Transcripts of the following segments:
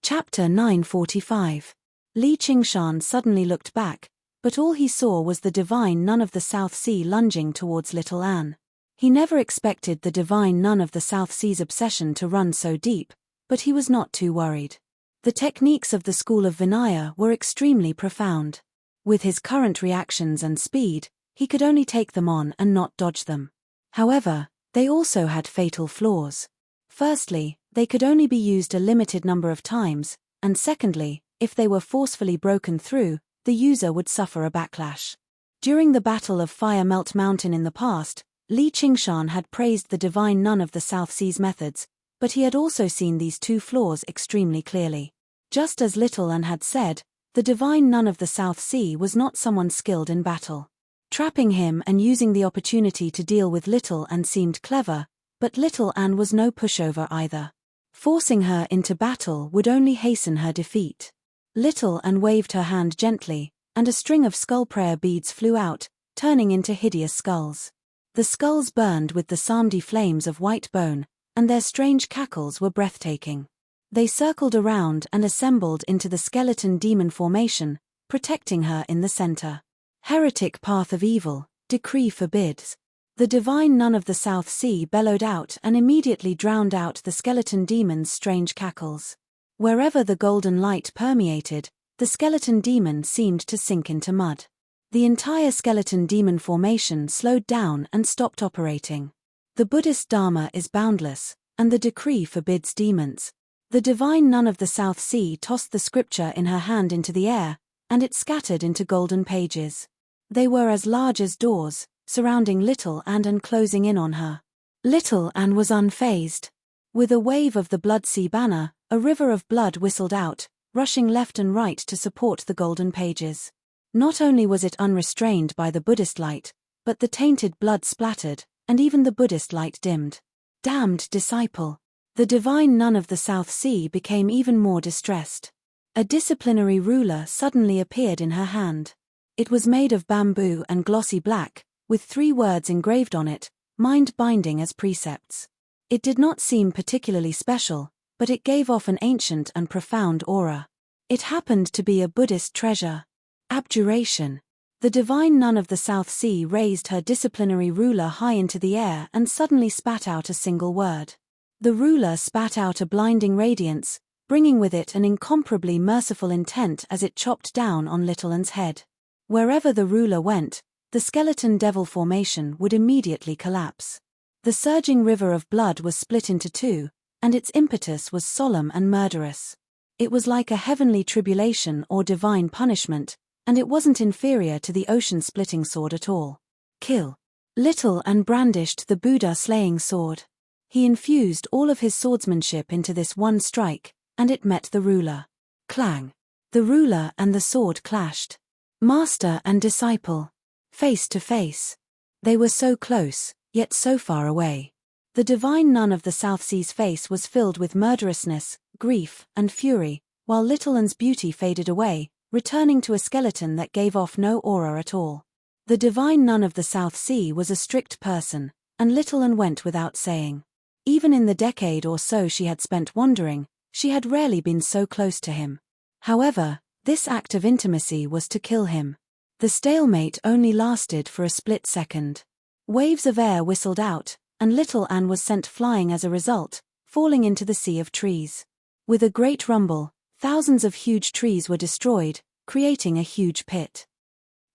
Chapter 945. Li Qingshan suddenly looked back, but all he saw was the divine nun of the South Sea lunging towards little Anne. He never expected the divine nun of the South Sea's obsession to run so deep, but he was not too worried. The techniques of the school of Vinaya were extremely profound. With his current reactions and speed, he could only take them on and not dodge them. However, they also had fatal flaws. Firstly, they could only be used a limited number of times, and secondly, if they were forcefully broken through, the user would suffer a backlash. During the Battle of Fire Melt Mountain in the past, Li Qingshan had praised the divine nun of the South Sea's methods, but he had also seen these two flaws extremely clearly. Just as Little Anne had said, the divine nun of the South Sea was not someone skilled in battle. Trapping him and using the opportunity to deal with Little Anne seemed clever, but Little Anne was no pushover either. Forcing her into battle would only hasten her defeat. Little Anne waved her hand gently, and a string of skull prayer beads flew out, turning into hideous skulls. The skulls burned with the samdi flames of white bone, and their strange cackles were breathtaking. They circled around and assembled into the skeleton demon formation, protecting her in the center. Heretic path of evil, decree forbids. The divine nun of the South Sea bellowed out and immediately drowned out the skeleton demon's strange cackles. Wherever the golden light permeated, the skeleton demon seemed to sink into mud. The entire skeleton demon formation slowed down and stopped operating. The Buddhist Dharma is boundless, and the decree forbids demons. The divine nun of the South Sea tossed the scripture in her hand into the air, and it scattered into golden pages. They were as large as doors, surrounding Little Anne and closing in on her. Little Anne was unfazed. With a wave of the Blood Sea banner, a river of blood whistled out, rushing left and right to support the golden pages. Not only was it unrestrained by the Buddhist light, but the tainted blood splattered, and even the Buddhist light dimmed. Damned disciple! The divine nun of the South Sea became even more distressed. A disciplinary ruler suddenly appeared in her hand. It was made of bamboo and glossy black, with 3 words engraved on it, mind-binding as precepts. It did not seem particularly special, but it gave off an ancient and profound aura. It happened to be a Buddhist treasure. Abjuration. The divine nun of the South Sea raised her disciplinary ruler high into the air and suddenly spat out a single word. The ruler spat out a blinding radiance, bringing with it an incomparably merciful intent as it chopped down on Little Anne's head. Wherever the ruler went, the skeleton devil formation would immediately collapse. The surging river of blood was split into 2, and its impetus was solemn and murderous. It was like a heavenly tribulation or divine punishment, and it wasn't inferior to the ocean-splitting sword at all. Kill. Little Anne brandished the Buddha-slaying sword. He infused all of his swordsmanship into this one strike, and it met the ruler. Clang. The ruler and the sword clashed. Master and disciple. Face to face. They were so close, yet so far away. The divine nun of the South Sea's face was filled with murderousness, grief, and fury, while Little Anne's beauty faded away, returning to a skeleton that gave off no aura at all. The divine nun of the South Sea was a strict person, and Little Anne went without saying. Even in the decade or so she had spent wandering, she had rarely been so close to him. However, this act of intimacy was to kill him. The stalemate only lasted for a split second. Waves of air whistled out, and Little Anne was sent flying as a result, falling into the sea of trees. With a great rumble, thousands of huge trees were destroyed, creating a huge pit.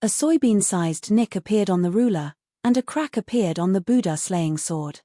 A soybean-sized nick appeared on the ruler, and a crack appeared on the Buddha-slaying sword.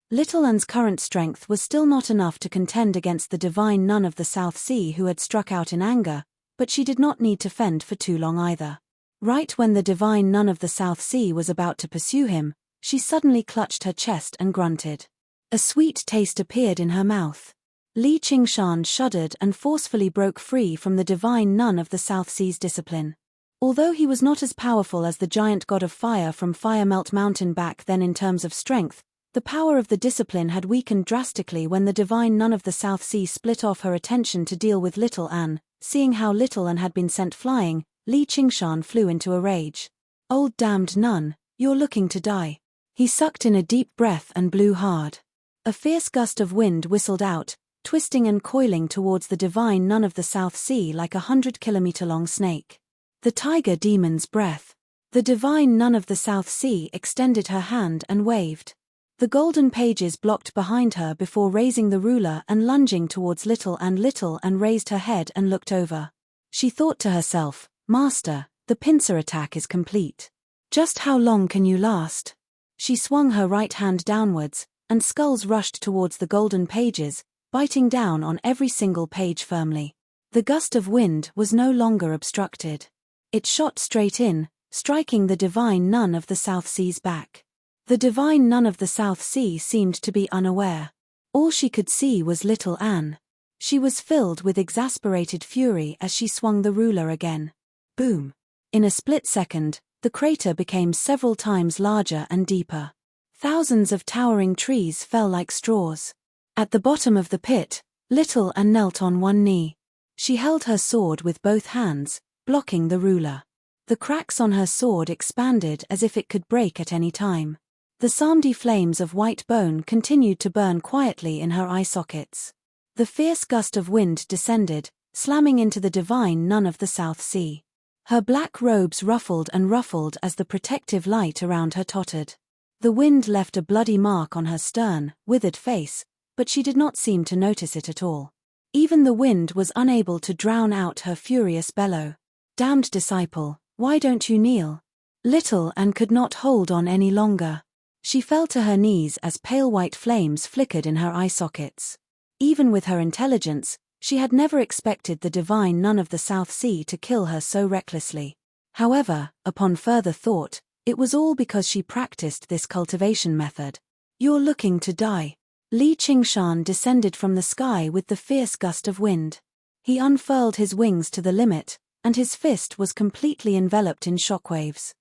Little Anne's current strength was still not enough to contend against the divine nun of the South Sea who had struck out in anger, but she did not need to fend for too long either. Right when the divine nun of the South Sea was about to pursue him, she suddenly clutched her chest and grunted. A sweet taste appeared in her mouth. Li Qingshan shuddered and forcefully broke free from the divine nun of the South Sea's discipline. Although he was not as powerful as the giant god of fire from Fire Melt Mountain back then in terms of strength, the power of the discipline had weakened drastically when the divine nun of the South Sea split off her attention to deal with Little Anne. Seeing how Little Anne had been sent flying, Li Qingshan flew into a rage. Old damned nun, you're looking to die. He sucked in a deep breath and blew hard. A fierce gust of wind whistled out, twisting and coiling towards the divine nun of the South Sea like a 100-kilometer-long snake. The tiger demon's breath. The divine nun of the South Sea extended her hand and waved. The golden pages blocked behind her before raising the ruler and lunging towards Little Anne. Little Anne raised her head and looked over. She thought to herself, "Master, the pincer attack is complete. Just how long can you last?" She swung her right hand downwards, and skulls rushed towards the golden pages, biting down on every single page firmly. The gust of wind was no longer obstructed. It shot straight in, striking the divine nun of the South Sea's back. The divine nun of the South Sea seemed to be unaware. All she could see was Little Anne. She was filled with exasperated fury as she swung the ruler again. Boom! In a split second, the crater became several times larger and deeper. Thousands of towering trees fell like straws. At the bottom of the pit, Little Anne knelt on one knee. She held her sword with both hands, blocking the ruler. The cracks on her sword expanded as if it could break at any time. The psalmody flames of white bone continued to burn quietly in her eye sockets. The fierce gust of wind descended, slamming into the divine nun of the South Sea. Her black robes ruffled and ruffled as the protective light around her tottered. The wind left a bloody mark on her stern, withered face, but she did not seem to notice it at all. Even the wind was unable to drown out her furious bellow. "Damned disciple, why don't you kneel?" Little Anne could not hold on any longer. She fell to her knees as pale white flames flickered in her eye sockets. Even with her intelligence, she had never expected the divine nun of the South Sea to kill her so recklessly. However, upon further thought, it was all because she practiced this cultivation method. "You're looking to die." Li Qingshan descended from the sky with the fierce gust of wind. He unfurled his wings to the limit, and his fist was completely enveloped in shockwaves.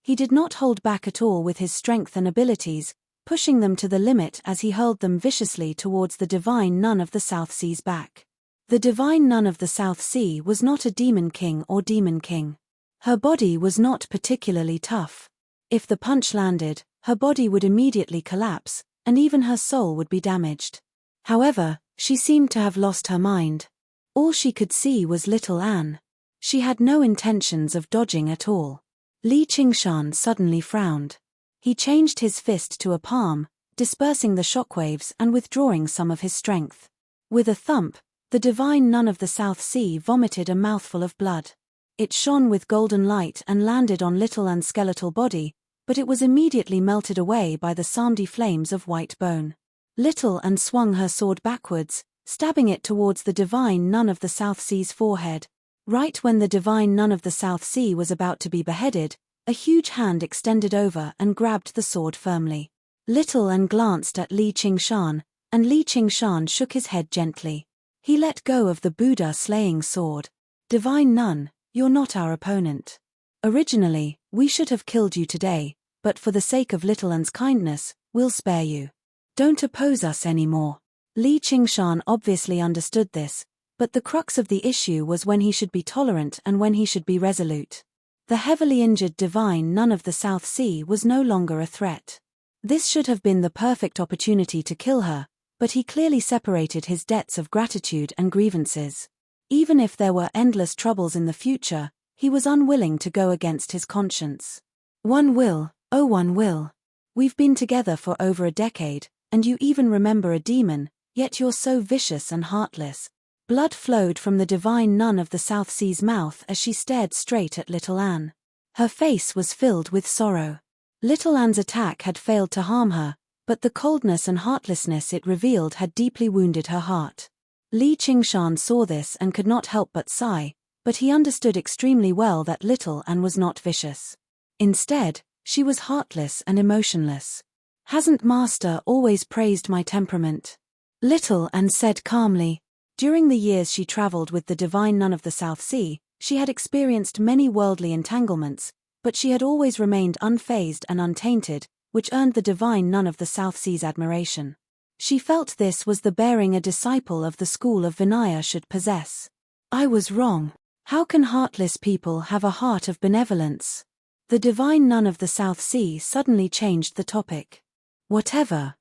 He did not hold back at all with his strength and abilities, pushing them to the limit as he hurled them viciously towards the divine nun of the South Sea's back. The divine nun of the South Sea was not a demon king or demon king. Her body was not particularly tough. If the punch landed, her body would immediately collapse, and even her soul would be damaged. However, she seemed to have lost her mind. All she could see was Little Anne. She had no intentions of dodging at all. Li Qingshan suddenly frowned. He changed his fist to a palm, dispersing the shockwaves and withdrawing some of his strength. With a thump, the divine nun of the South Sea vomited a mouthful of blood. It shone with golden light and landed on Little Anne's skeletal body, but it was immediately melted away by the psalmody flames of white bone. Little Anne swung her sword backwards, stabbing it towards the divine nun of the South Sea's forehead. Right when the divine nun of the South Sea was about to be beheaded, a huge hand extended over and grabbed the sword firmly. Little Anne glanced at Li Qingshan, and Li Qingshan shook his head gently. He let go of the Buddha-slaying sword. "Divine nun, you're not our opponent. Originally, we should have killed you today, but for the sake of Little Anne's kindness, we'll spare you. Don't oppose us anymore." Li Qingshan obviously understood this, but the crux of the issue was when he should be tolerant and when he should be resolute. The heavily injured divine nun of the South Sea was no longer a threat. This should have been the perfect opportunity to kill her, but he clearly separated his debts of gratitude and grievances. Even if there were endless troubles in the future, he was unwilling to go against his conscience. "One will, oh one will. We've been together for over a decade, and you even remember a demon, yet you're so vicious and heartless." Blood flowed from the divine nun of the South Sea's mouth as she stared straight at Little Anne. Her face was filled with sorrow. Little Anne's attack had failed to harm her, but the coldness and heartlessness it revealed had deeply wounded her heart. Li Qingshan saw this and could not help but sigh, but he understood extremely well that Little Anne was not vicious. Instead, she was heartless and emotionless. "Hasn't Master always praised my temperament?" Little Anne said calmly. During the years she traveled with the divine nun of the South Sea, she had experienced many worldly entanglements, but she had always remained unfazed and untainted, which earned the divine nun of the South Sea's admiration. She felt this was the bearing a disciple of the school of Vinaya should possess. "I was wrong. How can heartless people have a heart of benevolence?" The divine nun of the South Sea suddenly changed the topic. Whatever.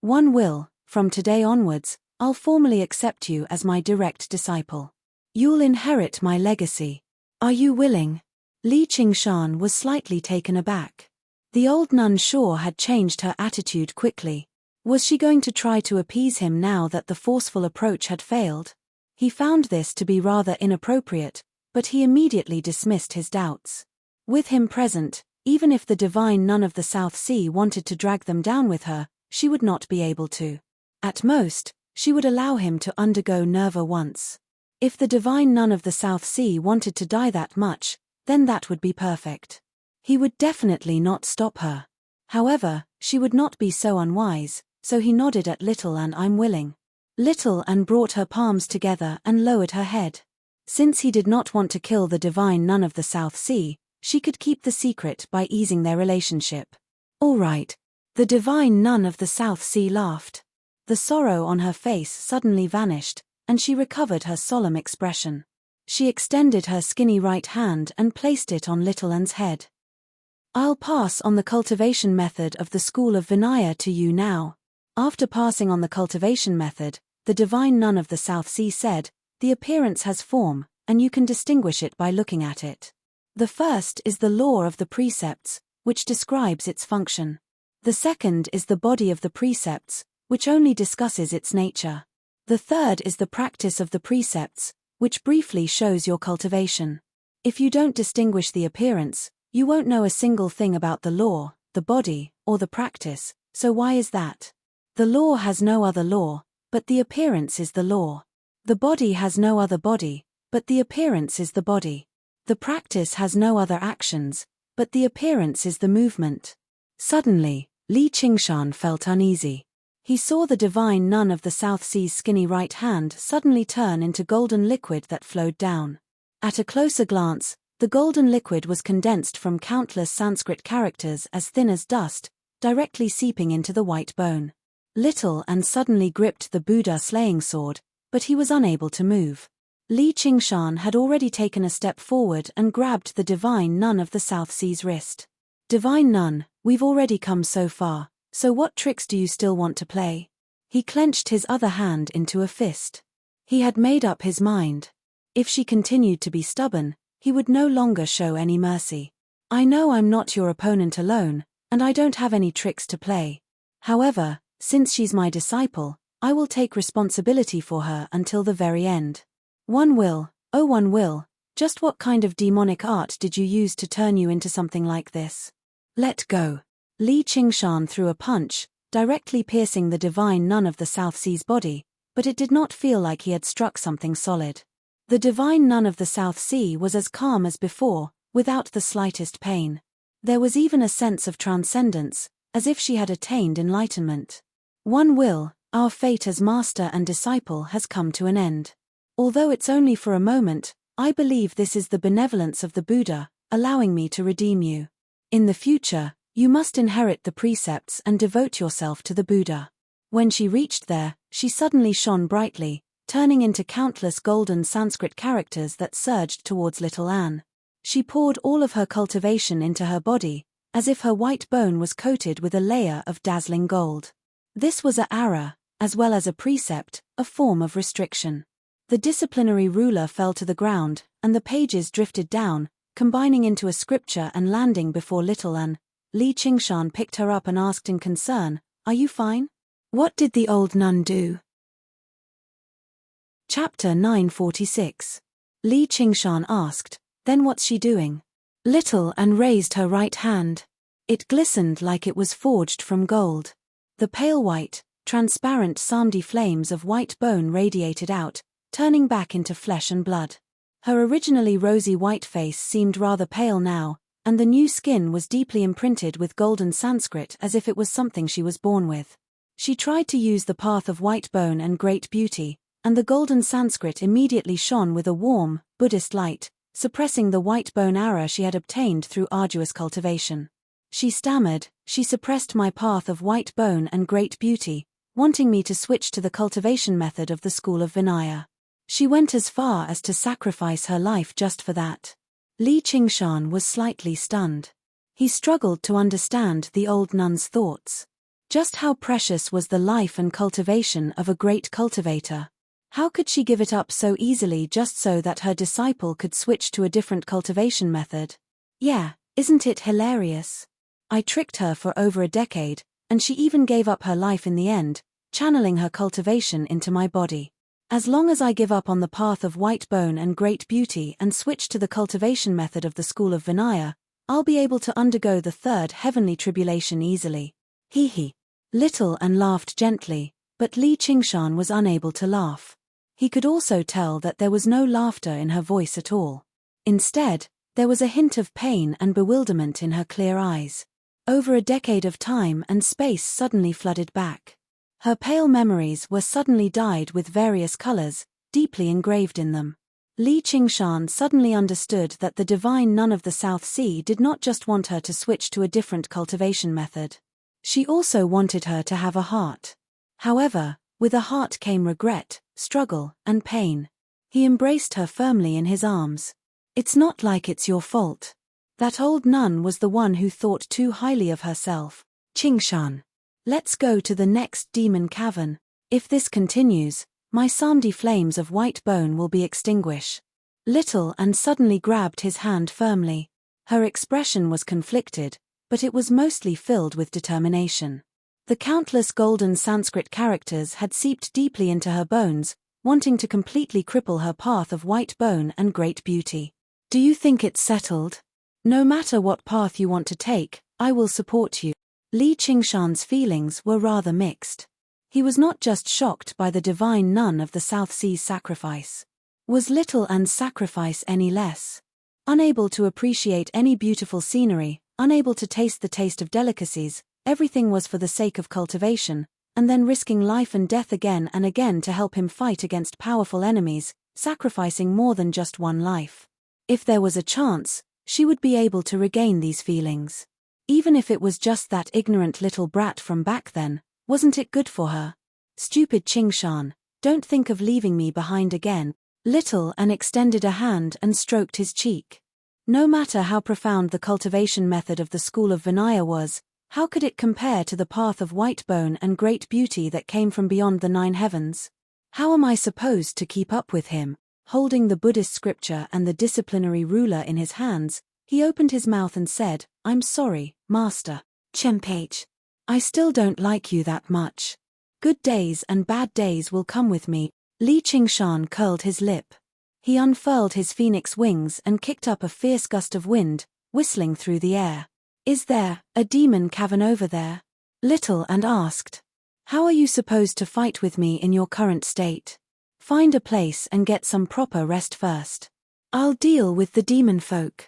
One will, from today onwards, I'll formally accept you as my direct disciple. You'll inherit my legacy. Are you willing? Li Qingshan was slightly taken aback. The old nun sure had changed her attitude quickly. Was she going to try to appease him now that the forceful approach had failed? He found this to be rather inappropriate, but he immediately dismissed his doubts. With him present, even if the divine nun of the South Sea wanted to drag them down with her, she would not be able to. At most, she would allow him to undergo Nerva once. If the divine nun of the South Sea wanted to die that much, then that would be perfect. He would definitely not stop her. However, she would not be so unwise, so he nodded at Little Anne. I'm willing. Little Anne brought her palms together and lowered her head. Since he did not want to kill the divine nun of the South Sea, she could keep the secret by easing their relationship. All right. The divine nun of the South Sea laughed. The sorrow on her face suddenly vanished, and she recovered her solemn expression. She extended her skinny right hand and placed it on Little Anne's head. I'll pass on the cultivation method of the school of Vinaya to you now. After passing on the cultivation method, the divine nun of the South Sea said, the appearance has form, and you can distinguish it by looking at it. The first is the law of the precepts, which describes its function. The second is the body of the precepts, which only discusses its nature. The third is the practice of the precepts, which briefly shows your cultivation. If you don't distinguish the appearance, you won't know a single thing about the law, the body, or the practice, so why is that? The law has no other law, but the appearance is the law. The body has no other body, but the appearance is the body. The practice has no other actions, but the appearance is the movement. Suddenly, Li Qingshan felt uneasy. He saw the divine nun of the South Sea's skinny right hand suddenly turn into golden liquid that flowed down. At a closer glance, the golden liquid was condensed from countless Sanskrit characters as thin as dust, directly seeping into the white bone. Little Anne suddenly gripped the Buddha slaying sword, but he was unable to move. Li Qingshan had already taken a step forward and grabbed the divine nun of the South Sea's wrist. Divine nun, we've already come so far, so what tricks do you still want to play? He clenched his other hand into a fist. He had made up his mind. If she continued to be stubborn, he would no longer show any mercy. I know I'm not your opponent alone, and I don't have any tricks to play. However, since she's my disciple, I will take responsibility for her until the very end. One will, oh one will, just what kind of demonic art did you use to turn you into something like this? Let go. Li Qingshan threw a punch, directly piercing the divine nun of the South Sea's body, but it did not feel like he had struck something solid. The divine nun of the South Sea was as calm as before, without the slightest pain. There was even a sense of transcendence, as if she had attained enlightenment. One will, our fate as master and disciple has come to an end. Although it's only for a moment, I believe this is the benevolence of the Buddha, allowing me to redeem you. In the future, you must inherit the precepts and devote yourself to the Buddha. When she reached there, she suddenly shone brightly, turning into countless golden Sanskrit characters that surged towards Little Anne. She poured all of her cultivation into her body, as if her white bone was coated with a layer of dazzling gold. This was a ara, as well as a precept, a form of restriction. The disciplinary ruler fell to the ground, and the pages drifted down, combining into a scripture and landing before Little Anne. Li Qingshan picked her up and asked in concern, "Are you fine? What did the old nun do?" Chapter 946. Li Qingshan asked, "Then what's she doing?" Little Anne raised her right hand. It glistened like it was forged from gold. The pale white, transparent samdi flames of white bone radiated out, turning back into flesh and blood. Her originally rosy white face seemed rather pale now, and the new skin was deeply imprinted with golden Sanskrit as if it was something she was born with. She tried to use the path of white bone and great beauty, and the golden Sanskrit immediately shone with a warm, Buddhist light, suppressing the white bone aura she had obtained through arduous cultivation. She stammered, "She suppressed my path of white bone and great beauty, wanting me to switch to the cultivation method of the school of Vinaya. She went as far as to sacrifice her life just for that." Li Qingshan was slightly stunned. He struggled to understand the old nun's thoughts. Just how precious was the life and cultivation of a great cultivator? How could she give it up so easily just so that her disciple could switch to a different cultivation method? Yeah, isn't it hilarious? I tricked her for over a decade, and she even gave up her life in the end, channeling her cultivation into my body. As long as I give up on the path of white bone and great beauty and switch to the cultivation method of the school of Vinaya, I'll be able to undergo the third heavenly tribulation easily. Hee hee. Little Anne laughed gently, but Li Qingshan was unable to laugh. He could also tell that there was no laughter in her voice at all. Instead, there was a hint of pain and bewilderment in her clear eyes. Over a decade of time and space suddenly flooded back. Her pale memories were suddenly dyed with various colors, deeply engraved in them. Li Qingshan suddenly understood that the divine nun of the South Sea did not just want her to switch to a different cultivation method. She also wanted her to have a heart. However, with a heart came regret, struggle, and pain. He embraced her firmly in his arms. It's not like it's your fault. That old nun was the one who thought too highly of herself. Qingshan. Let's go to the next demon cavern. If this continues, my Samdi flames of white bone will be extinguished. Little Anne suddenly grabbed his hand firmly. Her expression was conflicted, but it was mostly filled with determination. The countless golden Sanskrit characters had seeped deeply into her bones, wanting to completely cripple her path of white bone and great beauty. Do you think it's settled? No matter what path you want to take, I will support you. Li Qingshan's feelings were rather mixed. He was not just shocked by the divine nun of the South Sea's sacrifice. Was Little Anne's sacrifice any less? Unable to appreciate any beautiful scenery, unable to taste the taste of delicacies, everything was for the sake of cultivation, and then risking life and death again and again to help him fight against powerful enemies, sacrificing more than just one life. If there was a chance, she would be able to regain these feelings. Even if it was just that ignorant little brat from back then, wasn't it good for her? Stupid Qingshan, don't think of leaving me behind again. Little Anne extended a hand and stroked his cheek. No matter how profound the cultivation method of the school of Vinaya was, how could it compare to the path of white bone and great beauty that came from beyond the 9 heavens? How am I supposed to keep up with him? Holding the Buddhist scripture and the disciplinary ruler in his hands, he opened his mouth and said, I'm sorry, Master. Chenpage. I still don't like you that much. Good days and bad days will come with me. Li Qingshan curled his lip. He unfurled his phoenix wings and kicked up a fierce gust of wind, whistling through the air. Is there a demon cavern over there? Little Anne asked. How are you supposed to fight with me in your current state? Find a place and get some proper rest first. I'll deal with the demon folk.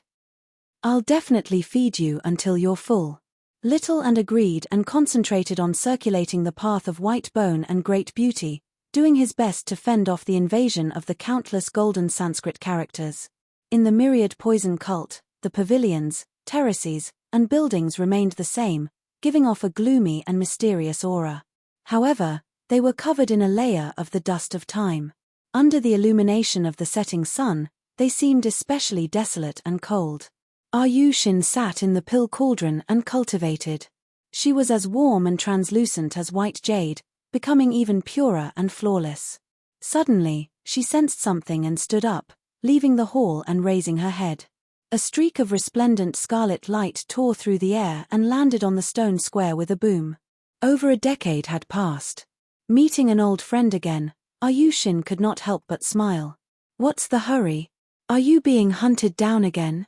I'll definitely feed you until you're full. Little Anne agreed and concentrated on circulating the path of white bone and great beauty, doing his best to fend off the invasion of the countless golden Sanskrit characters. In the myriad poison cult, the pavilions, terraces, and buildings remained the same, giving off a gloomy and mysterious aura. However, they were covered in a layer of the dust of time. Under the illumination of the setting sun, they seemed especially desolate and cold. Ayushin sat in the pill cauldron and cultivated. She was as warm and translucent as white jade, becoming even purer and flawless. Suddenly, she sensed something and stood up, leaving the hall and raising her head. A streak of resplendent scarlet light tore through the air and landed on the stone square with a boom. Over a decade had passed. Meeting an old friend again, Ayushin could not help but smile. What's the hurry? Are you being hunted down again?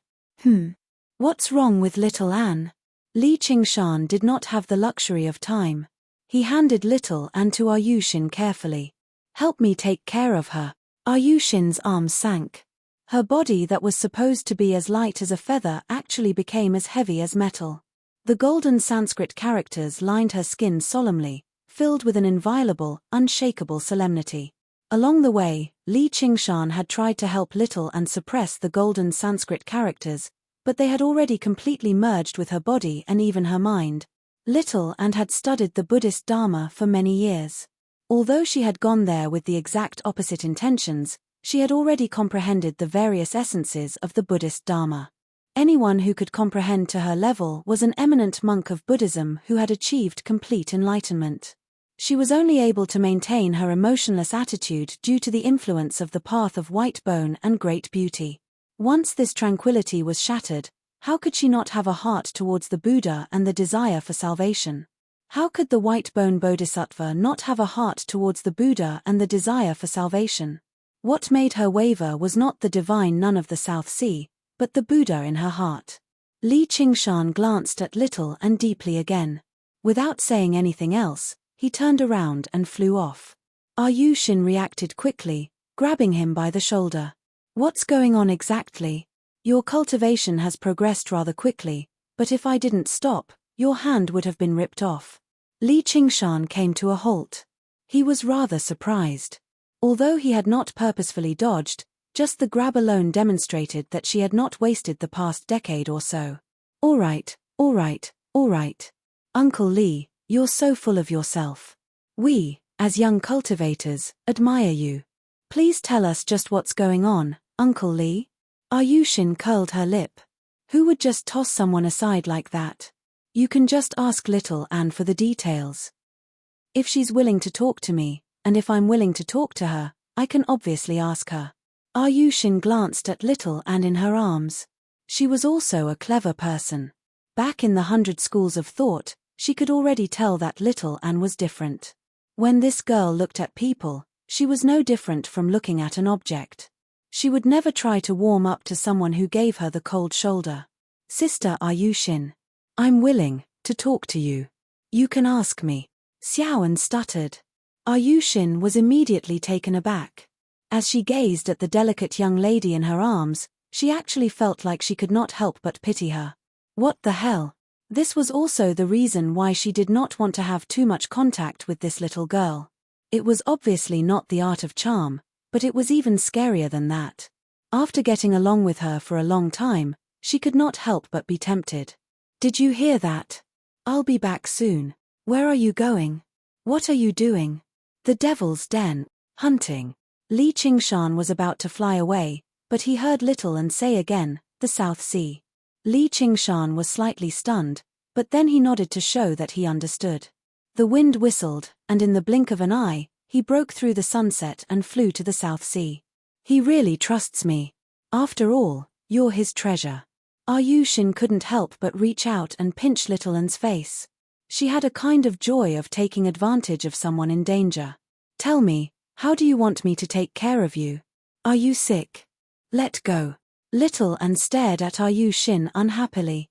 What's wrong with Little Anne? Li Qingshan did not have the luxury of time. He handed Little Anne to Ayushin carefully. Help me take care of her. Ayushin's arms sank. Her body that was supposed to be as light as a feather actually became as heavy as metal. The golden Sanskrit characters lined her skin solemnly, filled with an inviolable, unshakable solemnity. Along the way, Li Qingshan had tried to help Little Anne suppress the golden Sanskrit characters, but they had already completely merged with her body and even her mind. Little Anne had studied the Buddhist Dharma for many years. Although she had gone there with the exact opposite intentions, she had already comprehended the various essences of the Buddhist Dharma. Anyone who could comprehend to her level was an eminent monk of Buddhism who had achieved complete enlightenment. She was only able to maintain her emotionless attitude due to the influence of the path of white bone and great beauty. Once this tranquility was shattered, how could she not have a heart towards the Buddha and the desire for salvation? How could the white bone bodhisattva not have a heart towards the Buddha and the desire for salvation? What made her waver was not the divine nun of the South Sea, but the Buddha in her heart. Li Qingshan glanced at little and deeply again. Without saying anything else, he turned around and flew off. Yushin reacted quickly, grabbing him by the shoulder. What's going on exactly? Your cultivation has progressed rather quickly, but if I didn't stop, your hand would have been ripped off. Li Qingshan came to a halt. He was rather surprised. Although he had not purposefully dodged, just the grab alone demonstrated that she had not wasted the past decade or so. All right. Uncle Li, you're so full of yourself. We, as young cultivators, admire you. Please tell us just what's going on, Uncle Li. Yushin curled her lip. Who would just toss someone aside like that? You can just ask little Anne for the details. If she's willing to talk to me, and if I'm willing to talk to her, I can obviously ask her. Yushin glanced at little Anne in her arms. She was also a clever person. Back in the 100 schools of thought, she could already tell that little Anne was different. When this girl looked at people, she was no different from looking at an object. She would never try to warm up to someone who gave her the cold shoulder. Sister Yushin, I'm willing to talk to you. You can ask me. Xiaoan stuttered. Yushin was immediately taken aback. As she gazed at the delicate young lady in her arms, she actually felt like she could not help but pity her. What the hell? This was also the reason why she did not want to have too much contact with this little girl. It was obviously not the art of charm, but it was even scarier than that. After getting along with her for a long time, she could not help but be tempted. Did you hear that? I'll be back soon. Where are you going? What are you doing? The Devil's Den, hunting. Li Qingshan was about to fly away, but he heard little and say again, the South Sea. Li Qingshan was slightly stunned, but then he nodded to show that he understood. The wind whistled, and in the blink of an eye, he broke through the sunset and flew to the South Sea. He really trusts me. After all, you're his treasure. Yushin couldn't help but reach out and pinch little Anne's face. She had a kind of joy of taking advantage of someone in danger. Tell me, how do you want me to take care of you? Are you sick? Let go. Little Anne stared at Yushin unhappily.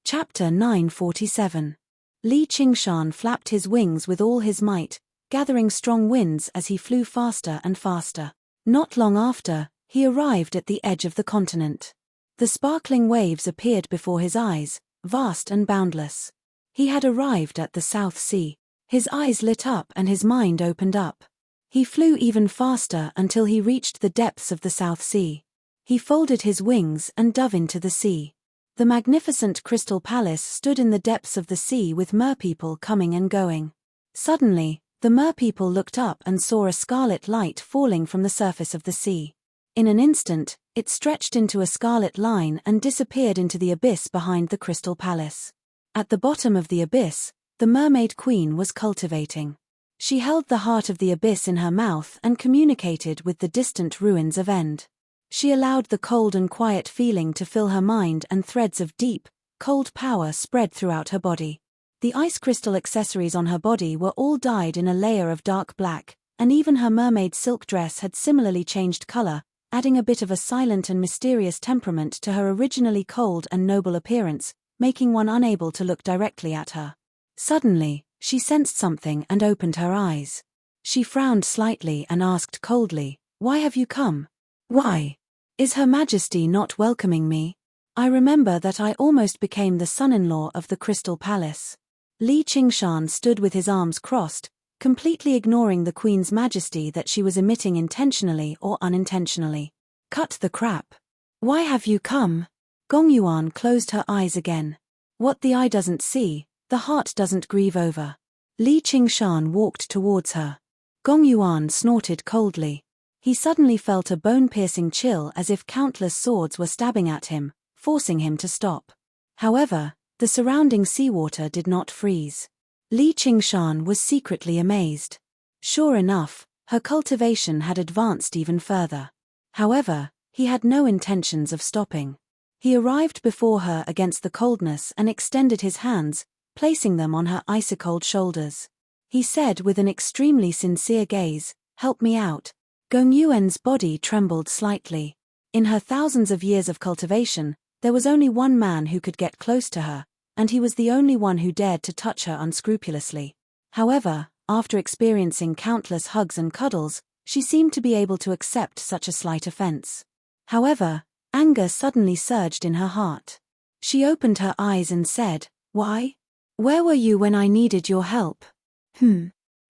Chapter 947. Li Qingshan flapped his wings with all his might, gathering strong winds as he flew faster and faster. Not long after, he arrived at the edge of the continent. The sparkling waves appeared before his eyes, vast and boundless. He had arrived at the South Sea. His eyes lit up and his mind opened up. He flew even faster until he reached the depths of the South Sea. He folded his wings and dove into the sea. The magnificent crystal palace stood in the depths of the sea with merpeople coming and going. Suddenly, the merpeople looked up and saw a scarlet light falling from the surface of the sea. In an instant, it stretched into a scarlet line and disappeared into the abyss behind the crystal palace. At the bottom of the abyss, the mermaid queen was cultivating. She held the heart of the abyss in her mouth and communicated with the distant ruins of End. She allowed the cold and quiet feeling to fill her mind and threads of deep, cold power spread throughout her body. The ice crystal accessories on her body were all dyed in a layer of dark black, and even her mermaid silk dress had similarly changed color, adding a bit of a silent and mysterious temperament to her originally cold and noble appearance, making one unable to look directly at her. Suddenly, she sensed something and opened her eyes. She frowned slightly and asked coldly, "Why have you come? Why? Is Her Majesty not welcoming me? I remember that I almost became the son-in-law of the Crystal Palace." Li Qingshan stood with his arms crossed, completely ignoring the Queen's majesty that she was emitting intentionally or unintentionally. Cut the crap. Why have you come? Gongyuan closed her eyes again. What the eye doesn't see, the heart doesn't grieve over. Li Qingshan walked towards her. Gongyuan snorted coldly. He suddenly felt a bone-piercing chill as if countless swords were stabbing at him, forcing him to stop. However, the surrounding seawater did not freeze. Li Qingshan was secretly amazed. Sure enough, her cultivation had advanced even further. However, he had no intentions of stopping. He arrived before her against the coldness and extended his hands, placing them on her icy-cold shoulders. He said with an extremely sincere gaze, "Help me out." Gong Yuan's body trembled slightly. In her thousands of years of cultivation, there was only one man who could get close to her, and he was the only one who dared to touch her unscrupulously. However, after experiencing countless hugs and cuddles, she seemed to be able to accept such a slight offense. However, anger suddenly surged in her heart. She opened her eyes and said, "Why? Where were you when I needed your help?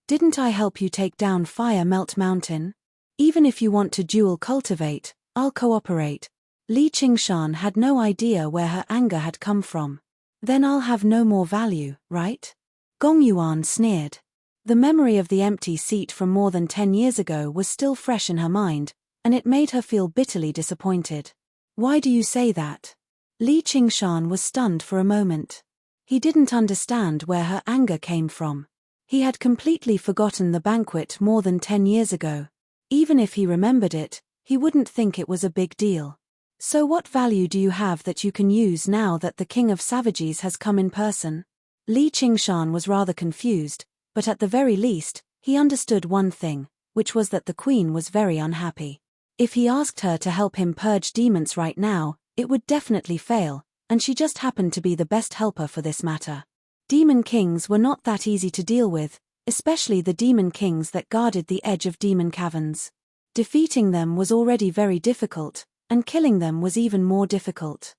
Didn't I help you take down Fire Melt Mountain? Even if you want to dual cultivate, I'll cooperate." Li Qingshan had no idea where her anger had come from. "Then I'll have no more value, right?" Gong Yuan sneered. The memory of the empty seat from more than 10 years ago was still fresh in her mind, and it made her feel bitterly disappointed. "Why do you say that?" Li Qingshan was stunned for a moment. He didn't understand where her anger came from. He had completely forgotten the banquet more than 10 years ago. Even if he remembered it, he wouldn't think it was a big deal. "So what value do you have that you can use now that the King of Savages has come in person?" Li Qingshan was rather confused, but at the very least, he understood one thing, which was that the Queen was very unhappy. If he asked her to help him purge demons right now, it would definitely fail, and she just happened to be the best helper for this matter. Demon kings were not that easy to deal with, especially the demon kings that guarded the edge of demon caverns. Defeating them was already very difficult, and killing them was even more difficult.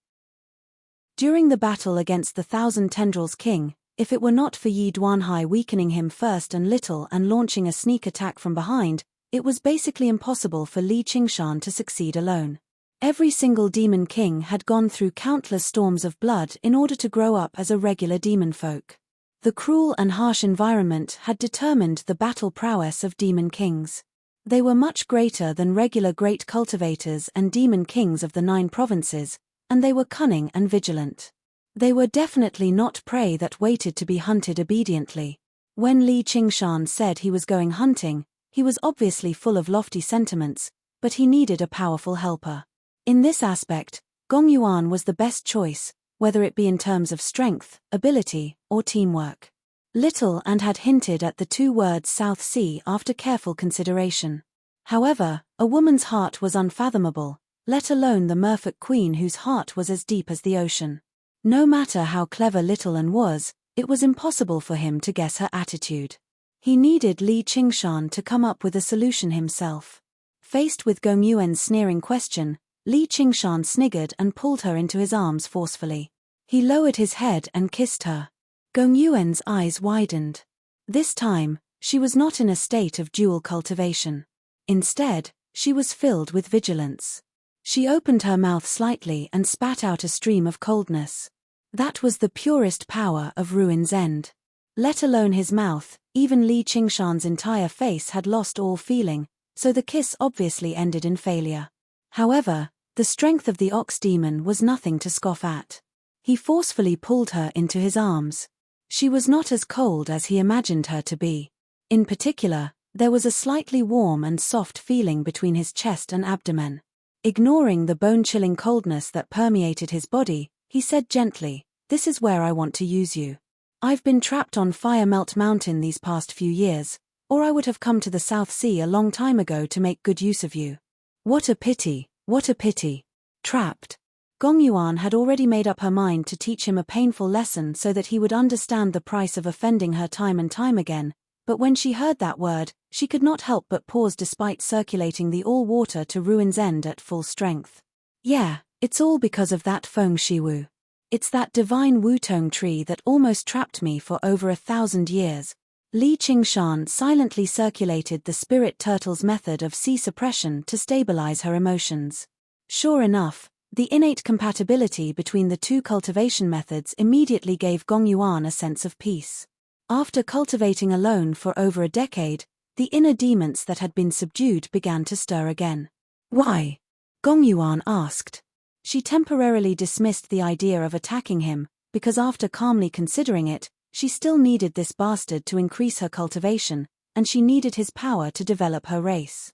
During the battle against the Thousand Tendrils King, if it were not for Yi Duanhai weakening him first and launching a sneak attack from behind, it was basically impossible for Li Qingshan to succeed alone. Every single demon king had gone through countless storms of blood in order to grow up as a regular demon folk. The cruel and harsh environment had determined the battle prowess of demon kings. They were much greater than regular great cultivators and demon kings of the 9 provinces, and they were cunning and vigilant. They were definitely not prey that waited to be hunted obediently. When Li Qingshan said he was going hunting, he was obviously full of lofty sentiments, but he needed a powerful helper. In this aspect, Gong Yuan was the best choice, whether it be in terms of strength, ability, or teamwork. Little and had hinted at the 2 words South Sea after careful consideration. However, a woman's heart was unfathomable, let alone the merfolk queen whose heart was as deep as the ocean. No matter how clever Little An was, it was impossible for him to guess her attitude. He needed Li Qingshan to come up with a solution himself. Faced with Gong Yuan's sneering question, Li Qingshan sniggered and pulled her into his arms forcefully. He lowered his head and kissed her. Gong Yuan's eyes widened. This time, she was not in a state of dual cultivation. Instead, she was filled with vigilance. She opened her mouth slightly and spat out a stream of coldness. That was the purest power of Ruin's End. Let alone his mouth, even Li Qingshan's entire face had lost all feeling, so the kiss obviously ended in failure. However, the strength of the ox demon was nothing to scoff at. He forcefully pulled her into his arms. She was not as cold as he imagined her to be. In particular, there was a slightly warm and soft feeling between his chest and abdomen. Ignoring the bone-chilling coldness that permeated his body, he said gently, "This is where I want to use you. I've been trapped on Fire Melt Mountain these past few years, or I would have come to the South Sea a long time ago to make good use of you." What a pity, what a pity. Trapped. Gong Yuan had already made up her mind to teach him a painful lesson so that he would understand the price of offending her time and time again, but when she heard that word, she could not help but pause despite circulating the all-water to Ruin's End at full strength. "Yeah, it's all because of that Feng Shiwu. It's that divine Wutong tree that almost trapped me for over 1,000 years." Li Qingshan silently circulated the spirit turtle's method of sea suppression to stabilize her emotions. Sure enough, the innate compatibility between the 2 cultivation methods immediately gave Gong Yuan a sense of peace. After cultivating alone for over a decade, the inner demons that had been subdued began to stir again. Why? Gong Yuan asked. She temporarily dismissed the idea of attacking him, because after calmly considering it, she still needed this bastard to increase her cultivation, and she needed his power to develop her race.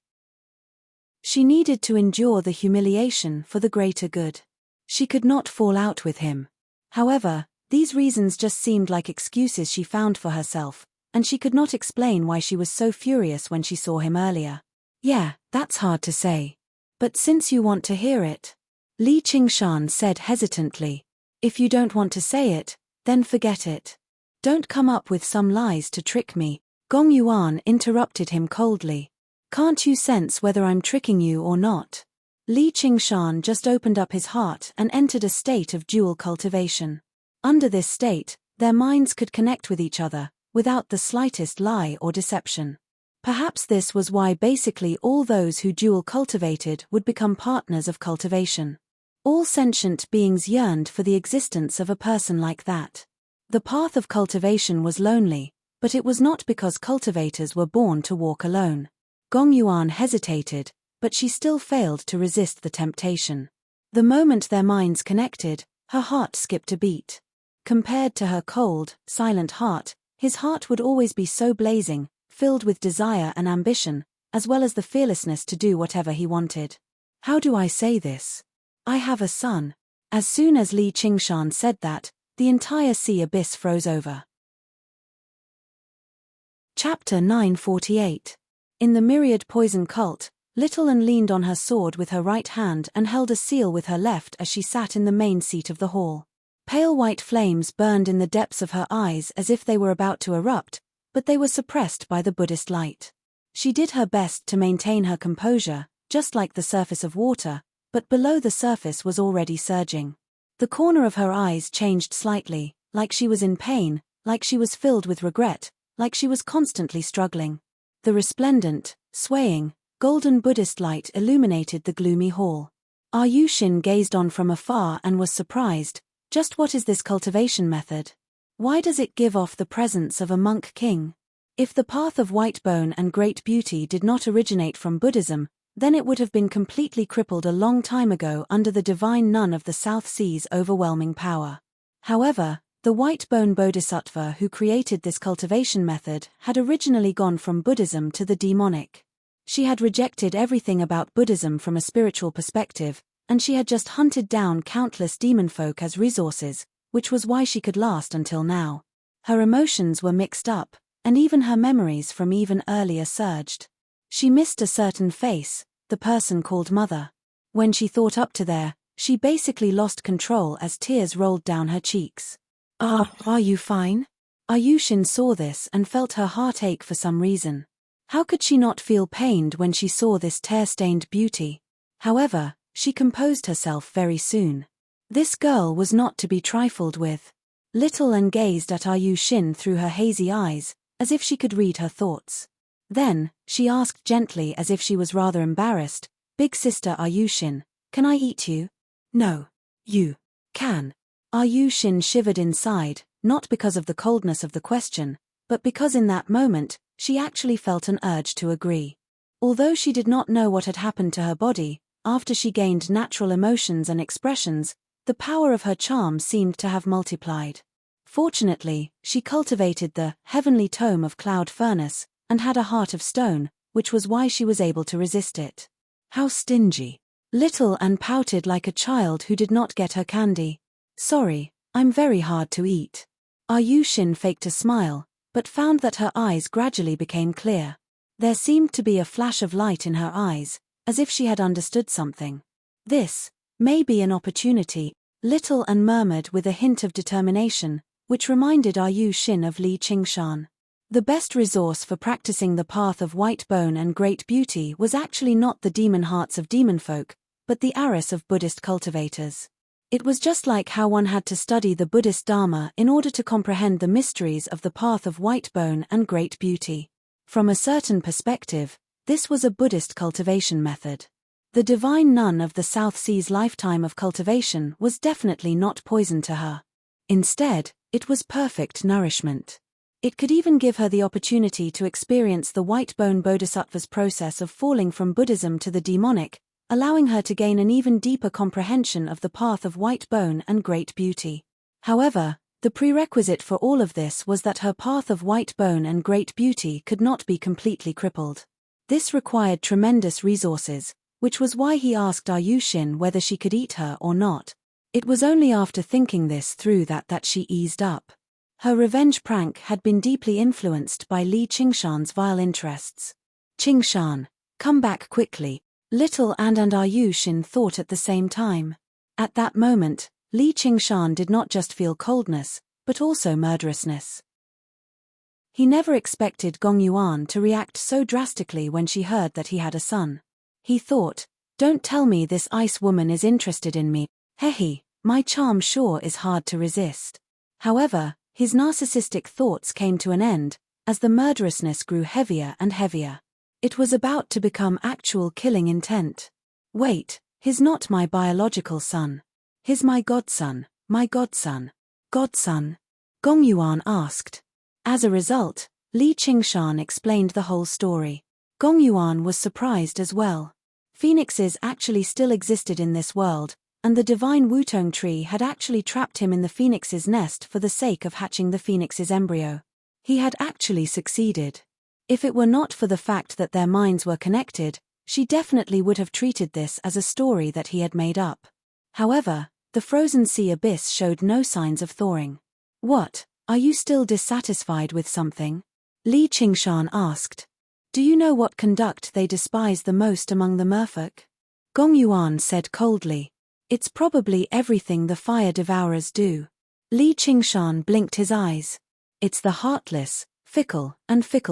She needed to endure the humiliation for the greater good. She could not fall out with him. However, these reasons just seemed like excuses she found for herself, and she could not explain why she was so furious when she saw him earlier. Yeah, that's hard to say. But since you want to hear it, Li Qingshan said hesitantly, if you don't want to say it, then forget it. Don't come up with some lies to trick me. Gong Yuan interrupted him coldly. Can't you sense whether I'm tricking you or not? Li Qingshan just opened up his heart and entered a state of dual cultivation. Under this state, their minds could connect with each other, without the slightest lie or deception. Perhaps this was why basically all those who dual cultivated would become partners of cultivation. All sentient beings yearned for the existence of a person like that. The path of cultivation was lonely, but it was not because cultivators were born to walk alone. Gong Yuan hesitated, but she still failed to resist the temptation. The moment their minds connected, her heart skipped a beat. Compared to her cold, silent heart, his heart would always be so blazing, filled with desire and ambition, as well as the fearlessness to do whatever he wanted. How do I say this? I have a son. As soon as Li Qingshan said that, the entire sea abyss froze over. Chapter 948. In the myriad poison cult, Little Anne leaned on her sword with her right hand and held a seal with her left as she sat in the main seat of the hall. Pale white flames burned in the depths of her eyes as if they were about to erupt, but they were suppressed by the Buddhist light. She did her best to maintain her composure, just like the surface of water, but below the surface was already surging. The corner of her eyes changed slightly, like she was in pain, like she was filled with regret, like she was constantly struggling. The resplendent, swaying, golden Buddhist light illuminated the gloomy hall. Yushin gazed on from afar and was surprised. Just what is this cultivation method? Why does it give off the presence of a monk king? If the path of white bone and great beauty did not originate from Buddhism, then it would have been completely crippled a long time ago under the divine nun of the South Sea's overwhelming power. However, the white bone bodhisattva who created this cultivation method had originally gone from Buddhism to the demonic. She had rejected everything about Buddhism from a spiritual perspective, and she had just hunted down countless demon folk as resources, which was why she could last until now. Her emotions were mixed up, and even her memories from even earlier surged. She missed a certain face, the person called Mother. When she thought up to there, she basically lost control as tears rolled down her cheeks. Are you fine? Yushin saw this and felt her heart ache for some reason. How could she not feel pained when she saw this tear-stained beauty? However, she composed herself very soon. This girl was not to be trifled with. Little Anne gazed at Yushin through her hazy eyes, as if she could read her thoughts. Then, she asked gently as if she was rather embarrassed, Big sister Yushin, can I eat you? No. You can. Yushin shivered inside, not because of the coldness of the question, but because in that moment, she actually felt an urge to agree. Although she did not know what had happened to her body, after she gained natural emotions and expressions, the power of her charm seemed to have multiplied. Fortunately, she cultivated the heavenly tome of cloud furnace, and had a heart of stone, which was why she was able to resist it. How stingy. Little Anne pouted like a child who did not get her candy. Sorry, I'm very hard to eat. Yushin faked a smile, but found that her eyes gradually became clear. There seemed to be a flash of light in her eyes, as if she had understood something. This may be an opportunity, Little Anne murmured with a hint of determination, which reminded Yushin of Li Qingshan. The best resource for practicing the path of white bone and great beauty was actually not the demon hearts of demon folk, but the arris of Buddhist cultivators. It was just like how one had to study the Buddhist Dharma in order to comprehend the mysteries of the path of white bone and great beauty. From a certain perspective, this was a Buddhist cultivation method. The divine nun of the South Sea's lifetime of cultivation was definitely not poison to her. Instead, it was perfect nourishment. It could even give her the opportunity to experience the white bone bodhisattva's process of falling from Buddhism to the demonic, allowing her to gain an even deeper comprehension of the path of white bone and great beauty. However, the prerequisite for all of this was that her path of white bone and great beauty could not be completely crippled. This required tremendous resources, which was why he asked Ayushin whether she could eat her or not. It was only after thinking this through that she eased up. Her revenge prank had been deeply influenced by Li Qingshan's vile interests. "Qingshan, come back quickly," Little Anne and Ayushin thought at the same time. At that moment, Li Qingshan did not just feel coldness, but also murderousness. He never expected Gong Yuan to react so drastically when she heard that he had a son. He thought, "Don't tell me this ice woman is interested in me. Hehe, my charm sure is hard to resist." However, his narcissistic thoughts came to an end, as the murderousness grew heavier and heavier. It was about to become actual killing intent. "Wait, he's not my biological son. He's my godson, my godson." "Godson?" Gong Yuan asked. As a result, Li Qingshan explained the whole story. Gong Yuan was surprised as well. Phoenixes actually still existed in this world, and the divine Wutong tree had actually trapped him in the phoenix's nest for the sake of hatching the phoenix's embryo. He had actually succeeded. If it were not for the fact that their minds were connected, she definitely would have treated this as a story that he had made up. However, the frozen sea abyss showed no signs of thawing. "What, are you still dissatisfied with something?" Li Qingshan asked. "Do you know what conduct they despise the most among the merfolk?" Gong Yuan said coldly. "It's probably everything the fire devourers do." Li Qingshan blinked his eyes. "It's the heartless, fickle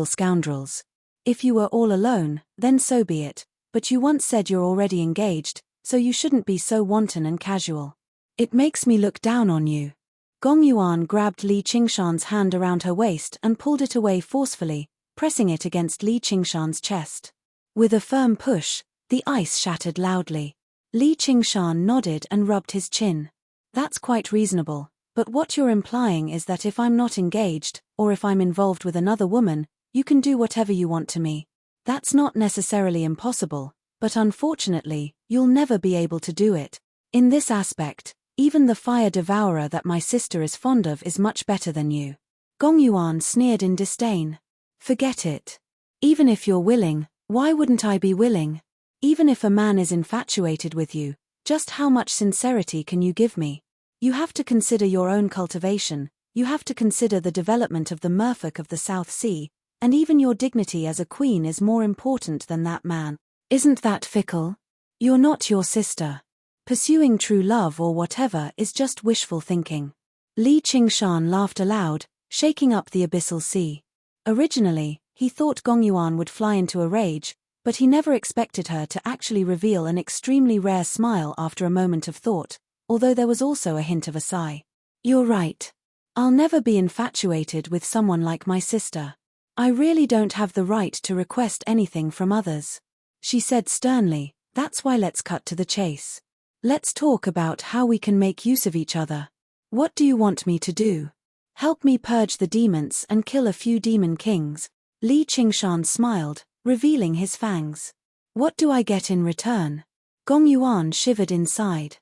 scoundrels. If you were all alone, then so be it, but you once said you're already engaged, so you shouldn't be so wanton and casual. It makes me look down on you." Gong Yuan grabbed Li Qingshan's hand around her waist and pulled it away forcefully, pressing it against Li Qingshan's chest. With a firm push, the ice shattered loudly. Li Qingshan nodded and rubbed his chin. "That's quite reasonable, but what you're implying is that if I'm not engaged, or if I'm involved with another woman, you can do whatever you want to me. That's not necessarily impossible, but unfortunately, you'll never be able to do it. In this aspect, even the fire devourer that my sister is fond of is much better than you." Gong Yuan sneered in disdain. "Forget it. Even if you're willing, why wouldn't I be willing? Even if a man is infatuated with you, just how much sincerity can you give me? You have to consider your own cultivation, you have to consider the development of the merfolk of the South Sea, and even your dignity as a queen is more important than that man. Isn't that fickle? You're not your sister. Pursuing true love or whatever is just wishful thinking." Li Qingshan laughed aloud, shaking up the abyssal sea. Originally, he thought Gong Yuan would fly into a rage, but he never expected her to actually reveal an extremely rare smile after a moment of thought, although there was also a hint of a sigh. "You're right. I'll never be infatuated with someone like my sister. I really don't have the right to request anything from others," she said sternly. "That's why let's cut to the chase. Let's talk about how we can make use of each other. What do you want me to do? Help me purge the demons and kill a few demon kings?" Li Qingshan smiled, revealing his fangs. "What do I get in return?" Gong Yuan shivered inside.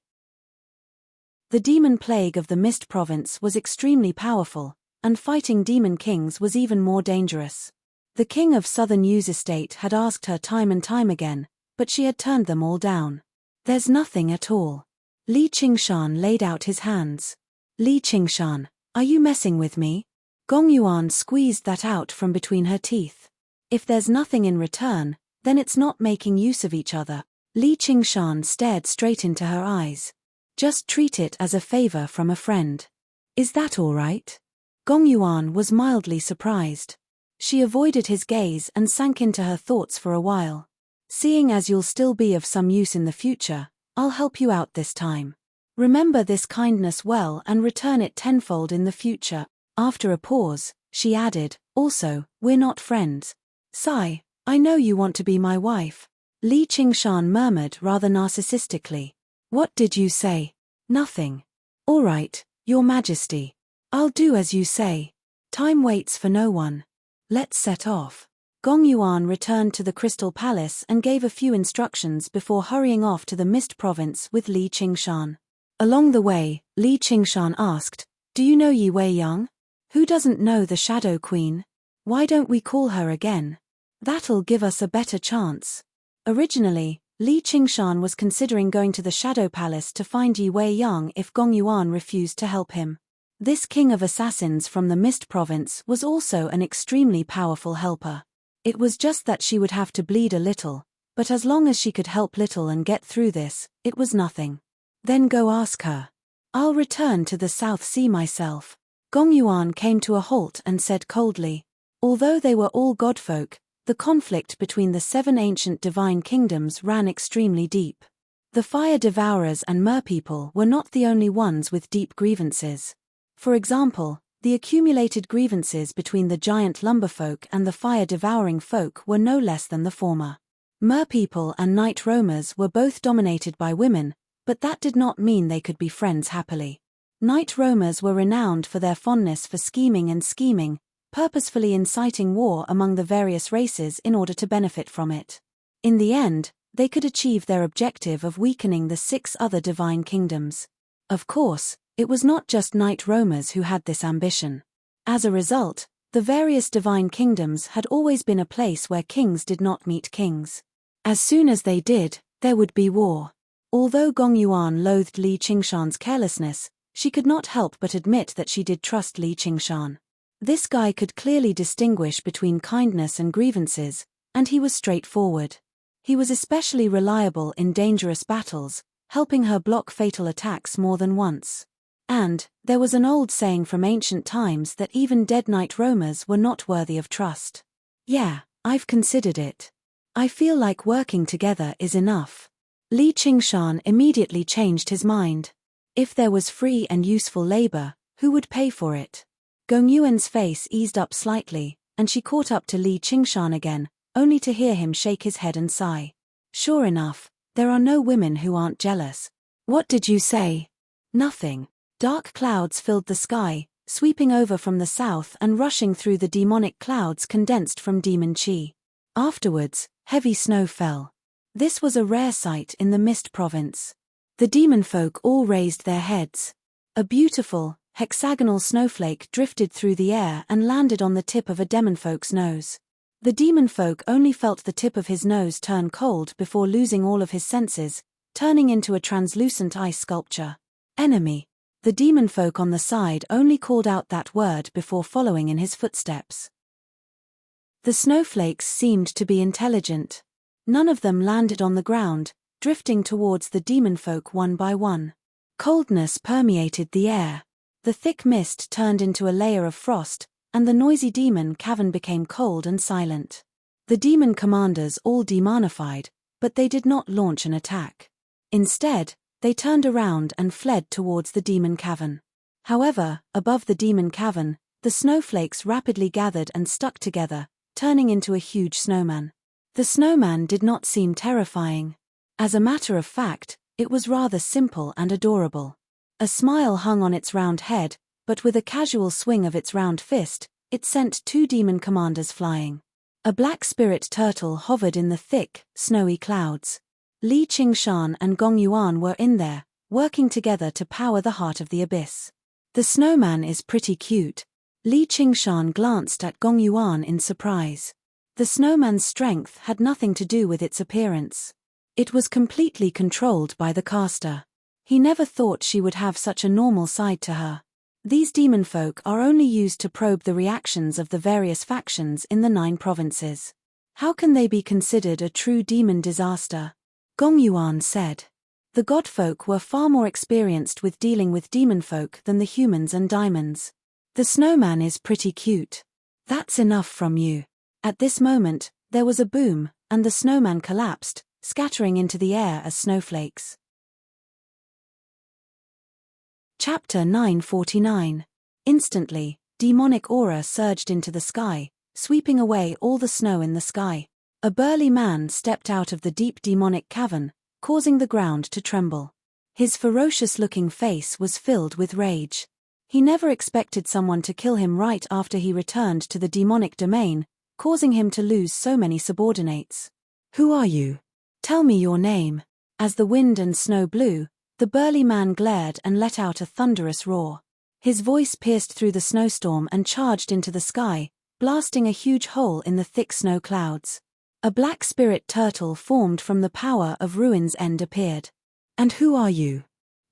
The demon plague of the Mist province was extremely powerful, and fighting demon kings was even more dangerous. The king of Southern Yu's estate had asked her time and time again, but she had turned them all down. "There's nothing at all." Li Qingshan laid out his hands. "Li Qingshan, are you messing with me?" Gong Yuan squeezed that out from between her teeth. "If there's nothing in return, then it's not making use of each other." Li Qingshan stared straight into her eyes. "Just treat it as a favor from a friend. Is that all right?" Gong Yuan was mildly surprised. She avoided his gaze and sank into her thoughts for a while. "Seeing as you'll still be of some use in the future, I'll help you out this time. Remember this kindness well and return it tenfold in the future." After a pause, she added, "Also, we're not friends." "Sigh, I know you want to be my wife," Li Qingshan murmured rather narcissistically. "What did you say?" "Nothing." "All right, Your Majesty. I'll do as you say." Time waits for no one. Let's set off. Gong Yuan returned to the Crystal Palace and gave a few instructions before hurrying off to the Mist Province with Li Qingshan. Along the way, Li Qingshan asked, "Do you know Yi Wei Yang? Who doesn't know the Shadow Queen? Why don't we call her again? That'll give us a better chance." Originally, Li Qingshan was considering going to the Shadow Palace to find Yi Wei Yang if Gong Yuan refused to help him. This king of assassins from the Mist Province was also an extremely powerful helper. It was just that she would have to bleed a little, but as long as she could help little and get through this, it was nothing. Then go ask her. I'll return to the South Sea myself. Gong Yuan came to a halt and said coldly. Although they were all godfolk, the conflict between the 7 ancient divine kingdoms ran extremely deep. The fire devourers and merpeople were not the only ones with deep grievances. For example, the accumulated grievances between the giant lumberfolk and the fire-devouring folk were no less than the former. Merpeople and night roamers were both dominated by women, but that did not mean they could be friends happily. Night roamers were renowned for their fondness for scheming, purposefully inciting war among the various races in order to benefit from it. In the end, they could achieve their objective of weakening the 6 other divine kingdoms. Of course, it was not just night roamers who had this ambition. As a result, the various divine kingdoms had always been a place where kings did not meet kings. As soon as they did, there would be war. Although Gong Yuan loathed Li Qingshan's carelessness, she could not help but admit that she did trust Li Qingshan. This guy could clearly distinguish between kindness and grievances, and he was straightforward. He was especially reliable in dangerous battles, helping her block fatal attacks more than once. And there was an old saying from ancient times that even dead night roamers were not worthy of trust. Yeah, I've considered it. I feel like working together is enough. Li Qingshan immediately changed his mind. If there was free and useful labor, who would pay for it? Gong Yuan's face eased up slightly, and she caught up to Li Qingshan again, only to hear him shake his head and sigh. Sure enough, there are no women who aren't jealous. What did you say? Nothing. Dark clouds filled the sky, sweeping over from the south and rushing through the demonic clouds condensed from demon chi. Afterwards, heavy snow fell. This was a rare sight in the Mist Province. The demon folk all raised their heads. A beautiful, hexagonal snowflake drifted through the air and landed on the tip of a demonfolk's nose. The demon folk only felt the tip of his nose turn cold before losing all of his senses, turning into a translucent ice sculpture. Enemy. The demon folk on the side only called out that word before following in his footsteps. The snowflakes seemed to be intelligent. None of them landed on the ground, drifting towards the demon folk one by one. Coldness permeated the air. The thick mist turned into a layer of frost, and the noisy demon cavern became cold and silent. The demon commanders all demonified, but they did not launch an attack. Instead, they turned around and fled towards the demon cavern. However, above the demon cavern, the snowflakes rapidly gathered and stuck together, turning into a huge snowman. The snowman did not seem terrifying. As a matter of fact, it was rather simple and adorable. A smile hung on its round head, but with a casual swing of its round fist, it sent 2 demon commanders flying. A black spirit turtle hovered in the thick, snowy clouds. Li Qingshan and Gong Yuan were in there, working together to power the heart of the abyss. The snowman is pretty cute. Li Qingshan glanced at Gong Yuan in surprise. The snowman's strength had nothing to do with its appearance. It was completely controlled by the caster. He never thought she would have such a normal side to her. These demon folk are only used to probe the reactions of the various factions in the 9 provinces. How can they be considered a true demon disaster? Gong Yuan said. The godfolk were far more experienced with dealing with demon folk than the humans and diamonds. The snowman is pretty cute. That's enough from you. At this moment, there was a boom, and the snowman collapsed, scattering into the air as snowflakes. Chapter 949. Instantly, demonic aura surged into the sky, sweeping away all the snow in the sky. A burly man stepped out of the deep demonic cavern, causing the ground to tremble. His ferocious-looking face was filled with rage. He never expected someone to kill him right after he returned to the demonic domain, causing him to lose so many subordinates. "Who are you? Tell me your name." As the wind and snow blew, the burly man glared and let out a thunderous roar. His voice pierced through the snowstorm and charged into the sky, blasting a huge hole in the thick snow clouds. A black spirit turtle formed from the power of Ruin's End appeared. "And who are you?"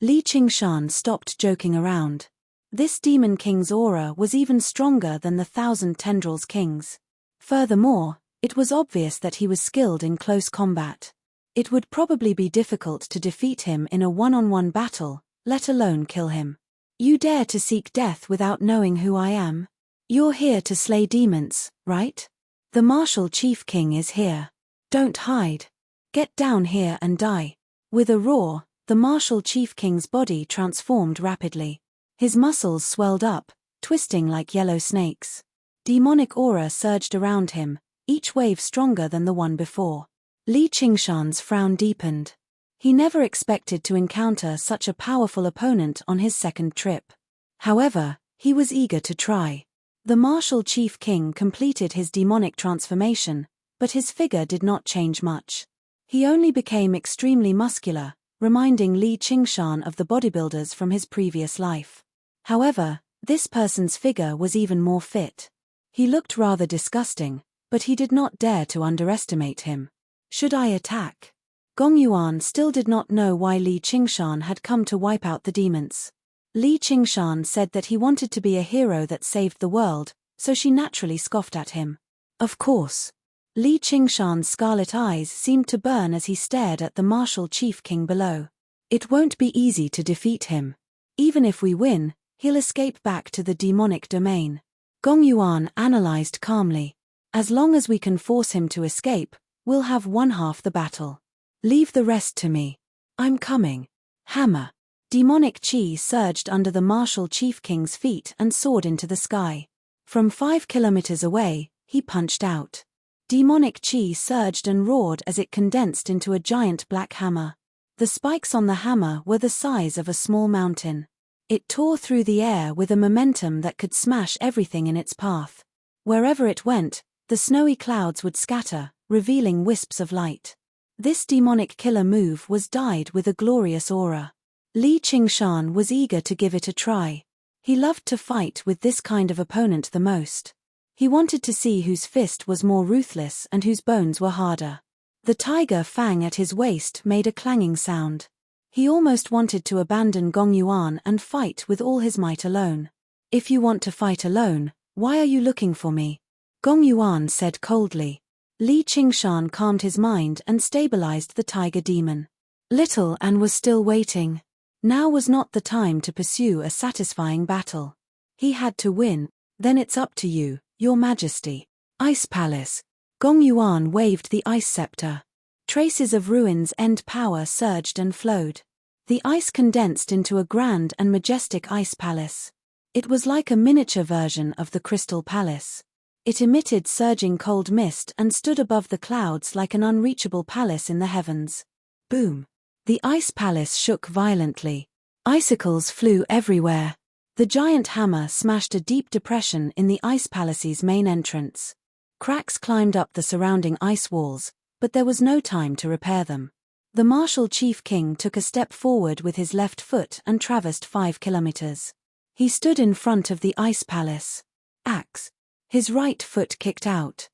Li Qingshan stopped joking around. This demon king's aura was even stronger than the 1,000 tendrils king's. Furthermore, it was obvious that he was skilled in close combat. It would probably be difficult to defeat him in a one-on-one battle, let alone kill him. "You dare to seek death without knowing who I am? You're here to slay demons, right? The martial chief king is here. Don't hide. Get down here and die." With a roar, the martial chief king's body transformed rapidly. His muscles swelled up, twisting like yellow snakes. Demonic aura surged around him, each wave stronger than the one before. Li Qingshan's frown deepened. He never expected to encounter such a powerful opponent on his second trip. However, he was eager to try. The martial chief king completed his demonic transformation, but his figure did not change much. He only became extremely muscular, reminding Li Qingshan of the bodybuilders from his previous life. However, this person's figure was even more fit. He looked rather disgusting, but he did not dare to underestimate him. Should I attack? Gong Yuan still did not know why Li Qingshan had come to wipe out the demons. Li Qingshan said that he wanted to be a hero that saved the world, so she naturally scoffed at him. Of course. Li Qingshan's scarlet eyes seemed to burn as he stared at the martial chief king below. "It won't be easy to defeat him. Even if we win, he'll escape back to the demonic domain." Gong Yuan analyzed calmly. "As long as we can force him to escape, we'll have won half the battle. Leave the rest to me. I'm coming." Hammer. Demonic chi surged under the martial chief king's feet and soared into the sky. From 5 kilometers away, he punched out. Demonic chi surged and roared as it condensed into a giant black hammer. The spikes on the hammer were the size of a small mountain. It tore through the air with a momentum that could smash everything in its path. Wherever it went, the snowy clouds would scatter, revealing wisps of light. This demonic killer move was dyed with a glorious aura. Li Qingshan was eager to give it a try. He loved to fight with this kind of opponent the most. He wanted to see whose fist was more ruthless and whose bones were harder. The tiger fang at his waist made a clanging sound. He almost wanted to abandon Gong Yuan and fight with all his might alone. "If you want to fight alone, why are you looking for me?" Gong Yuan said coldly. Li Qingshan calmed his mind and stabilized the tiger demon. Little An was still waiting. Now was not the time to pursue a satisfying battle. He had to win. "Then it's up to you, Your Majesty." Ice Palace. Gong Yuan waved the ice scepter. Traces of Ruin's End power surged and flowed. The ice condensed into a grand and majestic ice palace. It was like a miniature version of the Crystal Palace. It emitted surging cold mist and stood above the clouds like an unreachable palace in the heavens. Boom! The ice palace shook violently. Icicles flew everywhere. The giant hammer smashed a deep depression in the ice palace's main entrance. Cracks climbed up the surrounding ice walls, but there was no time to repair them. The martial chief king took a step forward with his left foot and traversed 5 kilometers. He stood in front of the ice palace. Axe. His right foot kicked out.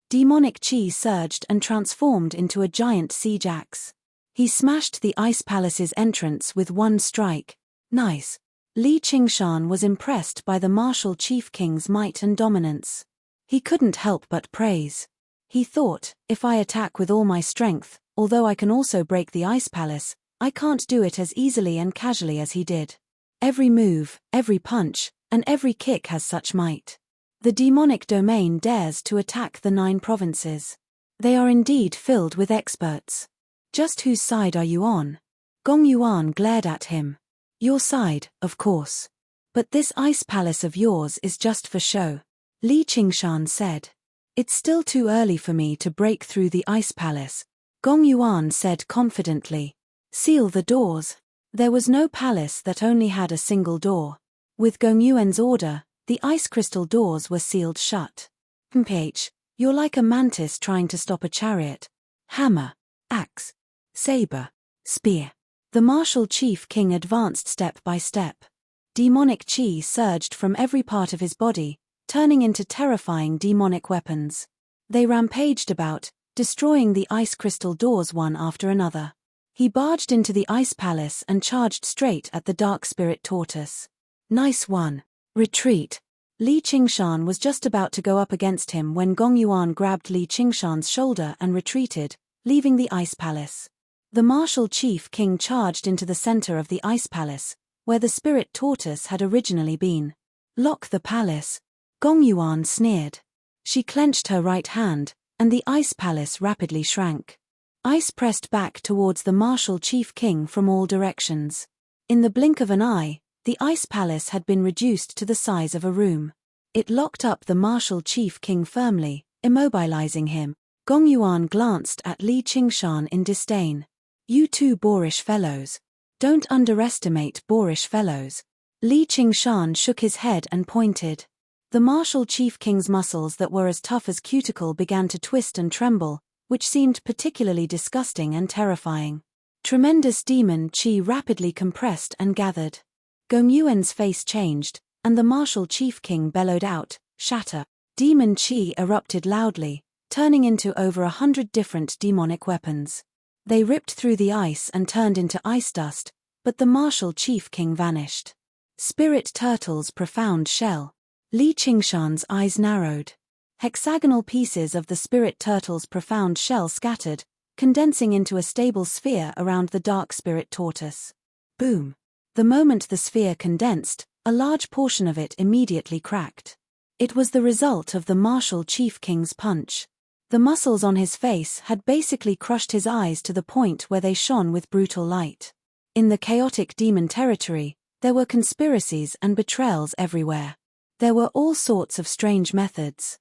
Demonic chi surged and transformed into a giant siege axe. He smashed the ice palace's entrance with one strike. Nice. Li Qingshan was impressed by the martial chief king's might and dominance. He couldn't help but praise. He thought, if I attack with all my strength, although I can also break the ice palace, I can't do it as easily and casually as he did. Every move, every punch, and every kick has such might. The demonic domain dares to attack the 9 provinces. They are indeed filled with experts. Just whose side are you on? Gong Yuan glared at him. Your side, of course. But this ice palace of yours is just for show. Li Qingshan said. It's still too early for me to break through the ice palace, Gong Yuan said confidently. Seal the doors. There was no palace that only had a single door. With Gong Yuan's order, the ice crystal doors were sealed shut. "Mph, you're like a mantis trying to stop a chariot. Hammer, axe, saber, spear." The martial chief king advanced step by step. Demonic chi surged from every part of his body, turning into terrifying demonic weapons. They rampaged about, destroying the ice crystal doors one after another. He barged into the ice palace and charged straight at the dark spirit tortoise. "Nice one. Retreat." Li Qingshan was just about to go up against him when Gong Yuan grabbed Li Qingshan's shoulder and retreated, leaving the ice palace. The martial chief king charged into the center of the ice palace, where the spirit tortoise had originally been. "Lock the palace," Gong Yuan sneered. She clenched her right hand, and the ice palace rapidly shrank. Ice pressed back towards the martial chief king from all directions. In the blink of an eye, the ice palace had been reduced to the size of a room. It locked up the martial chief king firmly, immobilizing him. Gong Yuan glanced at Li Qingshan in disdain. "You two boorish fellows. Don't underestimate boorish fellows." Li Qingshan shook his head and pointed. The martial chief king's muscles that were as tough as cuticle began to twist and tremble, which seemed particularly disgusting and terrifying. Tremendous demon chi rapidly compressed and gathered. Gong Yuan's face changed, and the martial chief king bellowed out, "Shatter." Demon chi erupted loudly, turning into over 100 different demonic weapons. They ripped through the ice and turned into ice dust, but the martial chief king vanished. Spirit turtle's profound shell. Li Qingshan's eyes narrowed. Hexagonal pieces of the spirit turtle's profound shell scattered, condensing into a stable sphere around the dark spirit tortoise. Boom. The moment the sphere condensed, a large portion of it immediately cracked. It was the result of the martial chief king's punch. The muscles on his face had basically crushed his eyes to the point where they shone with brutal light. In the chaotic demon territory, there were conspiracies and betrayals everywhere. There were all sorts of strange methods.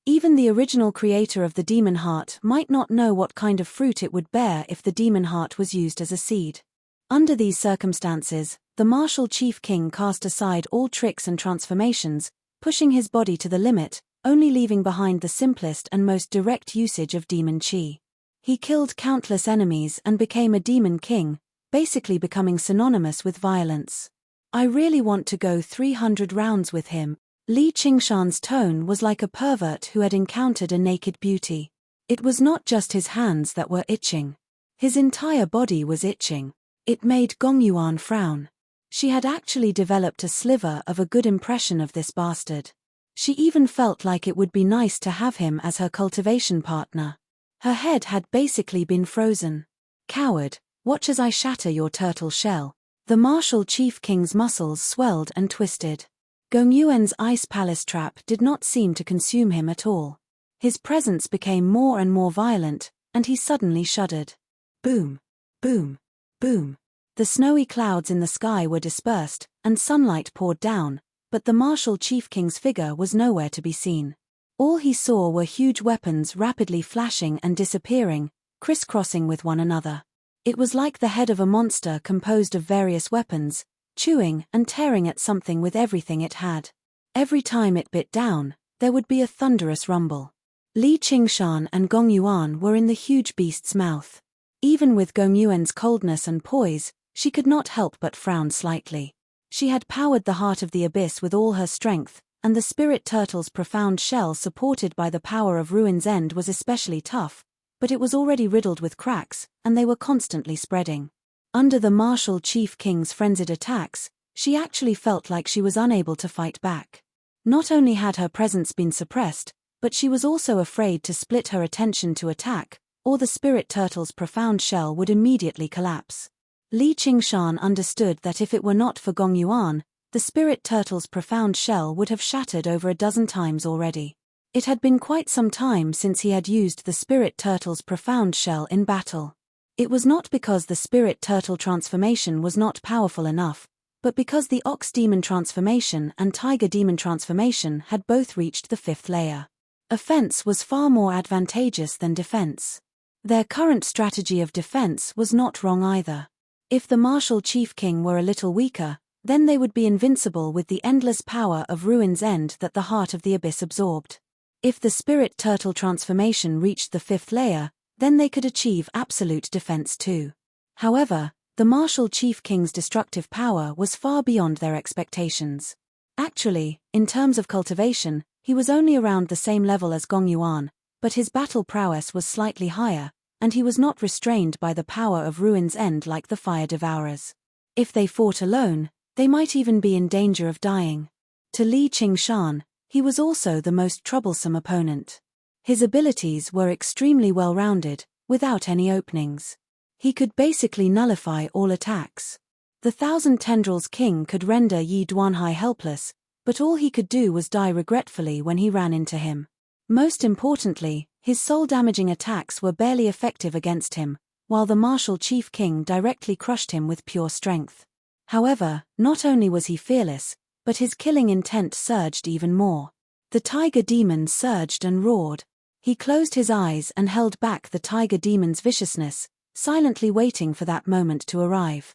Even the original creator of the demon heart might not know what kind of fruit it would bear if the demon heart was used as a seed. Under these circumstances, the martial chief king cast aside all tricks and transformations, pushing his body to the limit, only leaving behind the simplest and most direct usage of demon chi. He killed countless enemies and became a demon king, basically becoming synonymous with violence. "I really want to go 300 rounds with him." Li Qingshan's tone was like a pervert who had encountered a naked beauty. It was not just his hands that were itching. His entire body was itching. It made Gong Yuan frown. She had actually developed a sliver of a good impression of this bastard. She even felt like it would be nice to have him as her cultivation partner. Her head had basically been frozen. "Coward, watch as I shatter your turtle shell." The martial chief king's muscles swelled and twisted. Gong Yuan's ice palace trap did not seem to consume him at all. His presence became more and more violent, and he suddenly shuddered. Boom, boom, boom. The snowy clouds in the sky were dispersed, and sunlight poured down, but the martial chief king's figure was nowhere to be seen. All he saw were huge weapons rapidly flashing and disappearing, crisscrossing with one another. It was like the head of a monster composed of various weapons, chewing and tearing at something with everything it had. Every time it bit down, there would be a thunderous rumble. Li Qingshan and Gong Yuan were in the huge beast's mouth. Even with Gong Yuan's coldness and poise, she could not help but frown slightly. She had powered the heart of the abyss with all her strength, and the spirit turtle's profound shell supported by the power of Ruin's End was especially tough, but it was already riddled with cracks, and they were constantly spreading. Under the martial chief king's frenzied attacks, she actually felt like she was unable to fight back. Not only had her presence been suppressed, but she was also afraid to split her attention to attack, or the spirit turtle's profound shell would immediately collapse. Li Qingshan understood that if it were not for Gong Yuan, the spirit turtle's profound shell would have shattered over a dozen times already. It had been quite some time since he had used the spirit turtle's profound shell in battle. It was not because the spirit turtle transformation was not powerful enough, but because the ox demon transformation and tiger demon transformation had both reached the 5th layer. Offense was far more advantageous than defense. Their current strategy of defense was not wrong either. If the martial chief king were a little weaker, then they would be invincible with the endless power of Ruin's End that the heart of the abyss absorbed. If the spirit turtle transformation reached the 5th layer, then they could achieve absolute defense too. However, the martial chief king's destructive power was far beyond their expectations. Actually, in terms of cultivation, he was only around the same level as Gong Yuan, but his battle prowess was slightly higher, and he was not restrained by the power of Ruin's End like the fire devourers. If they fought alone, they might even be in danger of dying. To Li Qingshan, he was also the most troublesome opponent. His abilities were extremely well-rounded, without any openings. He could basically nullify all attacks. The Thousand Tendrils King could render Yi Duanhai helpless, but all he could do was die regretfully when he ran into him. Most importantly, his soul-damaging attacks were barely effective against him, while the martial chief king directly crushed him with pure strength. However, not only was he fearless, but his killing intent surged even more. The tiger demon surged and roared. He closed his eyes and held back the tiger demon's viciousness, silently waiting for that moment to arrive.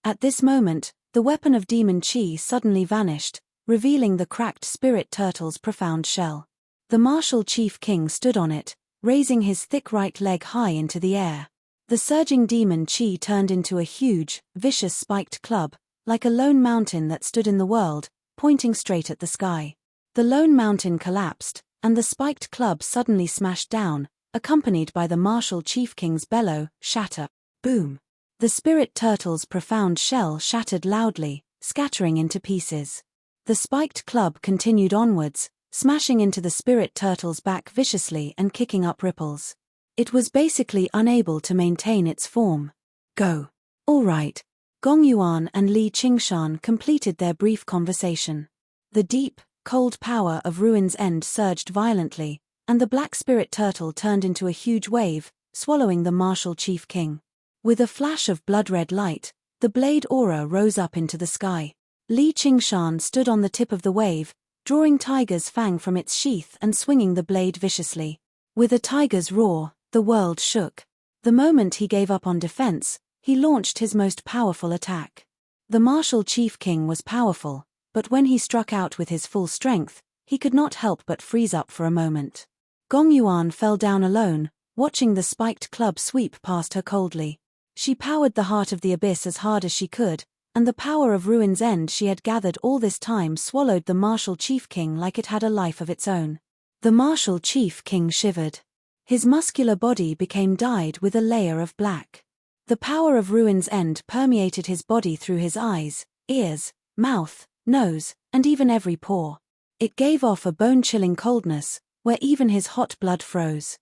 At this moment, the weapon of demon chi suddenly vanished, revealing the cracked spirit turtle's profound shell. The martial chief king stood on it, raising his thick right leg high into the air. The surging demon chi turned into a huge, vicious spiked club, like a lone mountain that stood in the world, pointing straight at the sky. The lone mountain collapsed, and the spiked club suddenly smashed down, accompanied by the martial chief king's bellow, shatter, boom. The spirit turtle's profound shell shattered loudly, scattering into pieces. The spiked club continued onwards, smashing into the spirit turtle's back viciously and kicking up ripples. It was basically unable to maintain its form. Go. All right. Gong Yuan and Li Qingshan completed their brief conversation. The deep, cold power of Ruin's End surged violently, and the black spirit turtle turned into a huge wave, swallowing the martial chief king. With a flash of blood-red light, the blade aura rose up into the sky. Li Qingshan stood on the tip of the wave, drawing Tiger's fang from its sheath and swinging the blade viciously. With a tiger's roar, the world shook. The moment he gave up on defense, he launched his most powerful attack. The martial chief king was powerful, but when he struck out with his full strength, he could not help but freeze up for a moment. Gong Yuan fell down alone, watching the spiked club sweep past her coldly. She powered the heart of the abyss as hard as she could, and the power of Ruin's End she had gathered all this time swallowed the martial chief king like it had a life of its own. The martial chief king shivered. His muscular body became dyed with a layer of black. The power of Ruin's End permeated his body through his eyes, ears, mouth, nose, and even every pore. It gave off a bone-chilling coldness, where even his hot blood froze.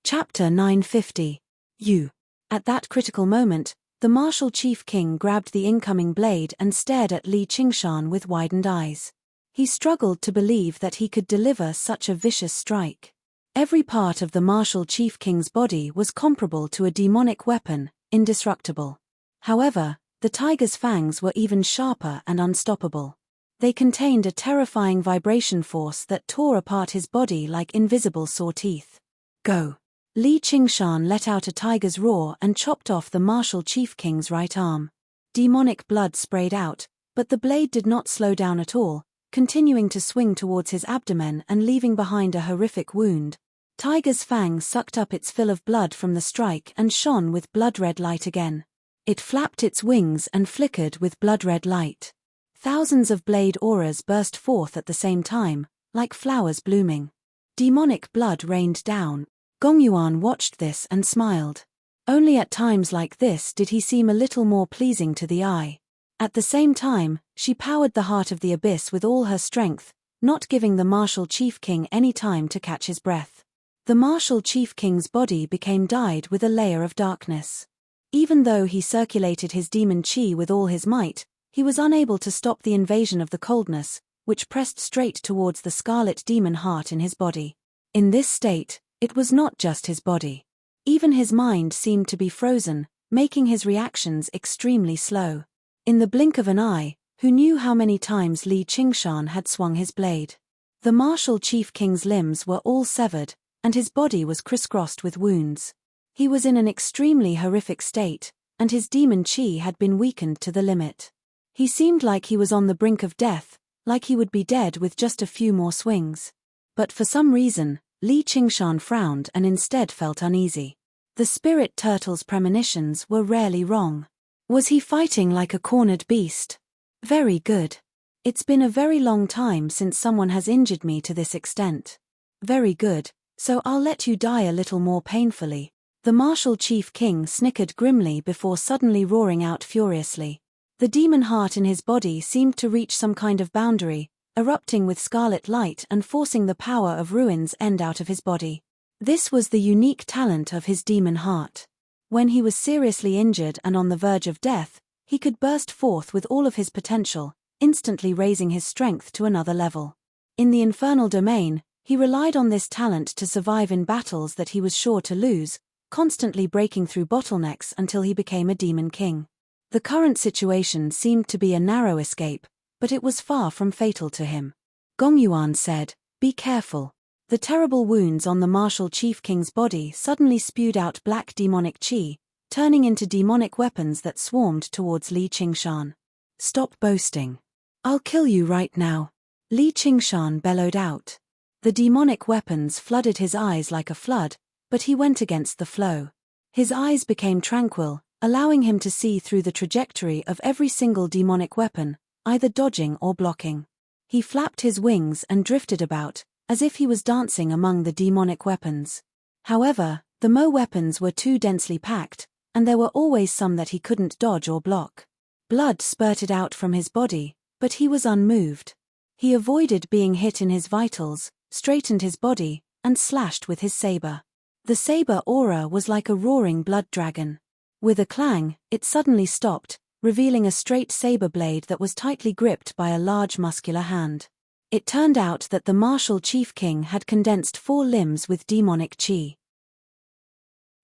Chapter 950. You. At that critical moment, the martial chief king grabbed the incoming blade and stared at Li Qingshan with widened eyes. He struggled to believe that he could deliver such a vicious strike. Every part of the martial chief king's body was comparable to a demonic weapon, indestructible. However, the tiger's fangs were even sharper and unstoppable. They contained a terrifying vibration force that tore apart his body like invisible saw teeth. Go. Li Qingshan let out a tiger's roar and chopped off the martial chief king's right arm. Demonic blood sprayed out, but the blade did not slow down at all, continuing to swing towards his abdomen and leaving behind a horrific wound. Tiger's fangs sucked up its fill of blood from the strike and shone with blood-red light again. It flapped its wings and flickered with blood-red light. Thousands of blade auras burst forth at the same time, like flowers blooming. Demonic blood rained down. Gong Yuan watched this and smiled. Only at times like this did he seem a little more pleasing to the eye. At the same time, she powered the heart of the abyss with all her strength, not giving the martial chief king any time to catch his breath. The martial chief king's body became dyed with a layer of darkness. Even though he circulated his demon chi with all his might, he was unable to stop the invasion of the coldness, which pressed straight towards the scarlet demon heart in his body. In this state, it was not just his body. Even his mind seemed to be frozen, making his reactions extremely slow. In the blink of an eye, who knew how many times Li Qingshan had swung his blade? The martial chief king's limbs were all severed, and his body was crisscrossed with wounds. He was in an extremely horrific state, and his demon chi had been weakened to the limit. He seemed like he was on the brink of death, like he would be dead with just a few more swings. But for some reason, Li Qingshan frowned and instead felt uneasy. The spirit turtle's premonitions were rarely wrong. Was he fighting like a cornered beast? Very good. It's been a very long time since someone has injured me to this extent. Very good, so I'll let you die a little more painfully. The martial chief king snickered grimly before suddenly roaring out furiously. The demon heart in his body seemed to reach some kind of boundary, erupting with scarlet light and forcing the power of ruins end out of his body. This was the unique talent of his demon heart. When he was seriously injured and on the verge of death, he could burst forth with all of his potential, instantly raising his strength to another level. In the infernal domain, he relied on this talent to survive in battles that he was sure to lose, constantly breaking through bottlenecks until he became a demon king. The current situation seemed to be a narrow escape, but it was far from fatal to him. Gongyuan said, "Be careful." The terrible wounds on the martial chief king's body suddenly spewed out black demonic chi, turning into demonic weapons that swarmed towards Li Qingshan. "Stop boasting. I'll kill you right now," Li Qingshan bellowed out. The demonic weapons flooded his eyes like a flood, but he went against the flow. His eyes became tranquil, allowing him to see through the trajectory of every single demonic weapon, either dodging or blocking. He flapped his wings and drifted about, as if he was dancing among the demonic weapons. However, the Mo weapons were too densely packed, and there were always some that he couldn't dodge or block. Blood spurted out from his body, but he was unmoved. He avoided being hit in his vitals, straightened his body, and slashed with his saber. The saber aura was like a roaring blood dragon. With a clang, it suddenly stopped, revealing a straight saber blade that was tightly gripped by a large muscular hand. It turned out that the martial chief king had condensed 4 limbs with demonic chi.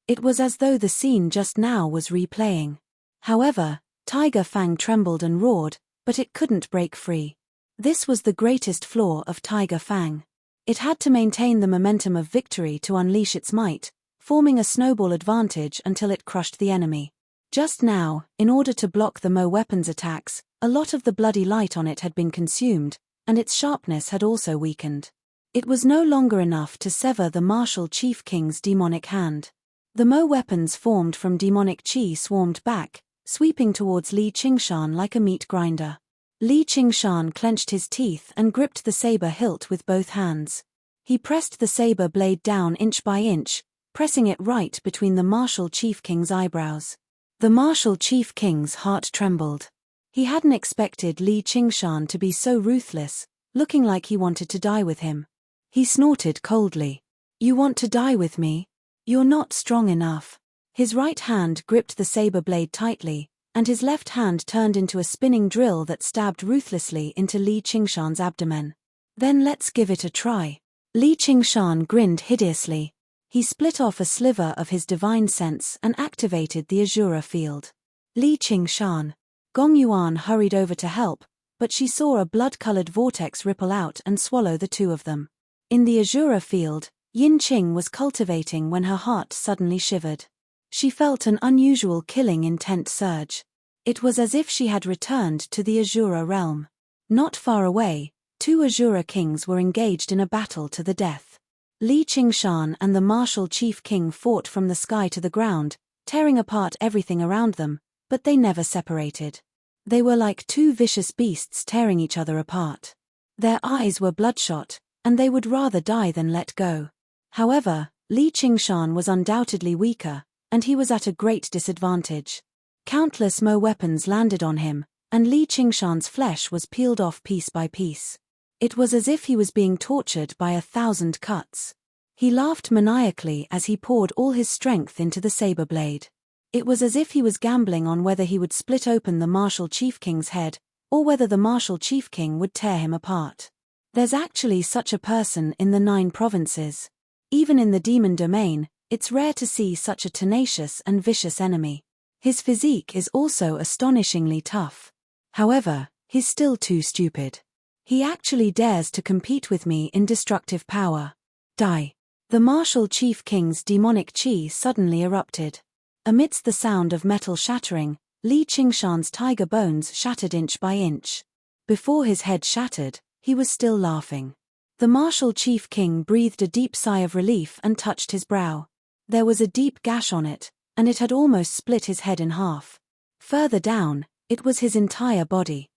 It was as though the scene just now was replaying. However, Tiger Fang trembled and roared, but it couldn't break free. This was the greatest flaw of Tiger Fang. It had to maintain the momentum of victory to unleash its might, forming a snowball advantage until it crushed the enemy. Just now, in order to block the Mo weapon's attacks, a lot of the bloody light on it had been consumed, and its sharpness had also weakened. It was no longer enough to sever the martial chief king's demonic hand. The Mo weapons formed from demonic chi swarmed back, sweeping towards Li Qingshan like a meat grinder. Li Qingshan clenched his teeth and gripped the saber hilt with both hands. He pressed the saber blade down inch by inch, pressing it right between the martial chief king's eyebrows. The martial chief king's heart trembled. He hadn't expected Li Qingshan to be so ruthless, looking like he wanted to die with him. He snorted coldly. "You want to die with me? You're not strong enough." His right hand gripped the saber blade tightly, and his left hand turned into a spinning drill that stabbed ruthlessly into Li Qingshan's abdomen. "Then let's give it a try." Li Qingshan grinned hideously. He split off a sliver of his divine sense and activated the Azura field. Li Qingshan. Gongyuan hurried over to help, but she saw a blood-colored vortex ripple out and swallow the two of them. In the Azura field, Yin Qing was cultivating when her heart suddenly shivered. She felt an unusual killing intent surge. It was as if she had returned to the Azura realm. Not far away, 2 Azura kings were engaged in a battle to the death. Li Qingshan and the martial chief king fought from the sky to the ground, tearing apart everything around them, but they never separated. They were like 2 vicious beasts tearing each other apart. Their eyes were bloodshot, and they would rather die than let go. However, Li Qingshan was undoubtedly weaker, and he was at a great disadvantage. Countless Mo weapons landed on him, and Li Qingshan's flesh was peeled off piece by piece. It was as if he was being tortured by 1,000 cuts. He laughed maniacally as he poured all his strength into the saber blade. It was as if he was gambling on whether he would split open the martial chief king's head, or whether the martial chief king would tear him apart. There's actually such a person in the 9 provinces. Even in the demon domain, it's rare to see such a tenacious and vicious enemy. His physique is also astonishingly tough. However, he's still too stupid. He actually dares to compete with me in destructive power. Die. The martial chief king's demonic chi suddenly erupted. Amidst the sound of metal shattering, Li Qingshan's tiger bones shattered inch by inch. Before his head shattered, he was still laughing. The martial chief king breathed a deep sigh of relief and touched his brow. There was a deep gash on it, and it had almost split his head in half. Further down, it was his entire body.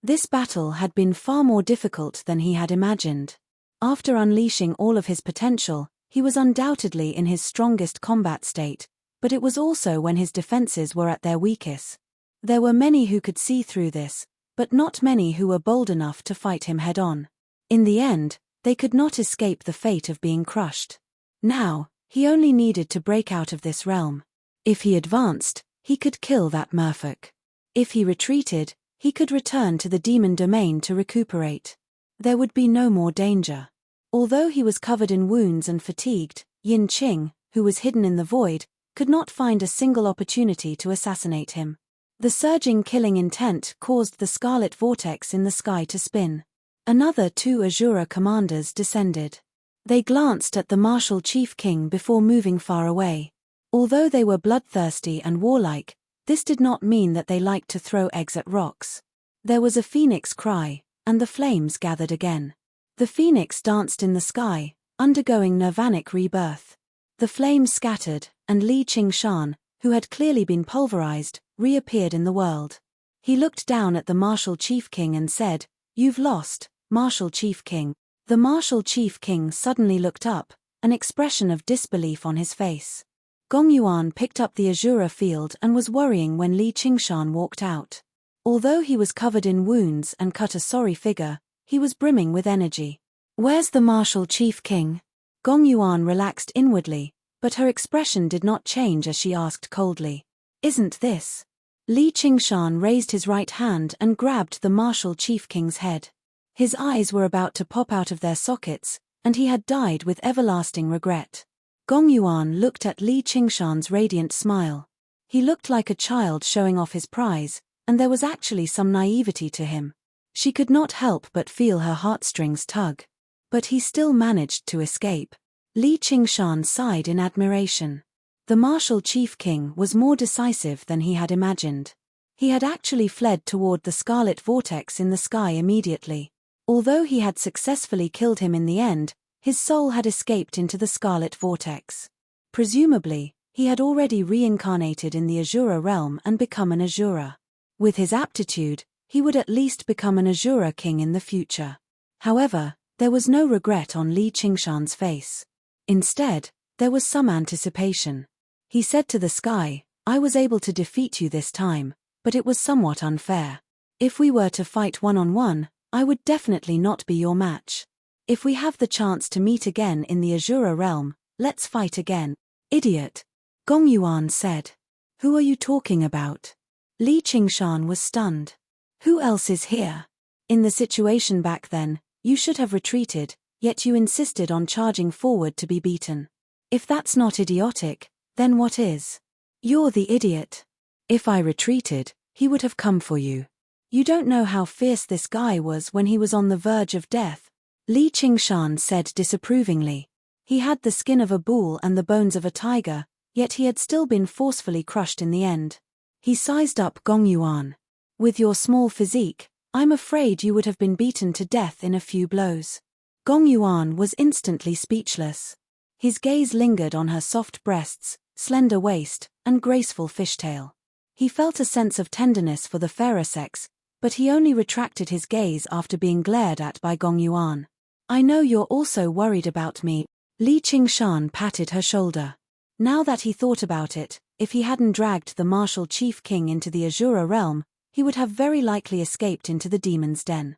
This battle had been far more difficult than he had imagined. After unleashing all of his potential, he was undoubtedly in his strongest combat state, but it was also when his defenses were at their weakest. There were many who could see through this, but not many who were bold enough to fight him head-on. In the end, they could not escape the fate of being crushed. Now, he only needed to break out of this realm. If he advanced, he could kill that merfolk. If he retreated, he could return to the demon domain to recuperate. There would be no more danger. Although he was covered in wounds and fatigued, Yin Qing, who was hidden in the void, could not find a single opportunity to assassinate him. The surging killing intent caused the scarlet vortex in the sky to spin. Another 2 Azura commanders descended. They glanced at the martial chief king before moving far away. Although they were bloodthirsty and warlike, this did not mean that they liked to throw eggs at rocks. There was a phoenix cry, and the flames gathered again. The phoenix danced in the sky, undergoing nirvanic rebirth. The flames scattered, and Li Qingshan, who had clearly been pulverized, reappeared in the world. He looked down at the martial chief king and said, "You've lost, martial chief king." The martial chief king suddenly looked up, an expression of disbelief on his face. Gong Yuan picked up the Azura field and was worrying when Li Qingshan walked out. Although he was covered in wounds and cut a sorry figure, he was brimming with energy. "Where's the martial chief king?" Gong Yuan relaxed inwardly, but her expression did not change as she asked coldly, "Isn't this?" Li Qingshan raised his right hand and grabbed the martial chief king's head. His eyes were about to pop out of their sockets, and he had died with everlasting regret. Gong Yuan looked at Li Qingshan's radiant smile. He looked like a child showing off his prize, and there was actually some naivety to him. She could not help but feel her heartstrings tug. But he still managed to escape. Li Qingshan sighed in admiration. The martial chief king was more decisive than he had imagined. He had actually fled toward the scarlet vortex in the sky immediately. Although he had successfully killed him in the end, his soul had escaped into the scarlet vortex. Presumably, he had already reincarnated in the Azura realm and become an Azura. With his aptitude, he would at least become an Azura king in the future. However, there was no regret on Li Qingshan's face. Instead, there was some anticipation. He said to the sky, "I was able to defeat you this time, but it was somewhat unfair. If we were to fight one-on-one, I would definitely not be your match. If we have the chance to meet again in the Azura realm, let's fight again." "Idiot," Gong Yuan said. "Who are you talking about?" Li Qingshan was stunned. "Who else is here? In the situation back then, you should have retreated, yet you insisted on charging forward to be beaten. If that's not idiotic, then what is? You're the idiot. If I retreated, he would have come for you. You don't know how fierce this guy was when he was on the verge of death," Li Qingshan said disapprovingly. He had the skin of a bull and the bones of a tiger, yet he had still been forcefully crushed in the end. He sized up Gong Yuan. "With your small physique, I'm afraid you would have been beaten to death in a few blows." Gong Yuan was instantly speechless. His gaze lingered on her soft breasts, slender waist, and graceful fishtail. He felt a sense of tenderness for the fairer sex, but he only retracted his gaze after being glared at by Gong Yuan. "I know you're also worried about me." Li Qingshan patted her shoulder. Now that he thought about it, if he hadn't dragged the martial chief king into the Azura realm, he would have very likely escaped into the demon's den.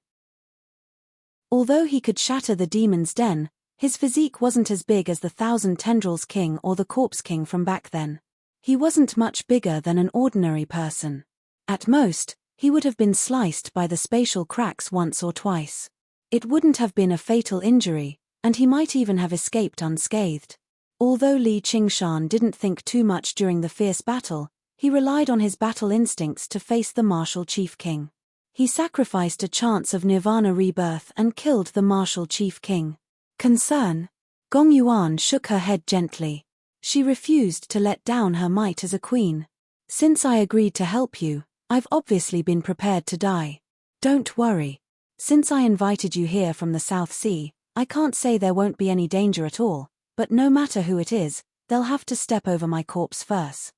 Although he could shatter the demon's den, his physique wasn't as big as the Thousand Tendrils King or the Corpse King from back then. He wasn't much bigger than an ordinary person. At most, he would have been sliced by the spatial cracks once or twice. It wouldn't have been a fatal injury, and he might even have escaped unscathed. Although Li Qingshan didn't think too much during the fierce battle, he relied on his battle instincts to face the martial chief king. He sacrificed a chance of nirvana rebirth and killed the martial chief king. Concern. Gong Yuan shook her head gently. She refused to let down her might as a queen. Since I agreed to help you, I've obviously been prepared to die. Don't worry. Since I invited you here from the South Sea, I can't say there won't be any danger at all, but no matter who it is, they'll have to step over my corpse first.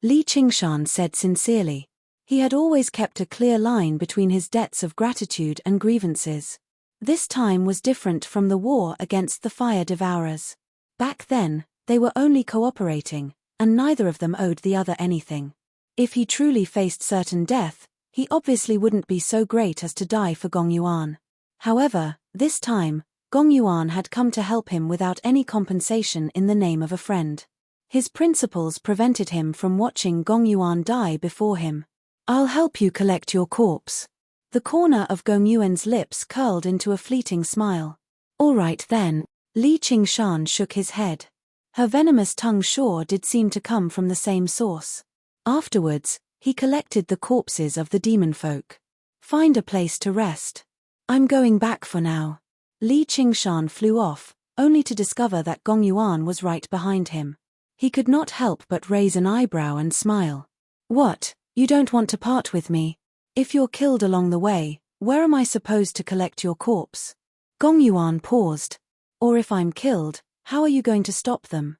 Li Qingshan said sincerely. He had always kept a clear line between his debts of gratitude and grievances. This time was different from the war against the fire devourers. Back then, they were only cooperating, and neither of them owed the other anything. If he truly faced certain death, he obviously wouldn't be so great as to die for Gong Yuan. However, this time, Gong Yuan had come to help him without any compensation in the name of a friend. His principles prevented him from watching Gong Yuan die before him. I'll help you collect your corpse. The corner of Gong Yuan's lips curled into a fleeting smile. All right then. Li Qingshan shook his head. Her venomous tongue sure did seem to come from the same source. Afterwards, he collected the corpses of the demon folk. Find a place to rest. I'm going back for now. Li Qingshan flew off, only to discover that Gong Yuan was right behind him. He could not help but raise an eyebrow and smile. What, you don't want to part with me? If you're killed along the way, where am I supposed to collect your corpse? Gong Yuan paused. Or if I'm killed, how are you going to stop them?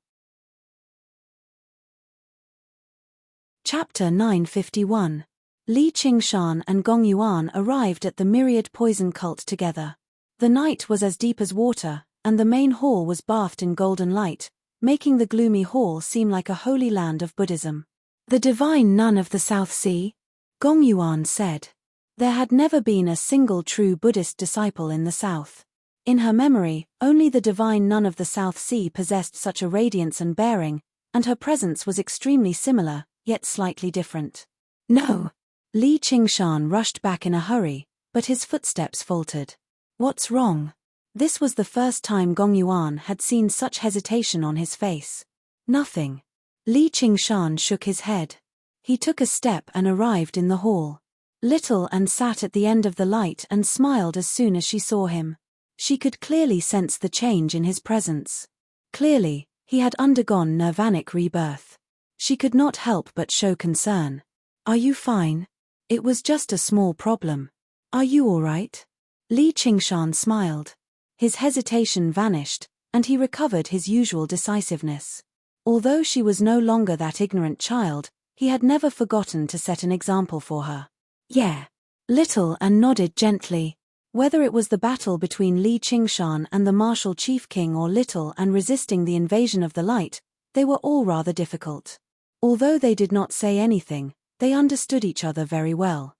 Chapter 951. Li Qingshan and Gong Yuan arrived at the myriad poison cult together. The night was as deep as water, and the main hall was bathed in golden light, making the gloomy hall seem like a holy land of Buddhism. The divine nun of the South Sea? Gong Yuan said. There had never been a single true Buddhist disciple in the South. In her memory, only the divine nun of the South Sea possessed such a radiance and bearing, and her presence was extremely similar, yet slightly different. No! Li Qingshan rushed back in a hurry, but his footsteps faltered. What's wrong? This was the first time Gong Yuan had seen such hesitation on his face. Nothing. Li Qingshan shook his head. He took a step and arrived in the hall. Little Anne sat at the end of the light and smiled as soon as she saw him. She could clearly sense the change in his presence. Clearly, he had undergone nirvanic rebirth. She could not help but show concern. Are you fine? It was just a small problem. Are you all right? Li Qingshan smiled. His hesitation vanished, and he recovered his usual decisiveness. Although she was no longer that ignorant child, he had never forgotten to set an example for her. Yeah. Little Anne nodded gently. Whether it was the battle between Li Qingshan and the martial chief king or Little Anne resisting the invasion of the light, they were all rather difficult. Although they did not say anything, they understood each other very well.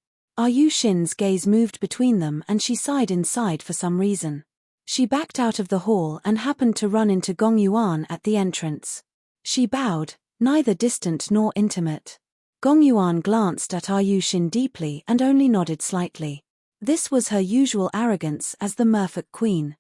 Shin's gaze moved between them and she sighed inside for some reason. She backed out of the hall and happened to run into Gong Yuan at the entrance. She bowed, neither distant nor intimate. Gong Yuan glanced at Shin deeply and only nodded slightly. This was her usual arrogance as the merfolk queen.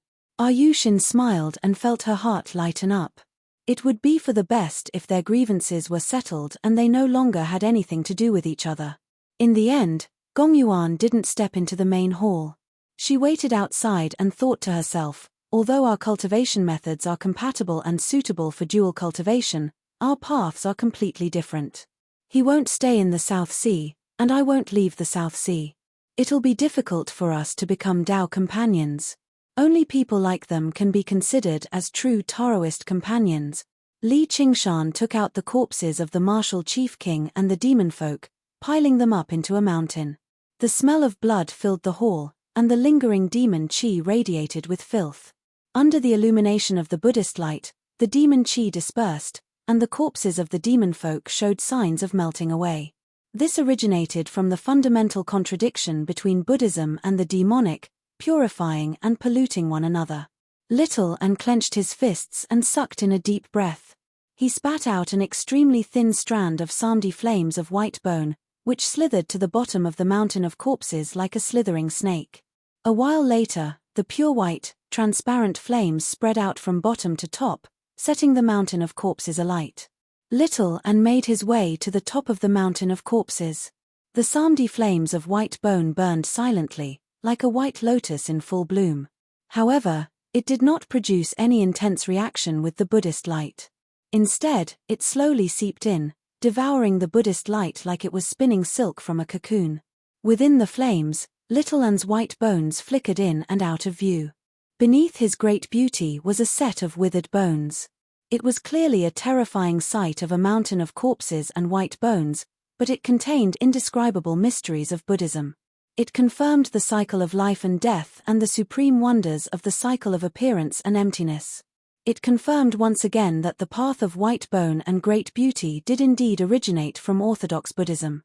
Shin smiled and felt her heart lighten up. It would be for the best if their grievances were settled and they no longer had anything to do with each other. In the end, Gong Yuan didn't step into the main hall. She waited outside and thought to herself, although our cultivation methods are compatible and suitable for dual cultivation, our paths are completely different. He won't stay in the South Sea, and I won't leave the South Sea. It'll be difficult for us to become Dao companions. Only people like them can be considered as true Taoist companions. Li Qingshan took out the corpses of the martial chief king and the demon folk, piling them up into a mountain. The smell of blood filled the hall, and the lingering demon qi radiated with filth. Under the illumination of the Buddhist light, the demon qi dispersed, and the corpses of the demon folk showed signs of melting away. This originated from the fundamental contradiction between Buddhism and the demonic, purifying and polluting one another. Little Anne clenched his fists and sucked in a deep breath. He spat out an extremely thin strand of samdi flames of white bone, which slithered to the bottom of the mountain of corpses like a slithering snake. A while later, the pure white, transparent flames spread out from bottom to top, setting the mountain of corpses alight. Little Anne made his way to the top of the mountain of corpses. The samdi flames of white bone burned silently, like a white lotus in full bloom. However, It did not produce any intense reaction with the Buddhist light. Instead, it slowly seeped in, devouring the Buddhist light like it was spinning silk from a cocoon. Within the flames, Little An's white bones flickered in and out of view. Beneath his great beauty was a set of withered bones. It was clearly a terrifying sight of a mountain of corpses and white bones, but it contained indescribable mysteries of Buddhism. It confirmed the cycle of life and death and the supreme wonders of the cycle of appearance and emptiness. It confirmed once again that the path of white bone and great beauty did indeed originate from Orthodox Buddhism.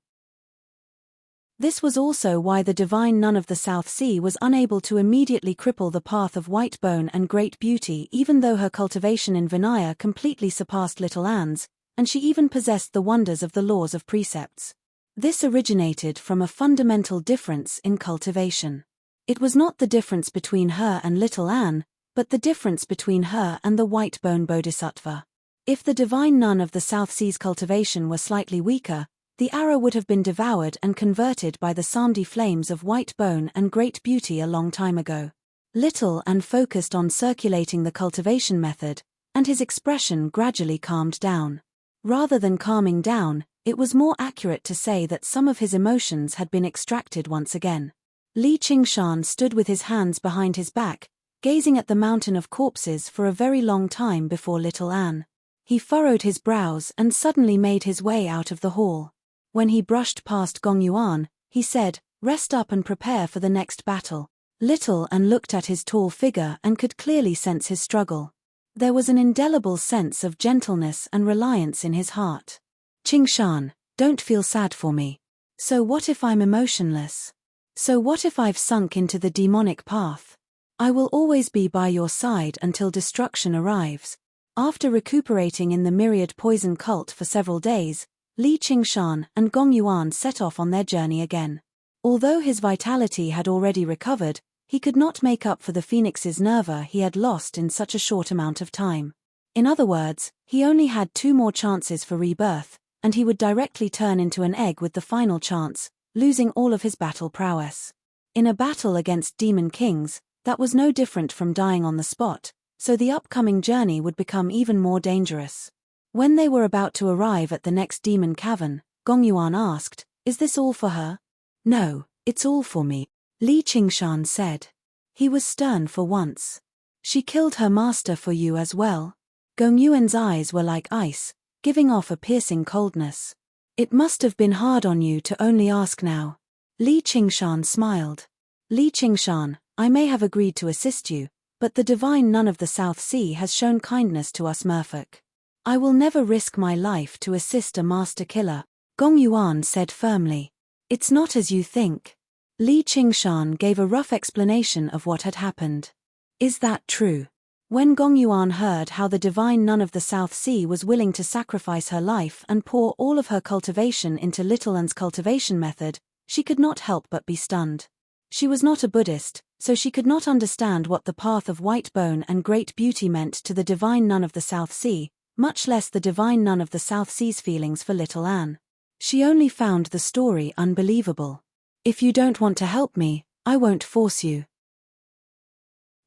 This was also why the divine nun of the South Sea was unable to immediately cripple the path of white bone and great beauty, even though her cultivation in Vinaya completely surpassed Little Anne's, and she even possessed the wonders of the laws of precepts. This originated from a fundamental difference in cultivation. It was not the difference between her and Little Anne, but the difference between her and the white bone bodhisattva. If the divine nun of the South Sea's cultivation were slightly weaker, the arrow would have been devoured and converted by the Samdi flames of white bone and great beauty a long time ago. Little Anne focused on circulating the cultivation method, and his expression gradually calmed down. Rather than calming down, it was more accurate to say that some of his emotions had been extracted once again. Li Qingshan stood with his hands behind his back, gazing at the mountain of corpses for a very long time before Little Anne. He furrowed his brows and suddenly made his way out of the hall. When he brushed past Gong Yuan, he said, "Rest up and prepare for the next battle." Little Anne looked at his tall figure and could clearly sense his struggle. There was an indelible sense of gentleness and reliance in his heart. "Qingshan, don't feel sad for me. So what if I'm emotionless? So what if I've sunk into the demonic path? I will always be by your side until destruction arrives." After recuperating in the myriad poison cult for several days, Li Qingshan and Gong Yuan set off on their journey again. Although his vitality had already recovered, he could not make up for the phoenix's nerva he had lost in such a short amount of time. In other words, he only had 2 more chances for rebirth, and he would directly turn into an egg with the final chance, losing all of his battle prowess. In a battle against demon kings, that was no different from dying on the spot, so the upcoming journey would become even more dangerous. When they were about to arrive at the next demon cavern, Gong Yuan asked, "Is this all for her?" "No, it's all for me," Li Qingshan said. He was stern for once. "She killed her master for you as well?" Gong Yuan's eyes were like ice, giving off a piercing coldness. "It must have been hard on you to only ask now." Li Qingshan smiled. "Li Qingshan, I may have agreed to assist you, but the divine nun of the South Sea has shown kindness to us merfolk. I will never risk my life to assist a master killer," Gong Yuan said firmly. "It's not as you think." Li Qingshan gave a rough explanation of what had happened. "Is that true?" When Gong Yuan heard how the divine nun of the South Sea was willing to sacrifice her life and pour all of her cultivation into Little Anne's cultivation method, she could not help but be stunned. She was not a Buddhist, so she could not understand what the path of white bone and great beauty meant to the divine nun of the South Sea, much less the divine nun of the South Sea's feelings for Little Anne. She only found the story unbelievable. "If you don't want to help me, I won't force you.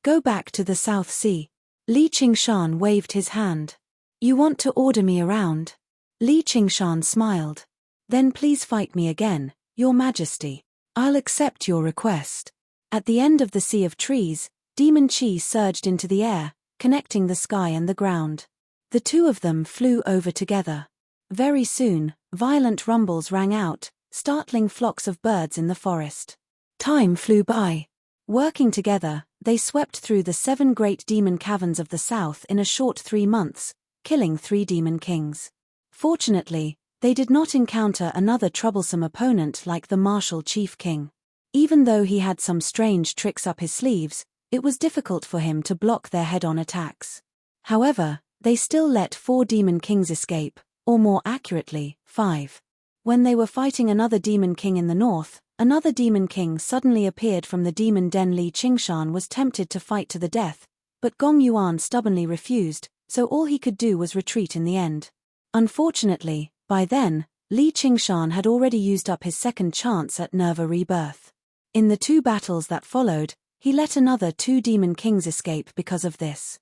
Go back to the South Sea." Li Qingshan waved his hand. "You want to order me around?" Li Qingshan smiled. "Then please fight me again, Your Majesty. I'll accept your request." At the end of the sea of trees, demon chi surged into the air, connecting the sky and the ground. The 2 of them flew over together. Very soon, violent rumbles rang out, startling flocks of birds in the forest. Time flew by. Working together, they swept through the 7 great demon caverns of the south in a short 3 months, killing 3 demon kings. Fortunately, they did not encounter another troublesome opponent like the martial chief king. Even though he had some strange tricks up his sleeves, it was difficult for him to block their head-on attacks. However, they still let 4 demon kings escape, or more accurately, 5. When they were fighting another demon king in the north, another demon king suddenly appeared from the demon den. Li Qingshan was tempted to fight to the death, but Gong Yuan stubbornly refused, so all he could do was retreat in the end. Unfortunately, by then, Li Qingshan had already used up his second chance at nerva rebirth. In the 2 battles that followed, He let another 2 demon kings escape because of this.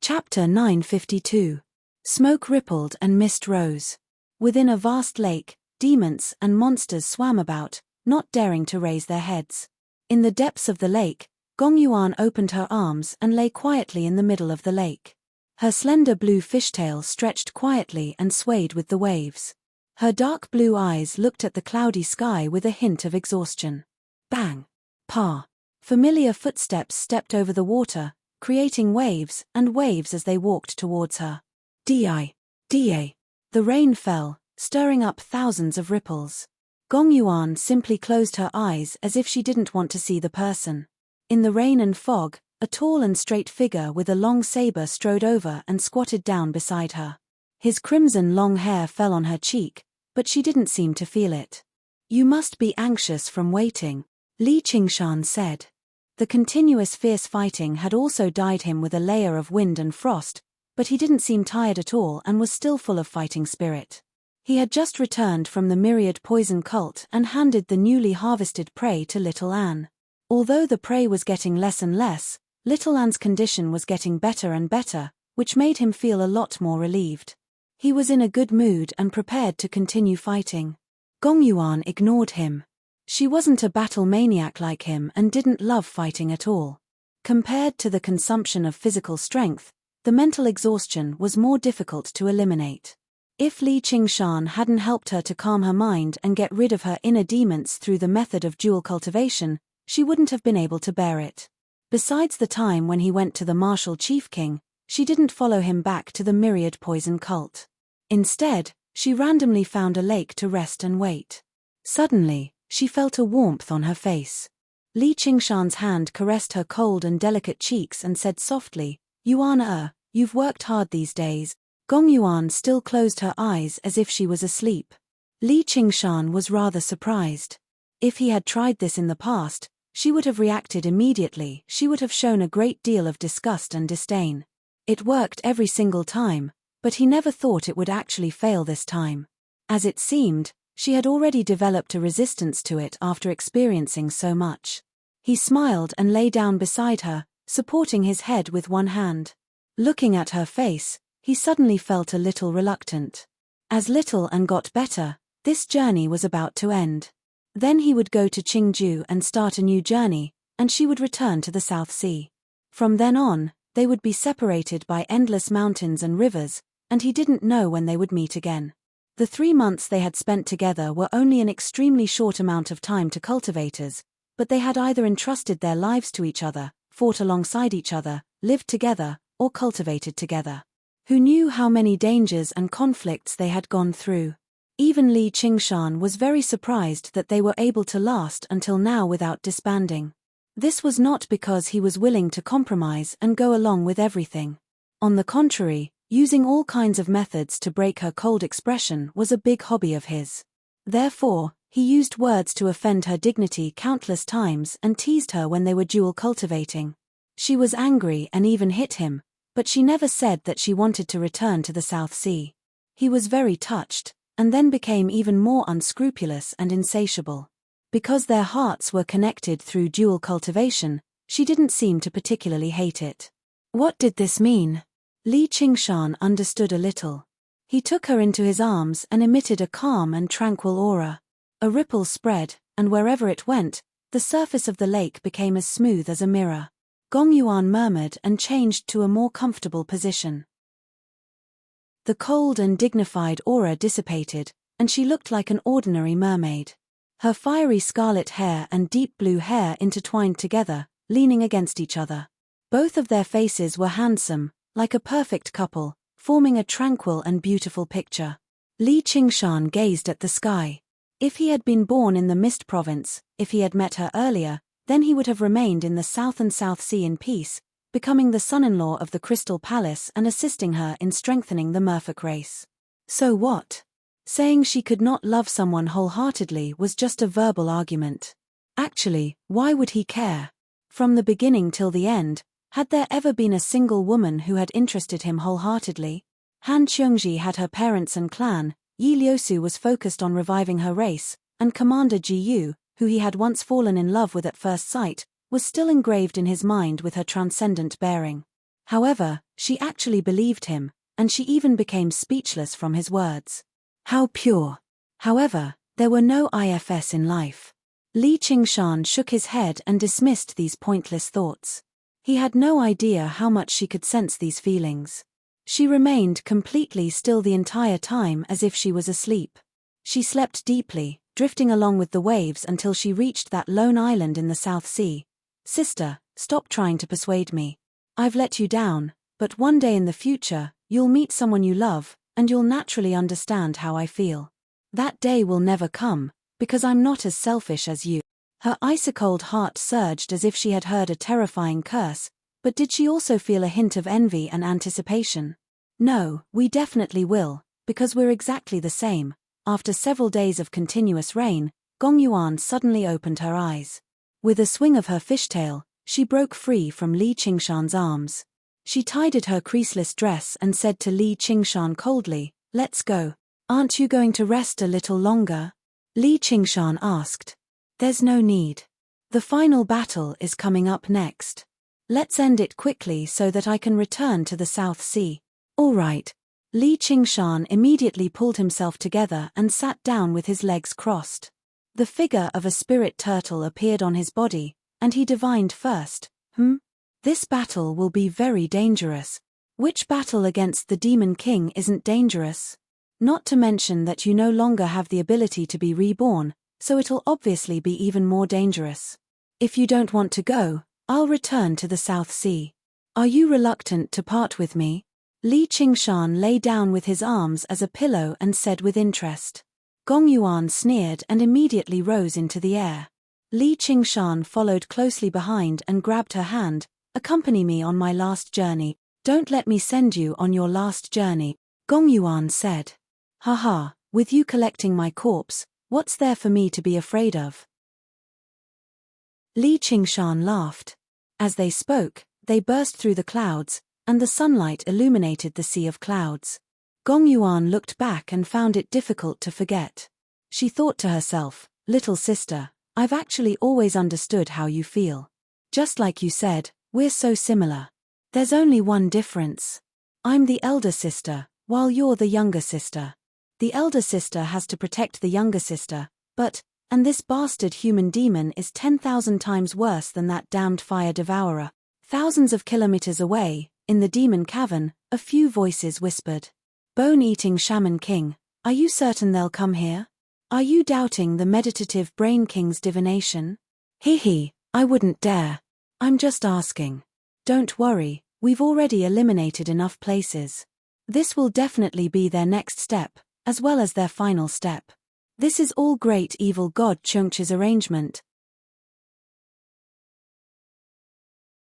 Chapter 952. Smoke rippled and mist rose. Within a vast lake, demons and monsters swam about, not daring to raise their heads. In the depths of the lake, Gong Yuan opened her arms and lay quietly in the middle of the lake. Her slender blue fishtail stretched quietly and swayed with the waves. Her dark blue eyes looked at the cloudy sky with a hint of exhaustion. Bang! Pa! Familiar footsteps stepped over the water, creating waves and waves as they walked towards her. Di! Da! The rain fell, stirring up thousands of ripples. Gong Yuan simply closed her eyes as if she didn't want to see the person. In the rain and fog, a tall and straight figure with a long saber strode over and squatted down beside her. His crimson long hair fell on her cheek, but she didn't seem to feel it. "You must be anxious from waiting," Li Qingshan said. The continuous fierce fighting had also dyed him with a layer of wind and frost, but he didn't seem tired at all and was still full of fighting spirit. He had just returned from the myriad poison cult and handed the newly harvested prey to little Anne. Although the prey was getting less and less, little Anne's condition was getting better and better, which made him feel a lot more relieved. He was in a good mood and prepared to continue fighting. Gong Yuan ignored him. She wasn't a battle maniac like him and didn't love fighting at all. Compared to the consumption of physical strength, the mental exhaustion was more difficult to eliminate. If Li Qingshan hadn't helped her to calm her mind and get rid of her inner demons through the method of dual cultivation, she wouldn't have been able to bear it. Besides the time when he went to the martial chief king, she didn't follow him back to the myriad poison cult. Instead, she randomly found a lake to rest and wait. Suddenly, she felt a warmth on her face. Li Qingshan's hand caressed her cold and delicate cheeks and said softly, "Yuan, you've worked hard these days." Gong Yuan still closed her eyes as if she was asleep. Li Qingshan was rather surprised. If he had tried this in the past, she would have reacted immediately. She would have shown a great deal of disgust and disdain. It worked every single time, but he never thought it would actually fail this time. As it seemed, she had already developed a resistance to it after experiencing so much. He smiled and lay down beside her, supporting his head with one hand. Looking at her face, he suddenly felt a little reluctant. As Little Anne got better, this journey was about to end. Then he would go to Qingju and start a new journey, and she would return to the South Sea. From then on, they would be separated by endless mountains and rivers, and he didn't know when they would meet again. The 3 months they had spent together were only an extremely short amount of time to cultivators, but they had either entrusted their lives to each other, fought alongside each other, lived together, or cultivated together. Who knew how many dangers and conflicts they had gone through? Even Li Qingshan was very surprised that they were able to last until now without disbanding. This was not because he was willing to compromise and go along with everything. On the contrary, using all kinds of methods to break her cold expression was a big hobby of his. Therefore, he used words to offend her dignity countless times and teased her when they were dual cultivating. She was angry and even hit him, but she never said that she wanted to return to the South Sea. He was very touched, and then became even more unscrupulous and insatiable. Because their hearts were connected through dual cultivation, she didn't seem to particularly hate it. What did this mean? Li Qingshan understood a little. He took her into his arms and emitted a calm and tranquil aura. A ripple spread, and wherever it went, the surface of the lake became as smooth as a mirror. Gong Yuan murmured and changed to a more comfortable position. The cold and dignified aura dissipated, and she looked like an ordinary mermaid. Her fiery scarlet hair and deep blue hair intertwined together, leaning against each other. Both of their faces were handsome, like a perfect couple, forming a tranquil and beautiful picture. Li Qingshan gazed at the sky. If he had been born in the Mist Province, if he had met her earlier, then he would have remained in the South and South Sea in peace, becoming the son-in-law of the Crystal Palace and assisting her in strengthening the merfolk race. So what? Saying she could not love someone wholeheartedly was just a verbal argument. Actually, why would he care? From the beginning till the end, had there ever been a single woman who had interested him wholeheartedly? Han Qiongji had her parents and clan, Yi Liusu was focused on reviving her race, and Commander Ji Yu, who he had once fallen in love with at first sight, was still engraved in his mind with her transcendent bearing. However, she actually believed him, and she even became speechless from his words. How pure! However, there were no ifs in life. Li Qingshan shook his head and dismissed these pointless thoughts. He had no idea how much she could sense these feelings. She remained completely still the entire time as if she was asleep. She slept deeply, drifting along with the waves until she reached that lone island in the South Sea. Sister, stop trying to persuade me. I've let you down, but one day in the future, you'll meet someone you love, and you'll naturally understand how I feel. That day will never come, because I'm not as selfish as you. Her ice-cold heart surged as if she had heard a terrifying curse, but did she also feel a hint of envy and anticipation? No, we definitely will, because we're exactly the same. After several days of continuous rain, Gong Yuan suddenly opened her eyes. With a swing of her fishtail, she broke free from Li Qingshan's arms. She tidied her creaseless dress and said to Li Qingshan coldly, "Let's go. Aren't you going to rest a little longer?" Li Qingshan asked. "There's no need. The final battle is coming up next. Let's end it quickly so that I can return to the South Sea." "All right." Li Qingshan immediately pulled himself together and sat down with his legs crossed. The figure of a spirit turtle appeared on his body, and he divined first, This battle will be very dangerous. Which battle against the Demon King isn't dangerous? Not to mention that you no longer have the ability to be reborn, so it'll obviously be even more dangerous. If you don't want to go, I'll return to the South Sea. Are you reluctant to part with me?" Li Qingshan lay down with his arms as a pillow and said with interest. Gong Yuan sneered and immediately rose into the air. Li Qingshan followed closely behind and grabbed her hand. "Accompany me on my last journey. Don't let me send you on your last journey," Gong Yuan said. "Haha, with you collecting my corpse, what's there for me to be afraid of?" Li Qingshan laughed. As they spoke, they burst through the clouds, and the sunlight illuminated the sea of clouds. Gong Yuan looked back and found it difficult to forget. She thought to herself, "Little sister, I've actually always understood how you feel. Just like you said, we're so similar. There's only one difference. I'm the elder sister, while you're the younger sister. The elder sister has to protect the younger sister, and this bastard human demon is 10,000 times worse than that damned fire devourer." Thousands of kilometers away, in the demon cavern, a few voices whispered. "Bone-eating shaman king, are you certain they'll come here? Are you doubting the meditative brain king's divination?" "Hee, I wouldn't dare. I'm just asking. Don't worry, we've already eliminated enough places. This will definitely be their next step, as well as their final step. This is all great evil god Chungchi's arrangement."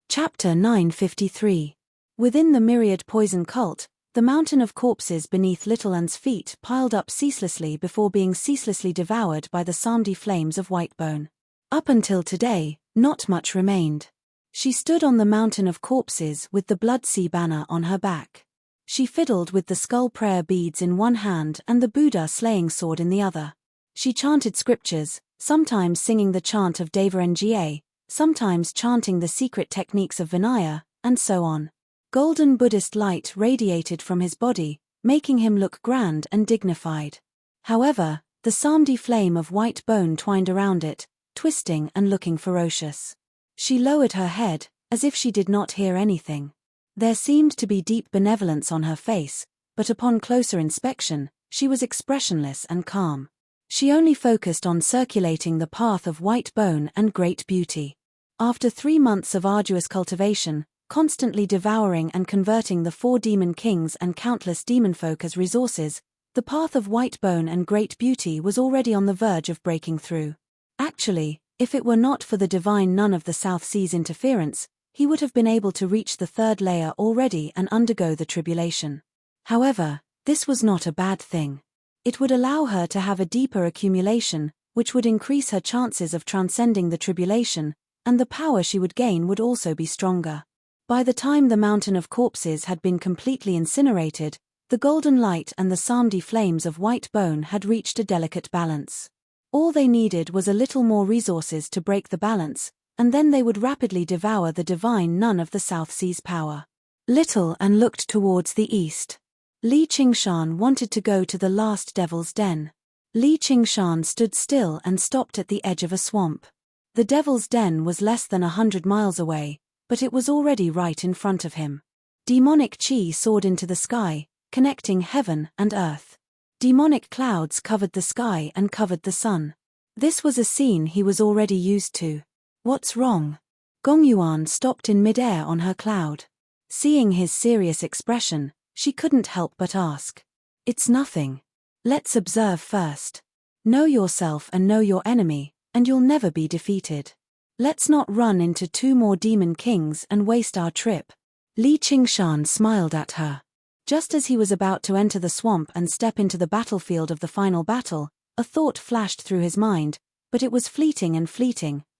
Chapter 953. Within the myriad poison cult, the mountain of corpses beneath Little An's feet piled up ceaselessly before being ceaselessly devoured by the Samdi flames of Whitebone. Up until today, not much remained. She stood on the mountain of corpses with the Blood Sea banner on her back. She fiddled with the skull prayer beads in one hand and the Buddha slaying sword in the other. She chanted scriptures, sometimes singing the chant of Deva Nga, sometimes chanting the secret techniques of Vinaya, and so on. Golden Buddhist light radiated from his body, making him look grand and dignified. However, the Samdi flame of white bone twined around it, twisting and looking ferocious. She lowered her head, as if she did not hear anything. There seemed to be deep benevolence on her face, but upon closer inspection, she was expressionless and calm. She only focused on circulating the path of white bone and great beauty. After 3 months of arduous cultivation, constantly devouring and converting the 4 demon kings and countless demon folk as resources, the path of white bone and great beauty was already on the verge of breaking through. Actually, if it were not for the divine nun of the South Sea's interference, he would have been able to reach the 3rd layer already and undergo the tribulation. However, this was not a bad thing. It would allow her to have a deeper accumulation, which would increase her chances of transcending the tribulation, and the power she would gain would also be stronger. By the time the mountain of corpses had been completely incinerated, the golden light and the Samdi flames of white bone had reached a delicate balance. All they needed was a little more resources to break the balance, and then they would rapidly devour the divine nun of the South Sea's power. Little Anne looked towards the east. Li Qingshan wanted to go to the last devil's den. Li Qingshan stood still and stopped at the edge of a swamp. The devil's den was less than 100 miles away, but it was already right in front of him. Demonic chi soared into the sky, connecting heaven and earth. Demonic clouds covered the sky and covered the sun. This was a scene he was already used to. What's wrong? Gong Yuan stopped in midair on her cloud. Seeing his serious expression, she couldn't help but ask. It's nothing. Let's observe first. Know yourself and know your enemy, and you'll never be defeated. Let's not run into 2 more demon kings and waste our trip. Li Qingshan smiled at her. Just as he was about to enter the swamp and step into the battlefield of the final battle, a thought flashed through his mind, but it was fleeting,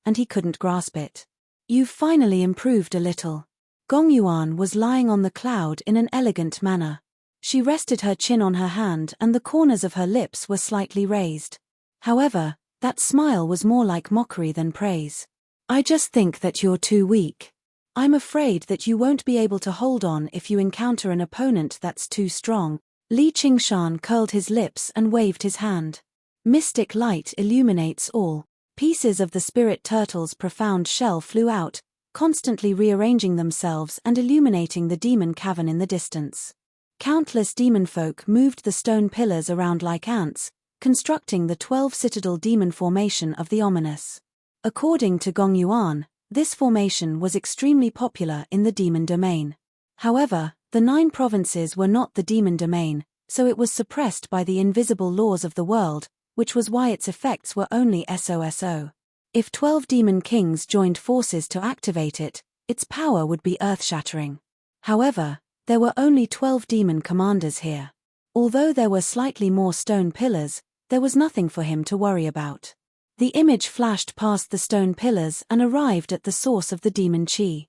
and he couldn't grasp it. You've finally improved a little. Gong Yuan was lying on the cloud in an elegant manner. She rested her chin on her hand and the corners of her lips were slightly raised. However, that smile was more like mockery than praise. I just think that you're too weak. I'm afraid that you won't be able to hold on if you encounter an opponent that's too strong. Li Qingshan curled his lips and waved his hand. Mystic light illuminates all. Pieces of the spirit turtle's profound shell flew out, constantly rearranging themselves and illuminating the demon cavern in the distance. Countless demon folk moved the stone pillars around like ants, constructing the 12 citadel demon formation of the ominous. According to Gong Yuan, this formation was extremely popular in the demon domain. However, the 9 provinces were not the demon domain, so it was suppressed by the invisible laws of the world, which was why its effects were only SOSO. If 12 demon kings joined forces to activate it, its power would be earth-shattering. However, there were only 12 demon commanders here. Although there were slightly more stone pillars, there was nothing for him to worry about. The image flashed past the stone pillars and arrived at the source of the demon chi.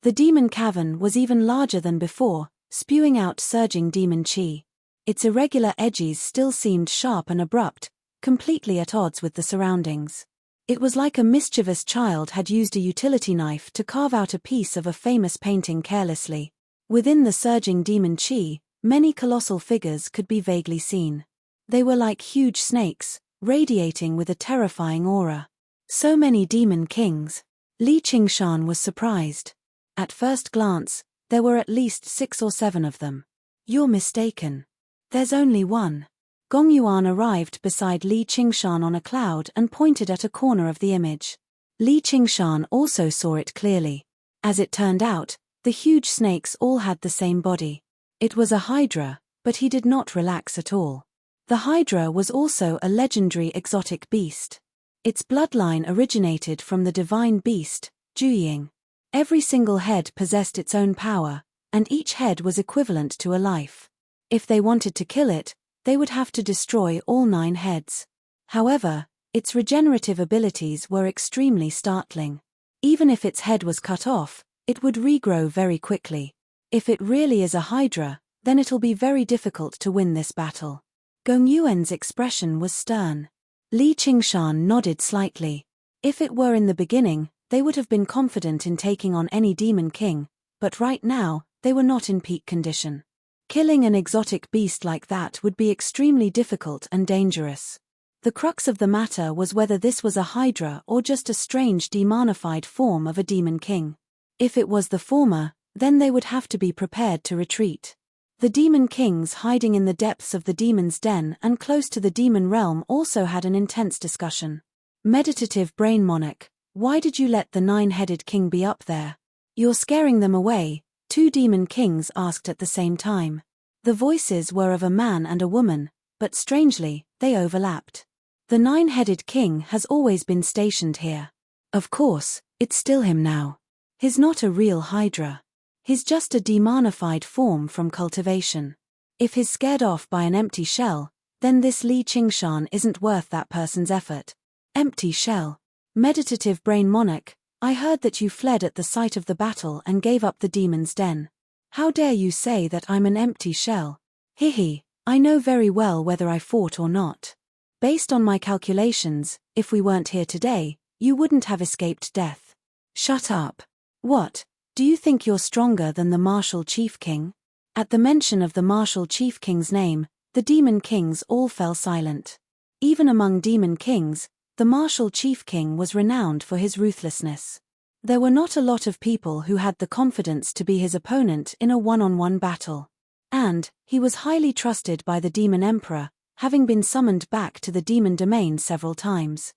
The demon cavern was even larger than before, spewing out surging demon chi. Its irregular edges still seemed sharp and abrupt, completely at odds with the surroundings. It was like a mischievous child had used a utility knife to carve out a piece of a famous painting carelessly. Within the surging demon chi, many colossal figures could be vaguely seen. They were like huge snakes, radiating with a terrifying aura. So many demon kings. Li Qingshan was surprised. At first glance, there were at least 6 or 7 of them. You're mistaken. There's only one. Gong Yuan arrived beside Li Qingshan on a cloud and pointed at a corner of the image. Li Qingshan also saw it clearly. As it turned out, the huge snakes all had the same body. It was a hydra, but he did not relax at all. The hydra was also a legendary exotic beast. Its bloodline originated from the divine beast, Juying. Every single head possessed its own power, and each head was equivalent to a life. If they wanted to kill it, they would have to destroy all 9 heads. However, its regenerative abilities were extremely startling. Even if its head was cut off, it would regrow very quickly. If it really is a hydra, then it'll be very difficult to win this battle. Gong Yuan's expression was stern. Li Qingshan nodded slightly. If it were in the beginning, they would have been confident in taking on any demon king, but right now, they were not in peak condition. Killing an exotic beast like that would be extremely difficult and dangerous. The crux of the matter was whether this was a hydra or just a strange demonified form of a demon king. If it was the former, then they would have to be prepared to retreat. The demon kings hiding in the depths of the demon's den and close to the demon realm also had an intense discussion. Meditative brain monarch, why did you let the 9-headed king be up there? You're scaring them away, 2 demon kings asked at the same time. The voices were of a man and a woman, but strangely, they overlapped. The 9-headed king has always been stationed here. Of course, it's still him now. He's not a real hydra. He's just a demonified form from cultivation. If he's scared off by an empty shell, then this Li Qingshan isn't worth that person's effort. Empty shell. Meditative brain monarch, I heard that you fled at the sight of the battle and gave up the demon's den. How dare you say that I'm an empty shell? Hihi, I know very well whether I fought or not. Based on my calculations, if we weren't here today, you wouldn't have escaped death. Shut up. What? Do you think you're stronger than the martial chief king? At the mention of the martial chief king's name, the demon kings all fell silent. Even among demon kings, the martial chief king was renowned for his ruthlessness. There were not a lot of people who had the confidence to be his opponent in a one-on-one battle. And he was highly trusted by the demon emperor, having been summoned back to the demon domain several times.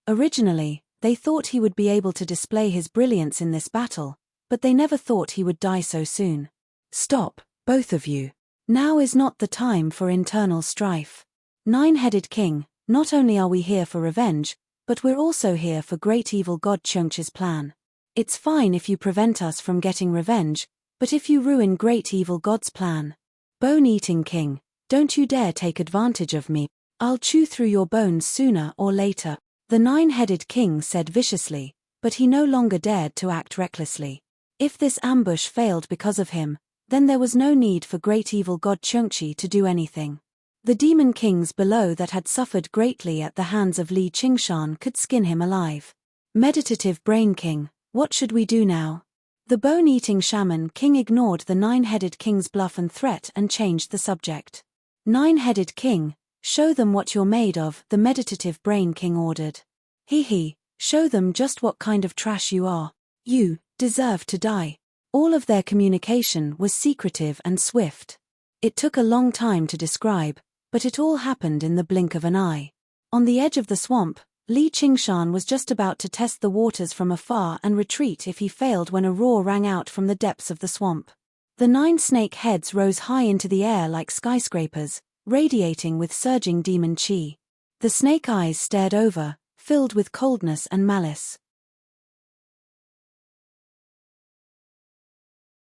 Originally, they thought he would be able to display his brilliance in this battle, but they never thought he would die so soon. Stop, both of you. Now is not the time for internal strife. Nine-headed king, not only are we here for revenge, but we're also here for great evil god Chungche's plan. It's fine if you prevent us from getting revenge, but if you ruin great evil god's plan. Bone-eating king, don't you dare take advantage of me. I'll chew through your bones sooner or later. The nine-headed king said viciously, but he no longer dared to act recklessly. If this ambush failed because of him, then there was no need for great evil god Chungche to do anything. The demon kings below that had suffered greatly at the hands of Li Qingshan could skin him alive. Meditative brain king, what should we do now? The bone-eating shaman king ignored the nine-headed king's bluff and threat and changed the subject. Nine-headed king, show them what you're made of, the meditative brain king ordered. He, show them just what kind of trash you are. You deserve to die. All of their communication was secretive and swift. It took a long time to describe, but it all happened in the blink of an eye. On the edge of the swamp, Li Qingshan was just about to test the waters from afar and retreat if he failed when a roar rang out from the depths of the swamp. The 9 snake heads rose high into the air like skyscrapers, radiating with surging demon chi. The snake eyes stared over, filled with coldness and malice.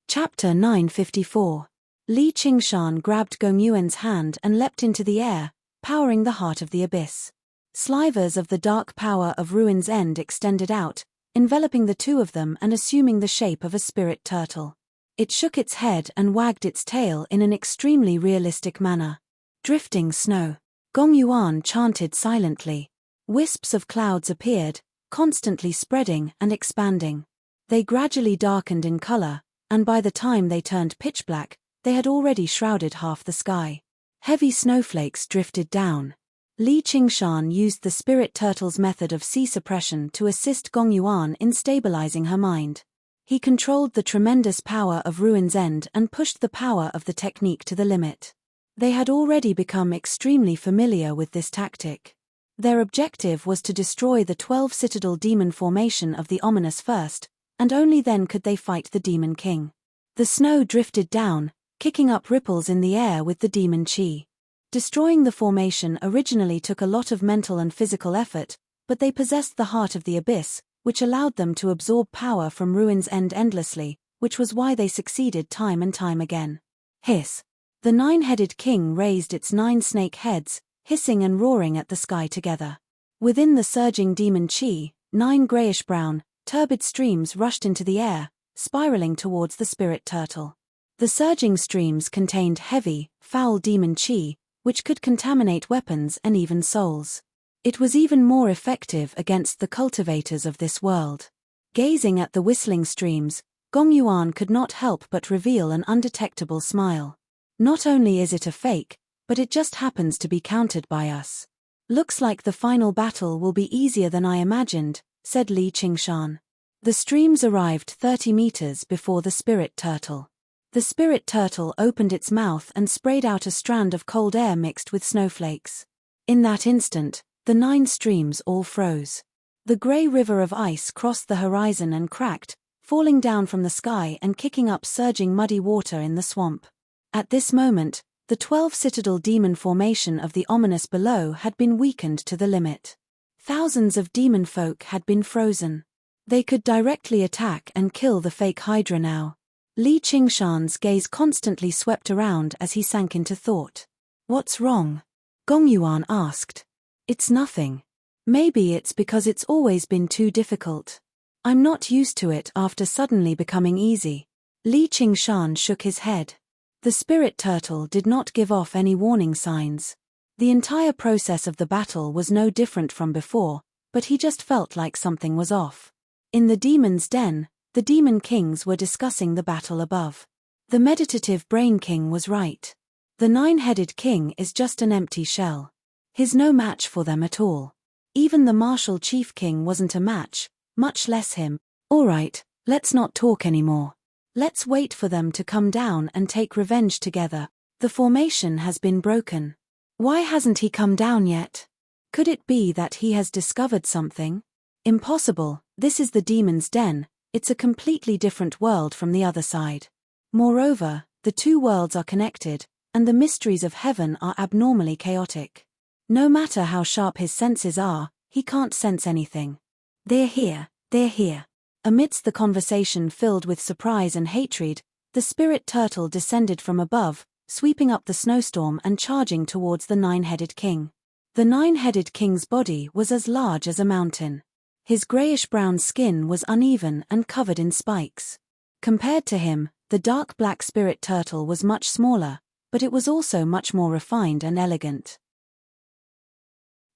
Chapter 954. Li Qingshan grabbed Gong Yuan's hand and leapt into the air, powering the heart of the abyss. Slivers of the dark power of Ruin's End extended out, enveloping the two of them and assuming the shape of a spirit turtle. It shook its head and wagged its tail in an extremely realistic manner. Drifting snow. Gong Yuan chanted silently. Wisps of clouds appeared, constantly spreading and expanding. They gradually darkened in color, and by the time they turned pitch black, they had already shrouded half the sky. Heavy snowflakes drifted down. Li Qingshan used the spirit turtle's method of sea suppression to assist Gong Yuan in stabilizing her mind. He controlled the tremendous power of Ruin's End and pushed the power of the technique to the limit. They had already become extremely familiar with this tactic. Their objective was to destroy the 12 citadel demon formation of the ominous first, and only then could they fight the demon king. The snow drifted down, kicking up ripples in the air with the demon chi. Destroying the formation originally took a lot of mental and physical effort, but they possessed the heart of the abyss, which allowed them to absorb power from Ruin's End endlessly, which was why they succeeded time and time again. Hiss. The 9-headed king raised its 9 snake heads, hissing and roaring at the sky together. Within the surging demon chi, 9 grayish-brown, turbid streams rushed into the air, spiraling towards the spirit turtle. The surging streams contained heavy, foul demon chi, which could contaminate weapons and even souls. It was even more effective against the cultivators of this world. Gazing at the whistling streams, Gong Yuan could not help but reveal an undetectable smile. Not only is it a fake, but it just happens to be countered by us. Looks like the final battle will be easier than I imagined, said Li Qingshan. The streams arrived 30 meters before the spirit turtle. The spirit turtle opened its mouth and sprayed out a strand of cold air mixed with snowflakes. In that instant, the 9 streams all froze. The gray river of ice crossed the horizon and cracked, falling down from the sky and kicking up surging muddy water in the swamp. At this moment, the 12 citadel demon formation of the ominous below had been weakened to the limit. Thousands of demon folk had been frozen. They could directly attack and kill the fake Hydra now. Li Qingshan's gaze constantly swept around as he sank into thought. What's wrong? Gong Yuan asked. It's nothing. Maybe it's because it's always been too difficult. I'm not used to it after suddenly becoming easy. Li Qingshan shook his head. The spirit turtle did not give off any warning signs. The entire process of the battle was no different from before, but he just felt like something was off. In the demon's den, the demon kings were discussing the battle above. The meditative brain king was right. The nine-headed king is just an empty shell. He's no match for them at all. Even the martial chief king wasn't a match, much less him. All right, let's not talk anymore. Let's wait for them to come down and take revenge together. The formation has been broken. Why hasn't he come down yet? Could it be that he has discovered something? Impossible, this is the demon's den, it's a completely different world from the other side. Moreover, the two worlds are connected, and the mysteries of heaven are abnormally chaotic. No matter how sharp his senses are, he can't sense anything. They're here, they're here. Amidst the conversation filled with surprise and hatred, the spirit turtle descended from above, sweeping up the snowstorm and charging towards the nine-headed king. The nine-headed king's body was as large as a mountain. His grayish-brown skin was uneven and covered in spikes. Compared to him, the dark black spirit turtle was much smaller, but it was also much more refined and elegant.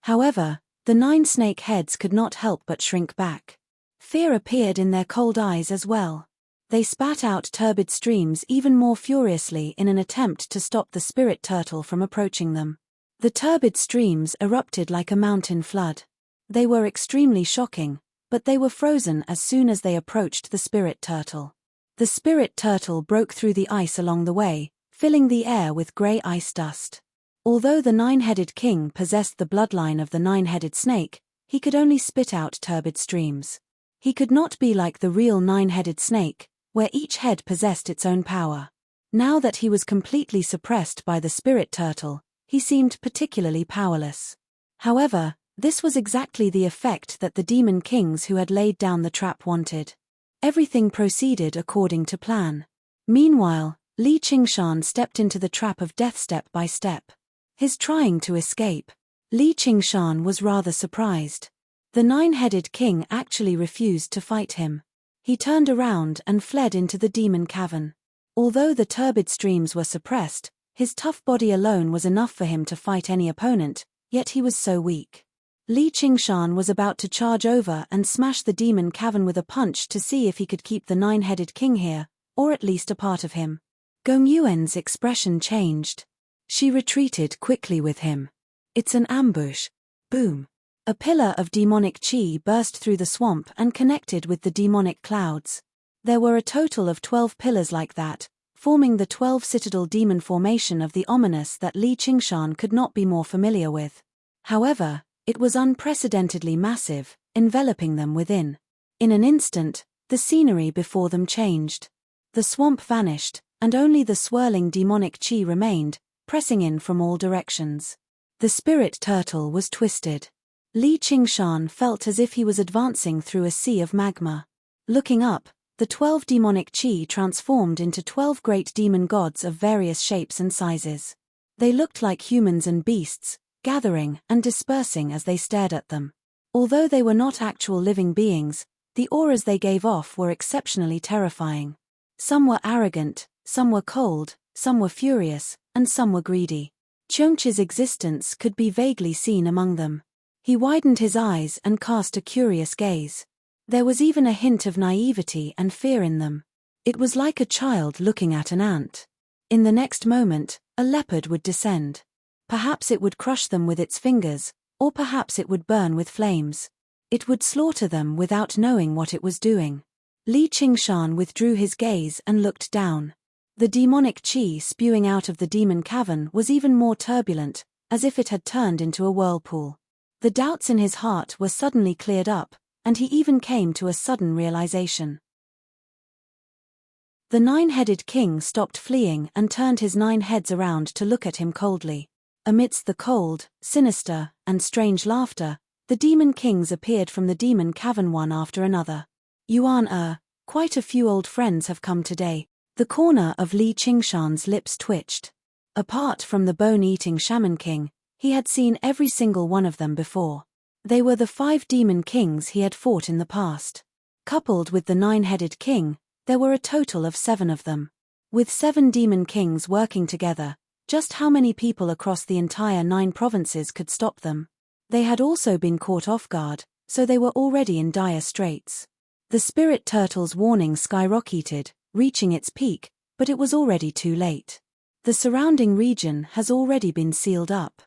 However, the 9 snake heads could not help but shrink back. Fear appeared in their cold eyes as well. They spat out turbid streams even more furiously in an attempt to stop the spirit turtle from approaching them. The turbid streams erupted like a mountain flood. They were extremely shocking, but they were frozen as soon as they approached the spirit turtle. The spirit turtle broke through the ice along the way, filling the air with grey ice dust. Although the nine-headed king possessed the bloodline of the nine-headed snake, he could only spit out turbid streams. He could not be like the real nine-headed snake, where each head possessed its own power. Now that he was completely suppressed by the spirit turtle, he seemed particularly powerless. However, this was exactly the effect that the demon kings who had laid down the trap wanted. Everything proceeded according to plan. Meanwhile, Li Qingshan stepped into the trap of death step by step. His trying to escape. Li Qingshan was rather surprised. The nine-headed king actually refused to fight him. He turned around and fled into the demon cavern. Although the turbid streams were suppressed, his tough body alone was enough for him to fight any opponent, yet he was so weak. Li Qingshan was about to charge over and smash the demon cavern with a punch to see if he could keep the nine-headed king here, or at least a part of him. Gong Yuan's expression changed. She retreated quickly with him. It's an ambush. Boom. A pillar of demonic chi burst through the swamp and connected with the demonic clouds. There were a total of 12 pillars like that, forming the 12 citadel demon formation of the ominous that Li Qingshan could not be more familiar with. However, it was unprecedentedly massive, enveloping them within. In an instant, the scenery before them changed. The swamp vanished, and only the swirling demonic chi remained, pressing in from all directions. The spirit turtle was twisted. Li Qingshan felt as if he was advancing through a sea of magma. Looking up, the 12 demonic chi transformed into 12 great demon gods of various shapes and sizes. They looked like humans and beasts, gathering and dispersing as they stared at them. Although they were not actual living beings, the auras they gave off were exceptionally terrifying. Some were arrogant, some were cold, some were furious, and some were greedy. Cheongchi's existence could be vaguely seen among them. He widened his eyes and cast a curious gaze. There was even a hint of naivety and fear in them. It was like a child looking at an ant. In the next moment, a leopard would descend. Perhaps it would crush them with its fingers, or perhaps it would burn with flames. It would slaughter them without knowing what it was doing. Li Qingshan withdrew his gaze and looked down. The demonic chi spewing out of the demon cavern was even more turbulent, as if it had turned into a whirlpool. The doubts in his heart were suddenly cleared up, and he even came to a sudden realization. The nine-headed king stopped fleeing and turned his 9 heads around to look at him coldly. Amidst the cold, sinister, and strange laughter, the demon kings appeared from the demon cavern one after another. Yuan, quite a few old friends have come today. The corner of Li Qingshan's lips twitched. Apart from the bone-eating shaman king, he had seen every single one of them before. They were the 5 demon kings he had fought in the past. Coupled with the 9-headed king, there were a total of 7 of them. With 7 demon kings working together, Just how many people across the entire 9 provinces could stop them? They had also been caught off guard, so they were already in dire straits. The spirit turtle's warning skyrocketed, reaching its peak, but it was already too late. The surrounding region has already been sealed up.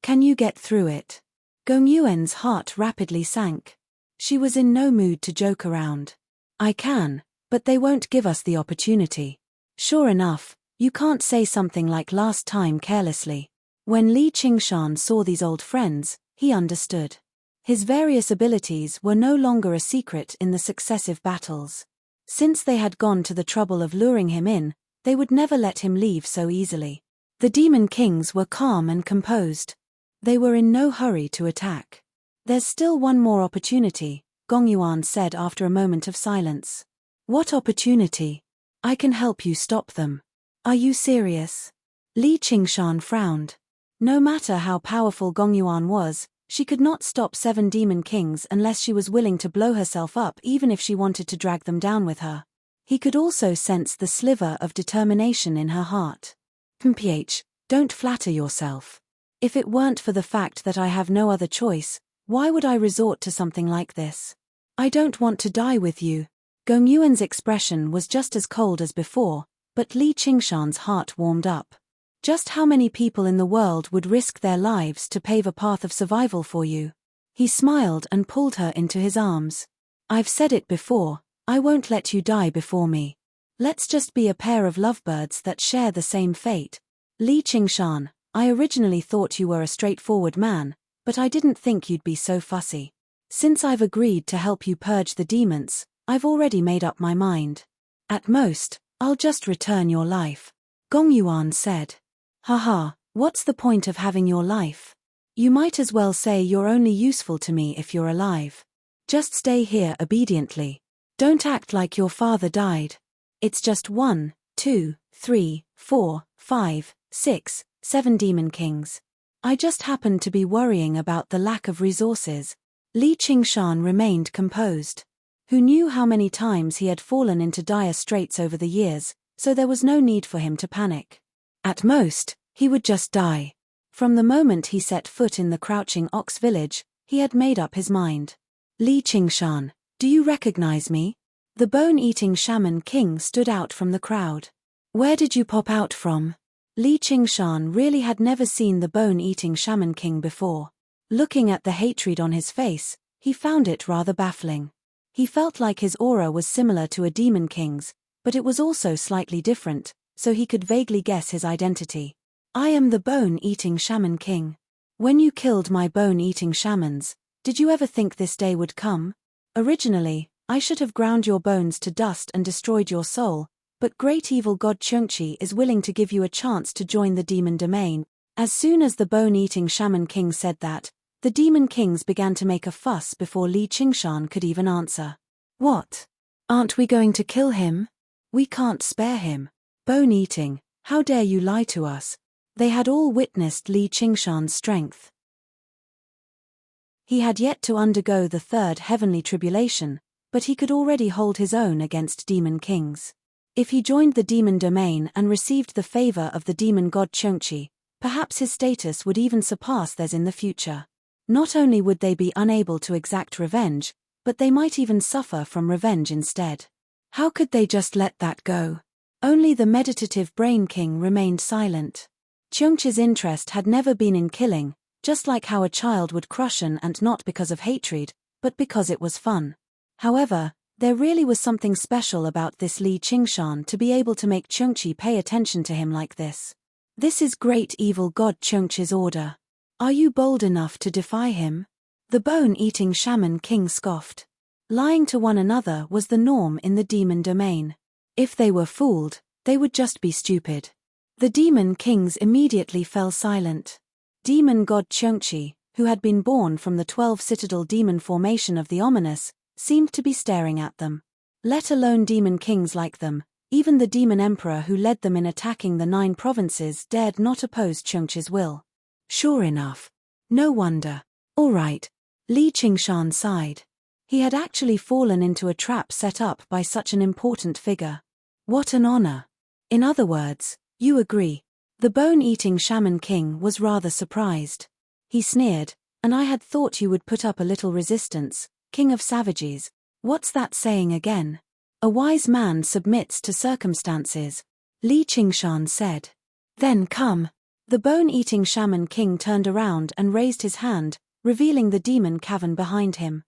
Can you get through it? Gong Yuan's heart rapidly sank. She was in no mood to joke around. I can, but they won't give us the opportunity. Sure enough, you can't say something like last time carelessly. When Li Qingshan saw these old friends, he understood. His various abilities were no longer a secret in the successive battles. Since they had gone to the trouble of luring him in, they would never let him leave so easily. The Demon Kings were calm and composed. They were in no hurry to attack. There's still one more opportunity, Gong Yuan said after a moment of silence. What opportunity? I can help you stop them. Are you serious? Li Qingshan frowned. No matter how powerful Gong Yuan was, she could not stop 7 Demon Kings unless she was willing to blow herself up, even if she wanted to drag them down with her. He could also sense the sliver of determination in her heart. Don't flatter yourself. If it weren't for the fact that I have no other choice, why would I resort to something like this? I don't want to die with you. Gong Yuan's expression was just as cold as before, but Li Qingshan's heart warmed up. Just how many people in the world would risk their lives to pave a path of survival for you? He smiled and pulled her into his arms. I've said it before, I won't let you die before me. Let's just be a pair of lovebirds that share the same fate. Li Qingshan, I originally thought you were a straightforward man, but I didn't think you'd be so fussy. Since I've agreed to help you purge the demons, I've already made up my mind. At most, I'll just return your life. Gong Yuan said. Haha, what's the point of having your life? You might as well say you're only useful to me if you're alive. Just stay here obediently. Don't act like your father died. It's just 1, 2, 3, 4, 5, 6, 7 Demon Kings. I just happened to be worrying about the lack of resources. Li Qingshan remained composed. Who knew how many times he had fallen into dire straits over the years, so there was no need for him to panic. At most, he would just die. From the moment he set foot in the Crouching Ox village, he had made up his mind. Li Qingshan, do you recognize me? The bone-eating shaman king stood out from the crowd. Where did you pop out from? Li Qingshan really had never seen the bone-eating shaman king before. Looking at the hatred on his face, he found it rather baffling. He felt like his aura was similar to a demon king's, but it was also slightly different, so he could vaguely guess his identity. I am the bone-eating shaman king. When you killed my bone-eating shamans, did you ever think this day would come? Originally, I should have ground your bones to dust and destroyed your soul, but great evil god Chengchi is willing to give you a chance to join the demon domain. As soon as the bone-eating shaman king said that, the demon kings began to make a fuss before Li Qingshan could even answer. What? Aren't we going to kill him? We can't spare him. Bone-eating, how dare you lie to us? They had all witnessed Li Qingshan's strength. He had yet to undergo the 3rd heavenly tribulation, but he could already hold his own against demon kings. If he joined the demon domain and received the favor of the demon god Chengchi, perhaps his status would even surpass theirs in the future. Not only would they be unable to exact revenge, but they might even suffer from revenge instead. How could they just let that go? Only the meditative Brain King remained silent. Chengchi's interest had never been in killing, just like how a child would crush an ant not because of hatred, but because it was fun. However, there really was something special about this Li Qingshan to be able to make Chengchi pay attention to him like this. This is great evil god Chengchi's order. Are you bold enough to defy him? The bone-eating shaman king scoffed. Lying to one another was the norm in the demon domain. If they were fooled, they would just be stupid. The demon kings immediately fell silent. Demon god Chengchi, who had been born from the 12 citadel demon formation of the ominous, seemed to be staring at them. Let alone demon kings like them, even the demon emperor who led them in attacking the 9 provinces dared not oppose Chengchi's will. Sure enough. No wonder. All right. Li Qingshan sighed. He had actually fallen into a trap set up by such an important figure. What an honor. In other words, you agree. The bone-eating shaman king was rather surprised. He sneered, "And I had thought you would put up a little resistance, king of savages. What's that saying again? A wise man submits to circumstances," Li Qingshan said. "Then come." The bone-eating shaman king turned around and raised his hand, revealing the demon cavern behind him.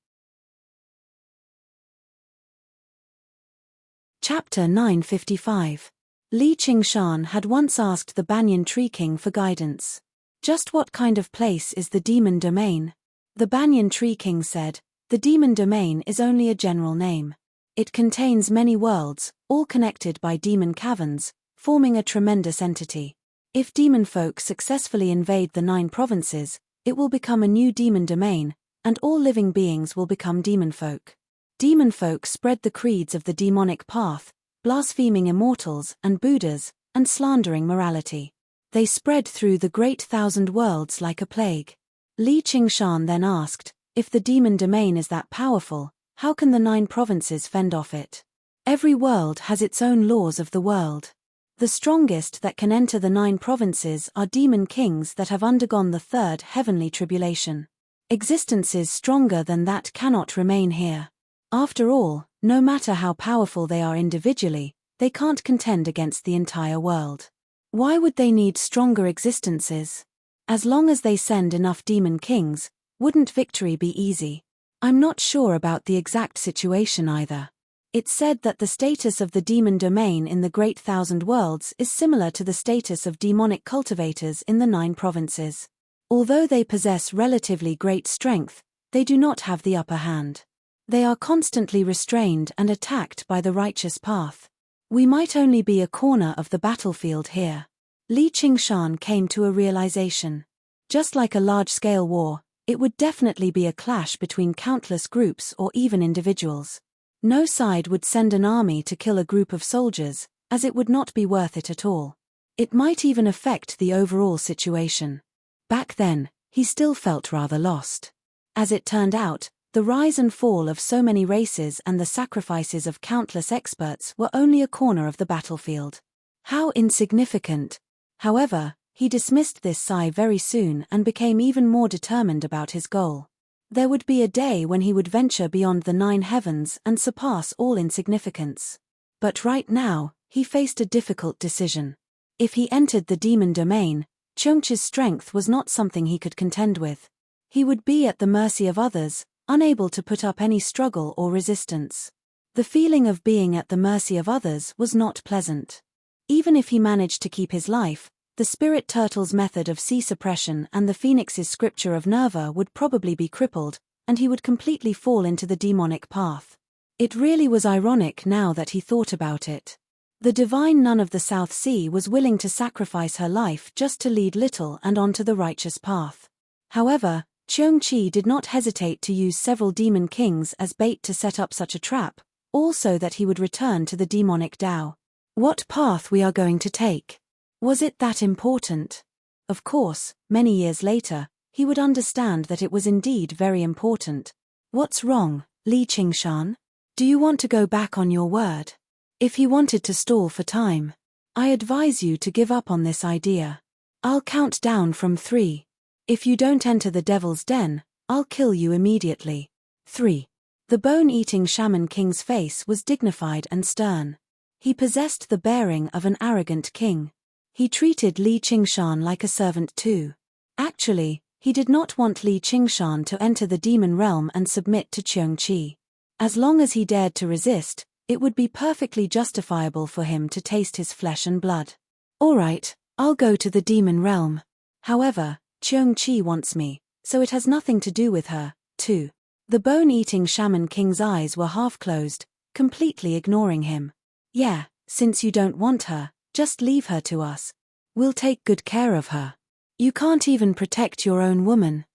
Chapter 955. Li Qingshan had once asked the Banyan Tree King for guidance. "Just what kind of place is the demon domain?" The Banyan Tree King said, "The demon domain is only a general name. It contains many worlds, all connected by demon caverns, forming a tremendous entity. If demon folk successfully invade the 9 provinces, it will become a new demon domain, and all living beings will become demon folk. Demon folk spread the creeds of the demonic path, blaspheming immortals and Buddhas, and slandering morality. They spread through the great 1,000 worlds like a plague." Li Qingshan then asked, "If the demon domain is that powerful, how can the 9 provinces fend off it? Every world has its own laws of the world. The strongest that can enter the 9 provinces are demon kings that have undergone the 3rd heavenly tribulation. Existences stronger than that cannot remain here. After all, no matter how powerful they are individually, they can't contend against the entire world. Why would they need stronger existences? As long as they send enough demon kings, wouldn't victory be easy? I'm not sure about the exact situation either. It's said that the status of the demon domain in the Great 1,000 Worlds is similar to the status of demonic cultivators in the 9 provinces. Although they possess relatively great strength, they do not have the upper hand. They are constantly restrained and attacked by the righteous path. We might only be a corner of the battlefield here." Li Qingshan came to a realization. Just like a large-scale war, it would definitely be a clash between countless groups or even individuals. No side would send an army to kill a group of soldiers, as it would not be worth it at all. It might even affect the overall situation. Back then, he still felt rather lost. As it turned out, the rise and fall of so many races and the sacrifices of countless experts were only a corner of the battlefield. How insignificant! However, he dismissed this sigh very soon and became even more determined about his goal. There would be a day when he would venture beyond the 9 heavens and surpass all insignificance. But right now, he faced a difficult decision. If he entered the demon domain, Cheongchi's strength was not something he could contend with. He would be at the mercy of others, unable to put up any struggle or resistance. The feeling of being at the mercy of others was not pleasant. Even if he managed to keep his life, the spirit turtle's method of sea suppression and the phoenix's scripture of Nerva would probably be crippled, and he would completely fall into the demonic path. It really was ironic now that he thought about it. The divine nun of the South Sea was willing to sacrifice her life just to lead Little and onto the righteous path. However, Cheongchi did not hesitate to use several demon kings as bait to set up such a trap, also that he would return to the demonic Tao. What path we are going to take? Was it that important? Of course, many years later, he would understand that it was indeed very important. What's wrong, Li Qingshan? Do you want to go back on your word? If he wanted to stall for time, I advise you to give up on this idea. I'll count down from 3. If you don't enter the devil's den, I'll kill you immediately. 3. The bone-eating shaman king's face was dignified and stern. He possessed the bearing of an arrogant king. He treated Li Qingshan like a servant too. Actually, he did not want Li Qingshan to enter the demon realm and submit to Cheongchi. As long as he dared to resist, it would be perfectly justifiable for him to taste his flesh and blood. All right, I'll go to the demon realm. However, Cheongchi wants me, so it has nothing to do with her, too. The bone-eating shaman king's eyes were half closed, completely ignoring him. Yeah, since you don't want her, just leave her to us. We'll take good care of her. You can't even protect your own woman.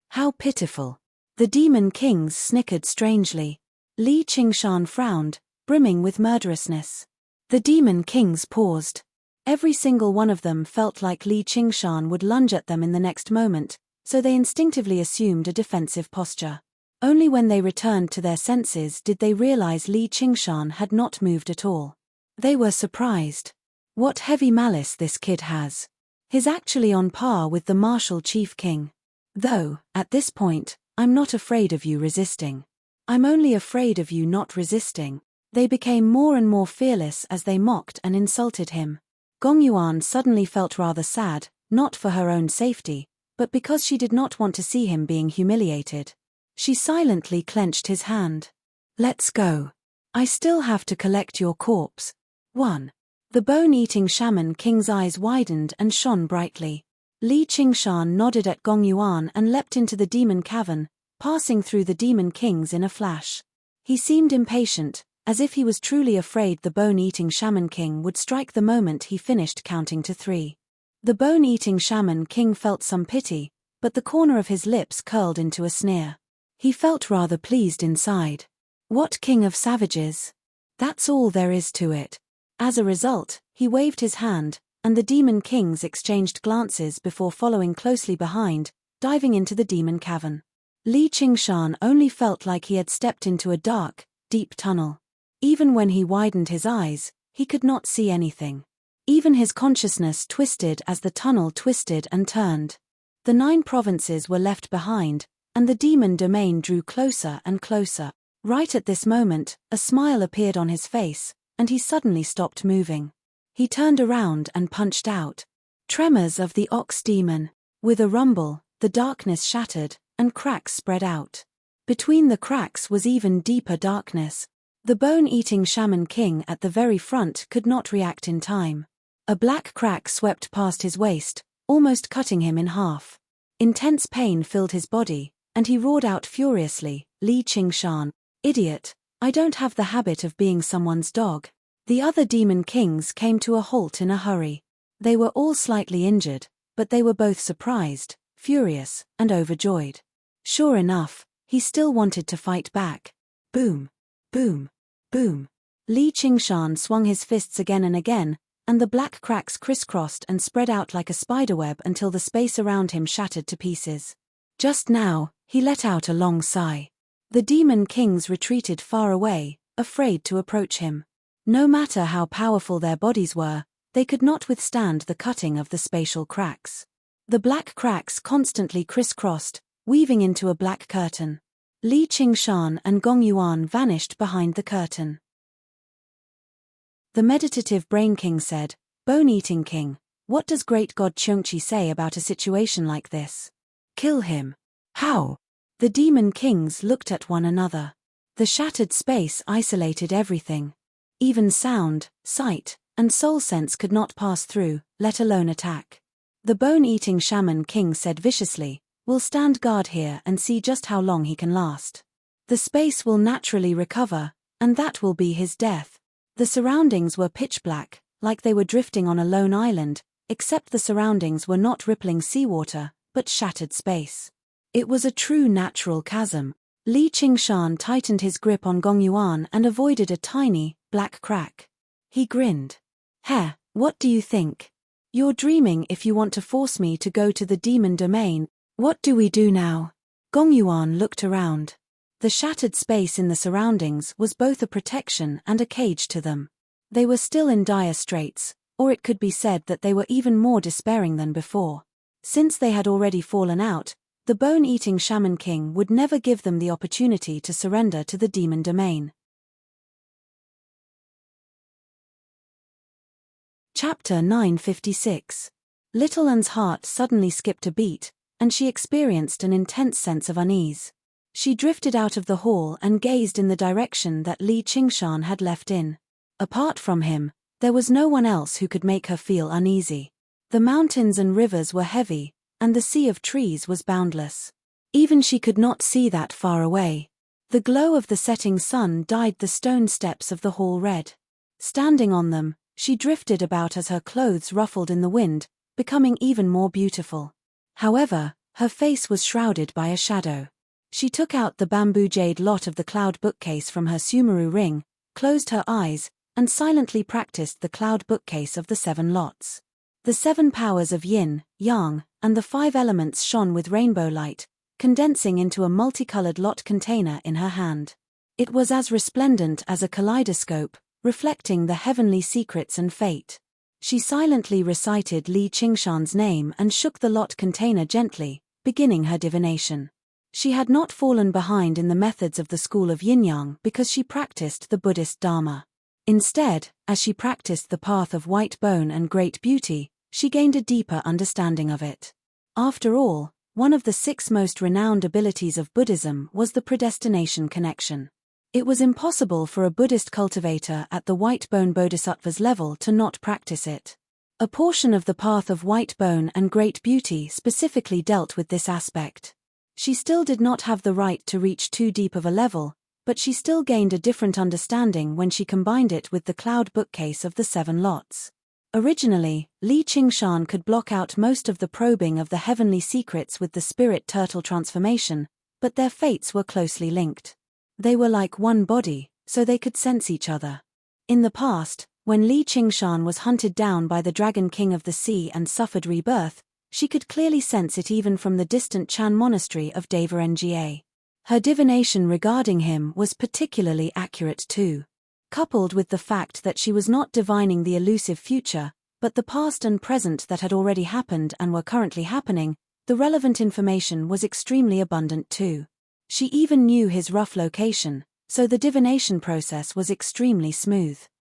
How pitiful. The demon kings snickered strangely. Li Qingshan frowned, brimming with murderousness. The demon kings paused. Every single one of them felt like Li Qingshan would lunge at them in the next moment, so they instinctively assumed a defensive posture. Only when they returned to their senses did they realize Li Qingshan had not moved at all. They were surprised. What heavy malice this kid has. He's actually on par with the martial chief king. Though, at this point, I'm not afraid of you resisting. I'm only afraid of you not resisting. They became more and more fearless as they mocked and insulted him. Gong Yuan suddenly felt rather sad, not for her own safety, but because she did not want to see him being humiliated. She silently clenched his hand. Let's go. I still have to collect your corpse. 1. The bone-eating shaman king's eyes widened and shone brightly. Li Qingshan nodded at Gong Yuan and leapt into the demon cavern, passing through the demon kings in a flash. He seemed impatient, as if he was truly afraid the bone-eating shaman king would strike the moment he finished counting to 3. The bone-eating shaman king felt some pity, but the corner of his lips curled into a sneer. He felt rather pleased inside. What king of savages? That's all there is to it. As a result, he waved his hand, and the demon kings exchanged glances before following closely behind, diving into the demon cavern. Li Qingshan only felt like he had stepped into a dark, deep tunnel. Even when he widened his eyes, he could not see anything. Even his consciousness twisted as the tunnel twisted and turned. The 9 provinces were left behind, and the demon domain drew closer and closer. Right at this moment, a smile appeared on his face, and he suddenly stopped moving. He turned around and punched out. Tremors of the ox demon. With a rumble, the darkness shattered, and cracks spread out. Between the cracks was even deeper darkness. The bone-eating shaman king at the very front could not react in time. A black crack swept past his waist, almost cutting him in half. Intense pain filled his body, and he roared out furiously, Li Qingshan, idiot, I don't have the habit of being someone's dog. The other demon kings came to a halt in a hurry. They were all slightly injured, but they were both surprised, furious, and overjoyed. Sure enough, he still wanted to fight back. Boom, boom, boom. Li Qingshan swung his fists again and again, and the black cracks crisscrossed and spread out like a spiderweb until the space around him shattered to pieces. Just now, he let out a long sigh. The demon kings retreated far away, afraid to approach him. No matter how powerful their bodies were, they could not withstand the cutting of the spatial cracks. The black cracks constantly crisscrossed, weaving into a black curtain. Li Qingshan and Gong Yuan vanished behind the curtain. The meditative Brain King said, Bone-eating King, what does great god Cheongqi say about a situation like this? Kill him. How? The demon kings looked at one another. The shattered space isolated everything. Even sound, sight, and soul sense could not pass through, let alone attack. The bone-eating shaman king said viciously, we'll stand guard here and see just how long he can last. The space will naturally recover, and that will be his death. The surroundings were pitch black, like they were drifting on a lone island, except the surroundings were not rippling seawater, but shattered space. It was a true natural chasm. Li Qingshan tightened his grip on Gong Yuan and avoided a tiny, black crack. He grinned. Heh, what do you think? You're dreaming if you want to force me to go to the demon domain. What do we do now? Gong Yuan looked around. The shattered space in the surroundings was both a protection and a cage to them. They were still in dire straits, or it could be said that they were even more despairing than before. Since they had already fallen out, the bone-eating shaman king would never give them the opportunity to surrender to the demon domain. Chapter 956. Little Anne's heart suddenly skipped a beat, and she experienced an intense sense of unease. She drifted out of the hall and gazed in the direction that Li Qingshan had left in. Apart from him, there was no one else who could make her feel uneasy. The mountains and rivers were heavy, and the sea of trees was boundless. Even she could not see that far away. The glow of the setting sun dyed the stone steps of the hall red. Standing on them, she drifted about as her clothes ruffled in the wind, becoming even more beautiful. However, her face was shrouded by a shadow. She took out the bamboo jade lot of the cloud bookcase from her Sumeru ring, closed her eyes, and silently practiced the cloud bookcase of the 7 lots. The 7 powers of yin, yang, and the 5 elements shone with rainbow light, condensing into a multicolored lot container in her hand. It was as resplendent as a kaleidoscope, reflecting the heavenly secrets and fate. She silently recited Li Qingshan's name and shook the lot container gently, beginning her divination. She had not fallen behind in the methods of the school of yin-yang because she practiced the Buddhist Dharma. Instead, as she practiced the path of white bone and great beauty, she gained a deeper understanding of it. After all, one of the 6 most renowned abilities of Buddhism was the predestination connection. It was impossible for a Buddhist cultivator at the white bone bodhisattva's level to not practice it. A portion of the path of white bone and great beauty specifically dealt with this aspect. She still did not have the right to reach too deep of a level, but she still gained a different understanding when she combined it with the cloud bookcase of the 7 lots. Originally, Li Qingshan could block out most of the probing of the heavenly secrets with the spirit turtle transformation, but their fates were closely linked. They were like one body, so they could sense each other. In the past, when Li Qingshan was hunted down by the Dragon King of the Sea and suffered rebirth, she could clearly sense it even from the distant Chan monastery of Nga. Her divination regarding him was particularly accurate too. Coupled with the fact that she was not divining the elusive future, but the past and present that had already happened and were currently happening, the relevant information was extremely abundant too. She even knew his rough location, so the divination process was extremely smooth.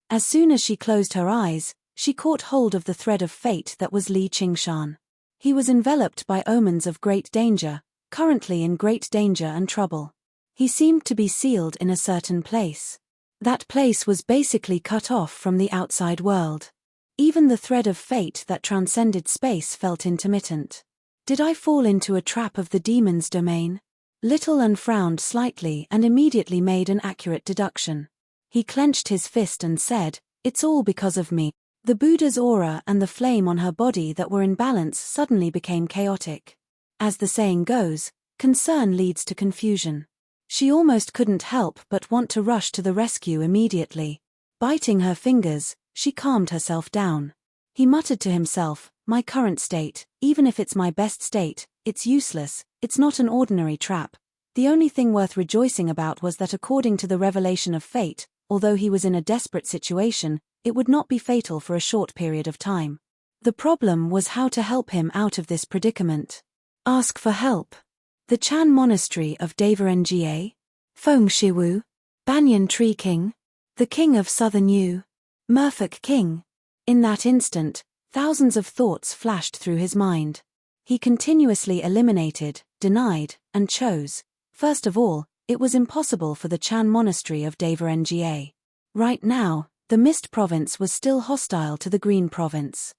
As soon as she closed her eyes, she caught hold of the thread of fate that was Li Qingshan. He was enveloped by omens of great danger, currently in great danger and trouble. He seemed to be sealed in a certain place. That place was basically cut off from the outside world. Even the thread of fate that transcended space felt intermittent. Did I fall into a trap of the demon's domain? Little An frowned slightly and immediately made an accurate deduction. He clenched his fist and said, "It's all because of me." The Buddha's aura and the flame on her body that were in balance suddenly became chaotic. As the saying goes, concern leads to confusion. She almost couldn't help but want to rush to the rescue immediately. Biting her fingers, she calmed herself down. He muttered to himself, "My current state, even if it's my best state, it's useless, it's not an ordinary trap." The only thing worth rejoicing about was that according to the revelation of fate, although he was in a desperate situation, it would not be fatal for a short period of time. The problem was how to help him out of this predicament. Ask for help. The Chan monastery of Nga? Feng Shiwu? Banyan Tree King? The King of Southern Yu? Merfolk King? In that instant, thousands of thoughts flashed through his mind. He continuously eliminated, denied, and chose. First of all, it was impossible for the Chan monastery of Nga. Right now, the Mist province was still hostile to the Green province.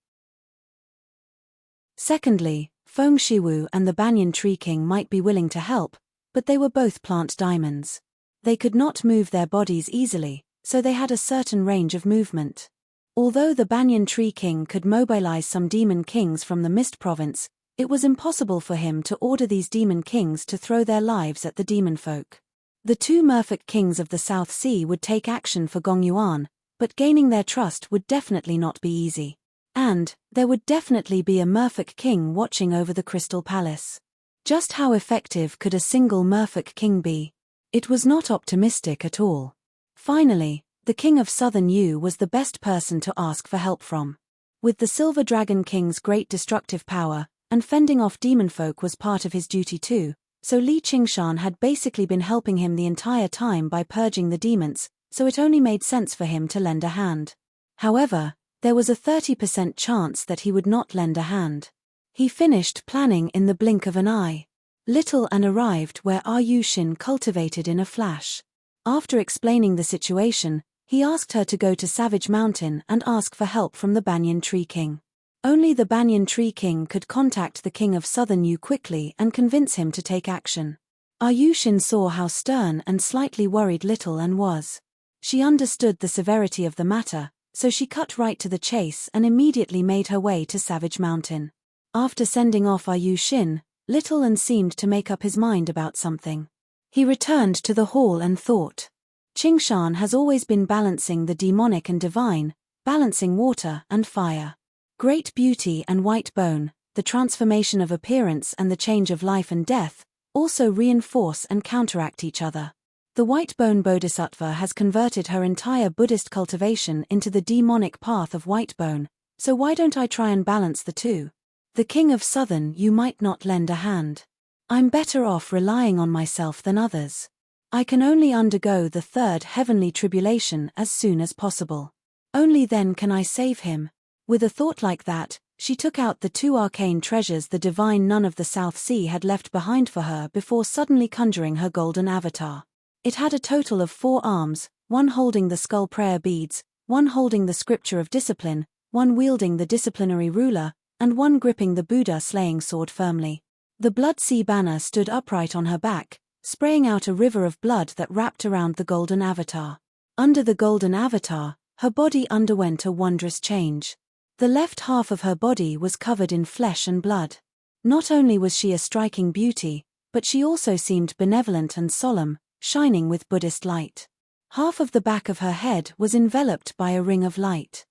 Secondly, Feng Shiwu and the Banyan Tree King might be willing to help, but they were both plant diamonds. They could not move their bodies easily, so they had a certain range of movement. Although the Banyan Tree King could mobilize some demon kings from the Mist province, it was impossible for him to order these demon kings to throw their lives at the demon folk. The 2 Merfolk kings of the South Sea would take action for Gongyuan, but gaining their trust would definitely not be easy. And there would definitely be a Merfolk king watching over the Crystal Palace. Just how effective could a single Merfolk king be? It was not optimistic at all. Finally, the King of Southern Yu was the best person to ask for help from. With the Silver Dragon King's great destructive power, and fending off demon folk was part of his duty too, so Li Qingshan had basically been helping him the entire time by purging the demons, so it only made sense for him to lend a hand. However, there was a 30% chance that he would not lend a hand. He finished planning in the blink of an eye. Little An arrived where Yushin cultivated in a flash. After explaining the situation, he asked her to go to Savage Mountain and ask for help from the Banyan Tree King. Only the Banyan Tree King could contact the King of Southern Yu quickly and convince him to take action. Yushin saw how stern and slightly worried Little An was. She understood the severity of the matter, so she cut right to the chase and immediately made her way to Savage Mountain. After sending off Yushin, Little An seemed to make up his mind about something. He returned to the hall and thought. Qingshan has always been balancing the demonic and divine, balancing water and fire. Great beauty and white bone, the transformation of appearance and the change of life and death, also reinforce and counteract each other. The white bone bodhisattva has converted her entire Buddhist cultivation into the demonic path of white bone, So why don't I try and balance the two? The King of Southern, you might not lend a hand. I'm better off relying on myself than others. I can only undergo the third heavenly tribulation as soon as possible. Only then can I save him. With a thought like that, she took out the two arcane treasures the divine nun of the South Sea had left behind for her before suddenly conjuring her golden avatar. It had a total of 4 arms, one holding the skull prayer beads, one holding the scripture of discipline, one wielding the disciplinary ruler, and one gripping the Buddha slaying sword firmly. The blood sea banner stood upright on her back, spraying out a river of blood that wrapped around the golden avatar. Under the golden avatar, her body underwent a wondrous change. The left half of her body was covered in flesh and blood. Not only was she a striking beauty, but she also seemed benevolent and solemn, shining with Buddhist light. Half of the back of her head was enveloped by a ring of light.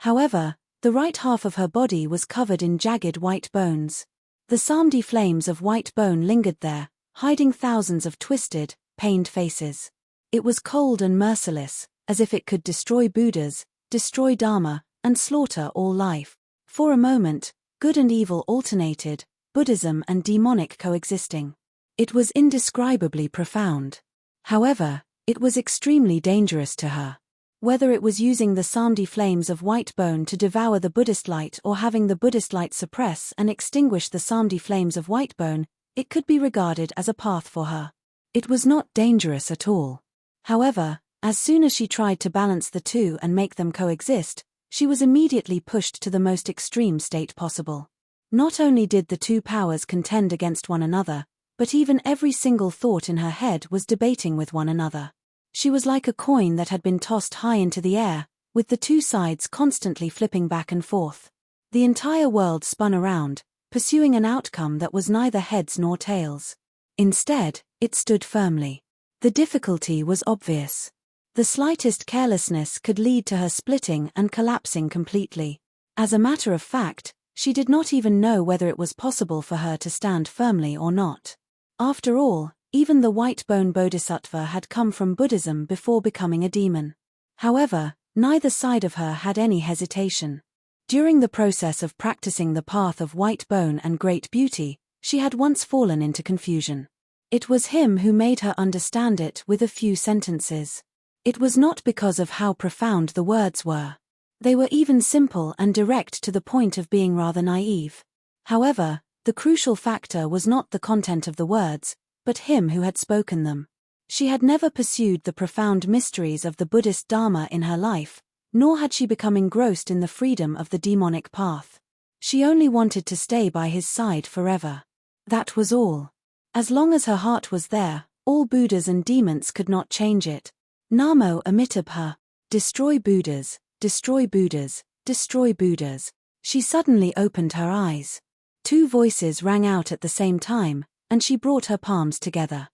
However, the right half of her body was covered in jagged white bones. The Samdi flames of white bone lingered there, hiding thousands of twisted, pained faces. It was cold and merciless, as if it could destroy Buddhas, destroy Dharma, and slaughter all life. For a moment, good and evil alternated, Buddhism and demonic coexisting. It was indescribably profound. However, it was extremely dangerous to her. Whether it was using the Samdi flames of white bone to devour the Buddhist light or having the Buddhist light suppress and extinguish the Samdi flames of white bone, it could be regarded as a path for her. It was not dangerous at all. However, as soon as she tried to balance the two and make them coexist, she was immediately pushed to the most extreme state possible. Not only did the two powers contend against one another, but even every single thought in her head was debating with one another. She was like a coin that had been tossed high into the air, with the two sides constantly flipping back and forth. The entire world spun around, pursuing an outcome that was neither heads nor tails. Instead, it stood firmly. The difficulty was obvious. The slightest carelessness could lead to her splitting and collapsing completely. As a matter of fact, she did not even know whether it was possible for her to stand firmly or not. After all, even the white-bone bodhisattva had come from Buddhism before becoming a demon. However, neither side of her had any hesitation. During the process of practicing the path of white bone and great beauty, she had once fallen into confusion. It was him who made her understand it with a few sentences. It was not because of how profound the words were. They were even simple and direct to the point of being rather naive. However, the crucial factor was not the content of the words, but him who had spoken them. She had never pursued the profound mysteries of the Buddhist Dharma in her life, nor had she become engrossed in the freedom of the demonic path. She only wanted to stay by his side forever. That was all. As long as her heart was there, all Buddhas and demons could not change it. Namo Amitabha. Destroy Buddhas, destroy Buddhas, destroy Buddhas. She suddenly opened her eyes. 2 voices rang out at the same time, and she brought her palms together.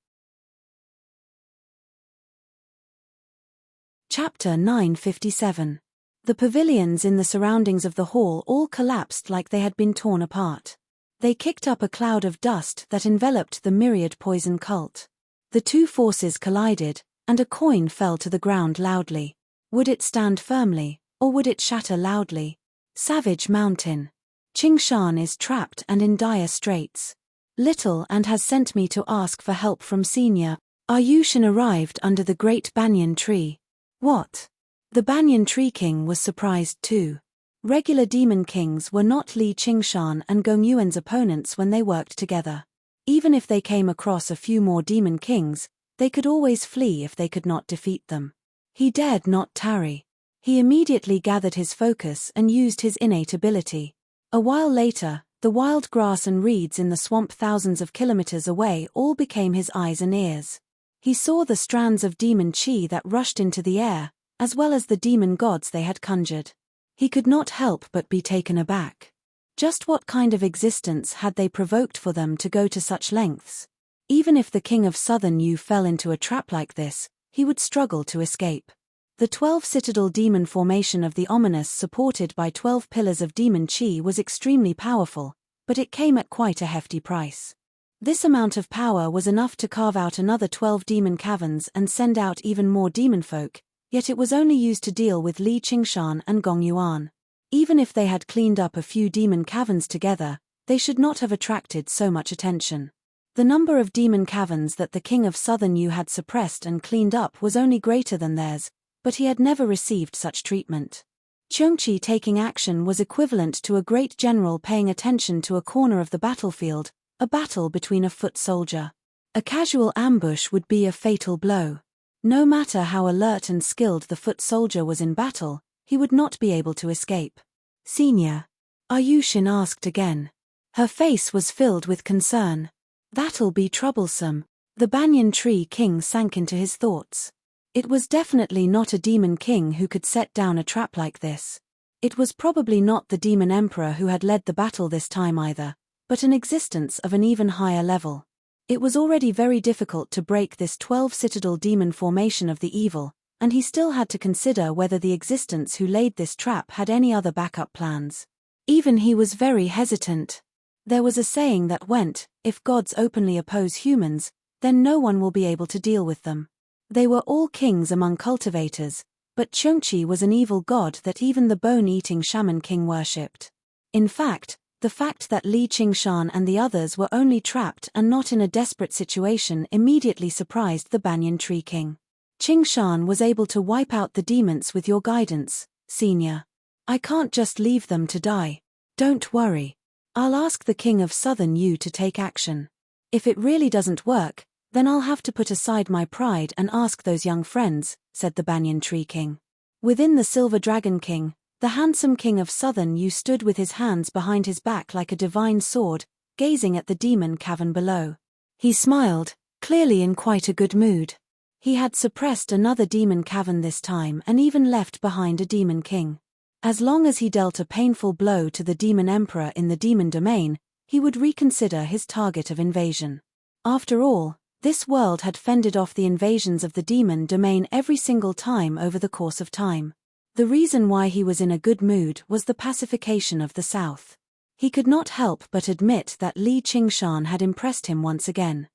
Chapter 957. The pavilions in the surroundings of the hall all collapsed like they had been torn apart. They kicked up a cloud of dust that enveloped the myriad poison cult. The two forces collided, and a coin fell to the ground loudly. Would it stand firmly, or would it shatter loudly? Savage Mountain. Qingshan is trapped and in dire straits. Little and has sent me to ask for help from Senior. Ayushin arrived under the great banyan tree. What? The banyan tree king was surprised too. Regular demon kings were not Li Qingshan and Gong Yuan's opponents when they worked together. Even if they came across a few more demon kings, they could always flee if they could not defeat them. He dared not tarry. He immediately gathered his focus and used his innate ability. A while later, the wild grass and reeds in the swamp thousands of kilometers away all became his eyes and ears. He saw the strands of demon chi that rushed into the air, as well as the demon gods they had conjured. He could not help but be taken aback. Just what kind of existence had they provoked for them to go to such lengths? Even if the King of Southern Yu fell into a trap like this, he would struggle to escape. The 12 citadel demon formation of the ominous supported by 12 pillars of demon chi was extremely powerful, but it came at quite a hefty price. This amount of power was enough to carve out another 12 demon caverns and send out even more demon folk, Yet it was only used to deal with Li Qingshan and Gong Yuan. Even if they had cleaned up a few demon caverns together, they should not have attracted so much attention. The number of demon caverns that the king of Southern Yu had suppressed and cleaned up was only greater than theirs, but he had never received such treatment. Cheongqi taking action was equivalent to a great general paying attention to a corner of the battlefield, a battle between a foot soldier. A casual ambush would be a fatal blow. No matter how alert and skilled the foot soldier was in battle, he would not be able to escape. Senior. Ayushin asked again. Her face was filled with concern. That'll be troublesome. The banyan tree king sank into his thoughts. It was definitely not a demon king who could set down a trap like this. It was probably not the demon emperor who had led the battle this time either, but an existence of an even higher level. It was already very difficult to break this 12-citadel demon formation of the evil, and he still had to consider whether the existence who laid this trap had any other backup plans. Even he was very hesitant. There was a saying that went, if gods openly oppose humans, then no one will be able to deal with them. They were all kings among cultivators, but Cheongqi was an evil god that even the bone-eating shaman king worshipped. In fact, the fact that Li Qingshan and the others were only trapped and not in a desperate situation immediately surprised the banyan tree king. Qingshan was able to wipe out the demons with your guidance, senior. I can't just leave them to die. Don't worry. I'll ask the king of Southern Yu to take action. If it really doesn't work, then I'll have to put aside my pride and ask those young friends, said the banyan tree king. Within the Silver Dragon King, the handsome king of Southern Yu stood with his hands behind his back like a divine sword, gazing at the demon cavern below. He smiled, clearly in quite a good mood. He had suppressed another demon cavern this time and even left behind a demon king. As long as he dealt a painful blow to the demon emperor in the demon domain, he would reconsider his target of invasion. After all, this world had fended off the invasions of the demon domain every single time over the course of time. The reason why he was in a good mood was the pacification of the south. He could not help but admit that Li Qingshan had impressed him once again.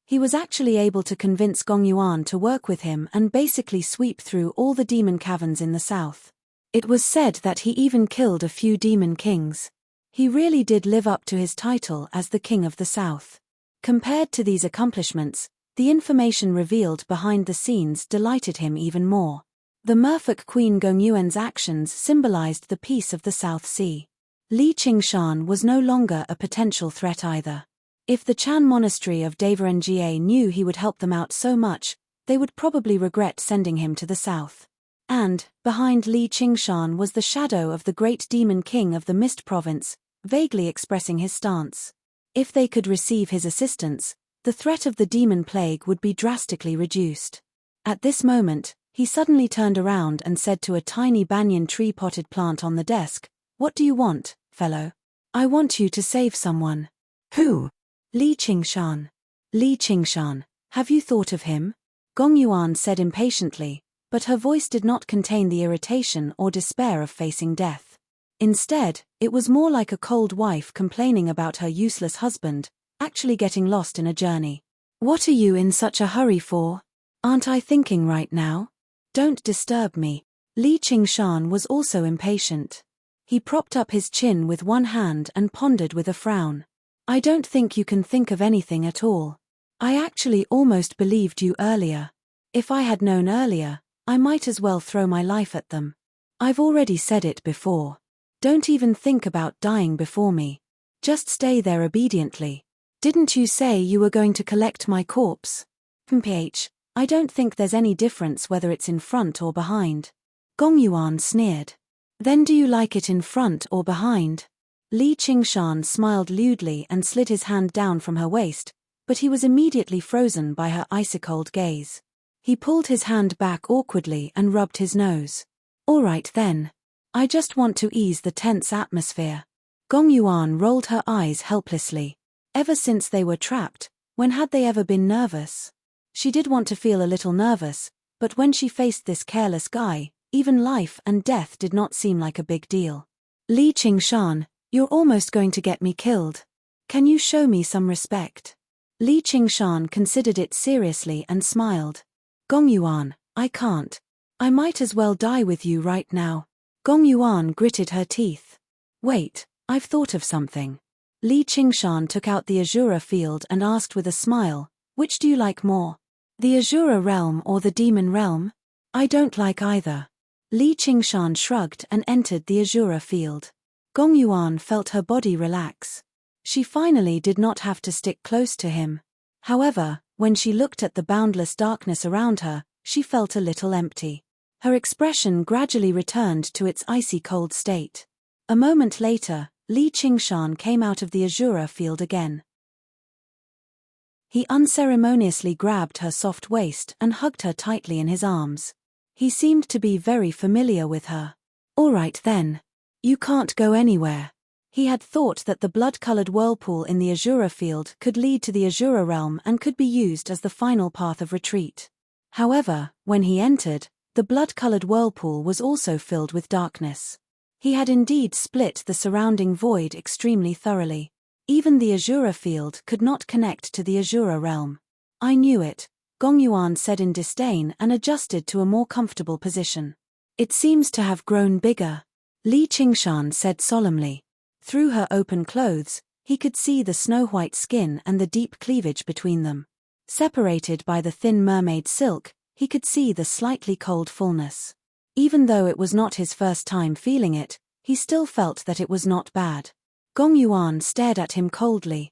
He was actually able to convince Gong Yuan to work with him and basically sweep through all the demon caverns in the south. It was said that he even killed a few demon kings. He really did live up to his title as the king of the south. Compared to these accomplishments, the information revealed behind the scenes delighted him even more. The merfolk Queen Gong Yuan's actions symbolized the peace of the South Sea. Li Qingshan was no longer a potential threat either. If the Chan monastery of Devarenjie knew he would help them out so much, they would probably regret sending him to the south. And, behind Li Qingshan was the shadow of the great demon king of the Mist province, vaguely expressing his stance. If they could receive his assistance, the threat of the demon plague would be drastically reduced. At this moment, he suddenly turned around and said to a tiny banyan tree potted plant on the desk, "What do you want, fellow?" "I want you to save someone." "Who?" "Li Qingshan." "Li Qingshan, have you thought of him?" Gong Yuan said impatiently, but her voice did not contain the irritation or despair of facing death. Instead, it was more like a cold wife complaining about her useless husband, actually getting lost in a journey. "What are you in such a hurry for? Aren't I thinking right now? Don't disturb me." Li Qingshan was also impatient. He propped up his chin with one hand and pondered with a frown. "I don't think you can think of anything at all. I actually almost believed you earlier. If I had known earlier, I might as well throw my life at them. I've already said it before. Don't even think about dying before me. Just stay there obediently. Didn't you say you were going to collect my corpse? I don't think there's any difference whether it's in front or behind." Gong Yuan sneered. "Then do you like it in front or behind?" Li Qingshan smiled lewdly and slid his hand down from her waist, but he was immediately frozen by her icy-cold gaze. He pulled his hand back awkwardly and rubbed his nose. "All right then. I just want to ease the tense atmosphere." Gong Yuan rolled her eyes helplessly. Ever since they were trapped, when had they ever been nervous? She did want to feel a little nervous, but when she faced this careless guy, even life and death did not seem like a big deal. "Li Qingshan, you're almost going to get me killed. Can you show me some respect?" Li Qingshan considered it seriously and smiled. "Gong Yuan, I can't. I might as well die with you right now. Gong Yuan gritted her teeth. Wait, I've thought of something. Li Qingshan took out the Azura field and asked with a smile, which do you like more? The Azura realm or the demon realm? I don't like either. Li Qingshan shrugged and entered the Azura field. Gong Yuan felt her body relax. She finally did not have to stick close to him. However, when she looked at the boundless darkness around her, she felt a little empty. Her expression gradually returned to its icy cold state. A moment later, Li Qingshan came out of the Azura field again. He unceremoniously grabbed her soft waist and hugged her tightly in his arms. He seemed to be very familiar with her. All right then. You can't go anywhere. He had thought that the blood-colored whirlpool in the Azura field could lead to the Azura realm and could be used as the final path of retreat. However, when he entered, the blood-colored whirlpool was also filled with darkness. He had indeed split the surrounding void extremely thoroughly. Even the Azura field could not connect to the Azura realm. I knew it, Gong Yuan said in disdain and adjusted to a more comfortable position. It seems to have grown bigger, Li Qingshan said solemnly. Through her open clothes, he could see the snow-white skin and the deep cleavage between them. Separated by the thin mermaid silk, he could see the slightly cold fullness. Even though it was not his first time feeling it, he still felt that it was not bad. Gong Yuan stared at him coldly.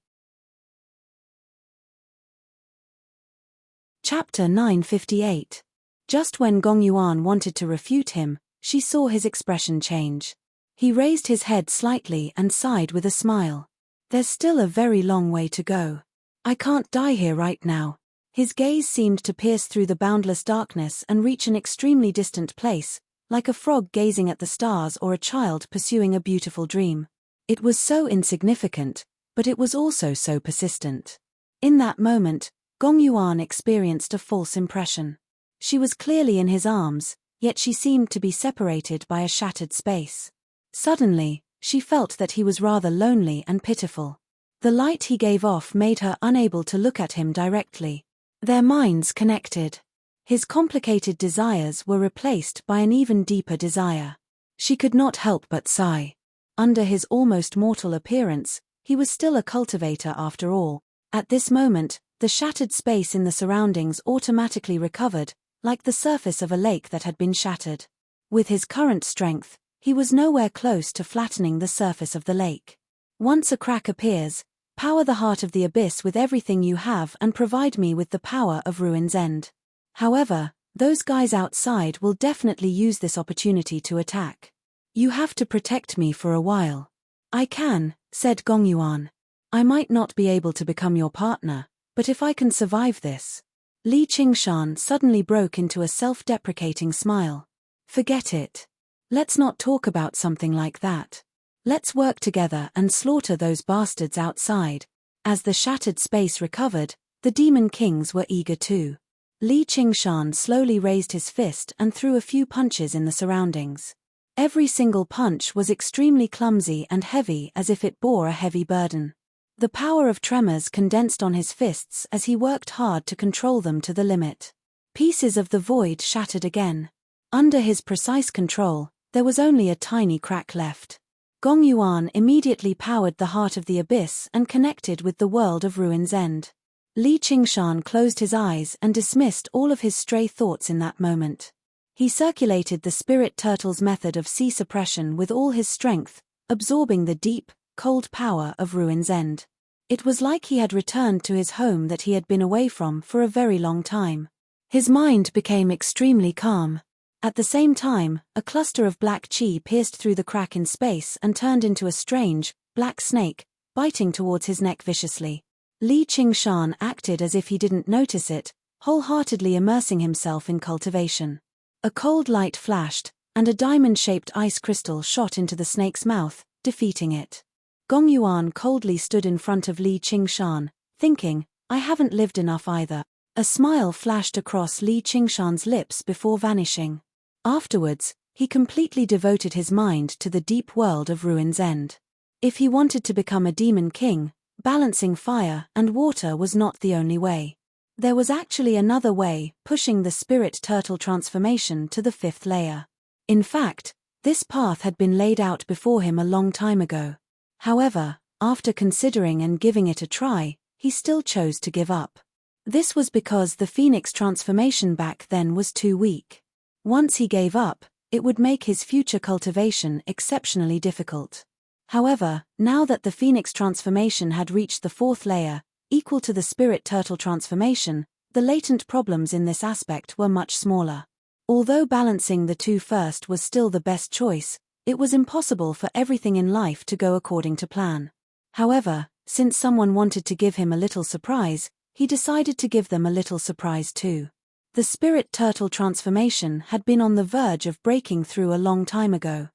Chapter 958. Just when Gong Yuan wanted to refute him, she saw his expression change. He raised his head slightly and sighed with a smile. There's still a very long way to go. I can't die here right now. His gaze seemed to pierce through the boundless darkness and reach an extremely distant place, like a frog gazing at the stars or a child pursuing a beautiful dream. It was so insignificant, but it was also so persistent. In that moment, Gong Yuan experienced a false impression. She was clearly in his arms, yet she seemed to be separated by a shattered space. Suddenly, she felt that he was rather lonely and pitiful. The light he gave off made her unable to look at him directly. Their minds connected. His complicated desires were replaced by an even deeper desire. She could not help but sigh. Under his almost mortal appearance, he was still a cultivator after all. At this moment, the shattered space in the surroundings automatically recovered, like the surface of a lake that had been shattered. With his current strength, he was nowhere close to flattening the surface of the lake. Once a crack appears, power the heart of the abyss with everything you have and provide me with the power of Ruin's End. However, those guys outside will definitely use this opportunity to attack. You have to protect me for a while. I can, said Gong Yuan. I might not be able to become your partner, but if I can survive this. Li Qingshan suddenly broke into a self-deprecating smile. Forget it. Let's not talk about something like that. Let's work together and slaughter those bastards outside. As the shattered space recovered, the demon kings were eager too. Li Qingshan slowly raised his fist and threw a few punches in the surroundings. Every single punch was extremely clumsy and heavy as if it bore a heavy burden. The power of tremors condensed on his fists as he worked hard to control them to the limit. Pieces of the void shattered again. Under his precise control, there was only a tiny crack left. Gong Yuan immediately powered the heart of the abyss and connected with the world of Ruin's End. Li Qingshan closed his eyes and dismissed all of his stray thoughts in that moment. He circulated the spirit turtle's method of sea suppression with all his strength, absorbing the deep, cold power of Ruin's End. It was like he had returned to his home that he had been away from for a very long time. His mind became extremely calm. At the same time, a cluster of black chi pierced through the crack in space and turned into a strange, black snake, biting towards his neck viciously. Li Qingshan acted as if he didn't notice it, wholeheartedly immersing himself in cultivation. A cold light flashed, and a diamond-shaped ice crystal shot into the snake's mouth, defeating it. Gong Yuan coldly stood in front of Li Qingshan, thinking, I haven't lived enough either. A smile flashed across Li Qingshan's lips before vanishing. Afterwards, he completely devoted his mind to the deep world of Ruin's End. If he wanted to become a demon king, balancing fire and water was not the only way. There was actually another way, pushing the spirit turtle transformation to the 5th layer. In fact, this path had been laid out before him a long time ago. However, after considering and giving it a try, he still chose to give up. This was because the phoenix transformation back then was too weak. Once he gave up, it would make his future cultivation exceptionally difficult. However, now that the phoenix transformation had reached the 4th layer, equal to the spirit turtle transformation, the latent problems in this aspect were much smaller. Although balancing the two first was still the best choice, it was impossible for everything in life to go according to plan. However, since someone wanted to give him a little surprise, he decided to give them a little surprise too. The spirit turtle transformation had been on the verge of breaking through a long time ago.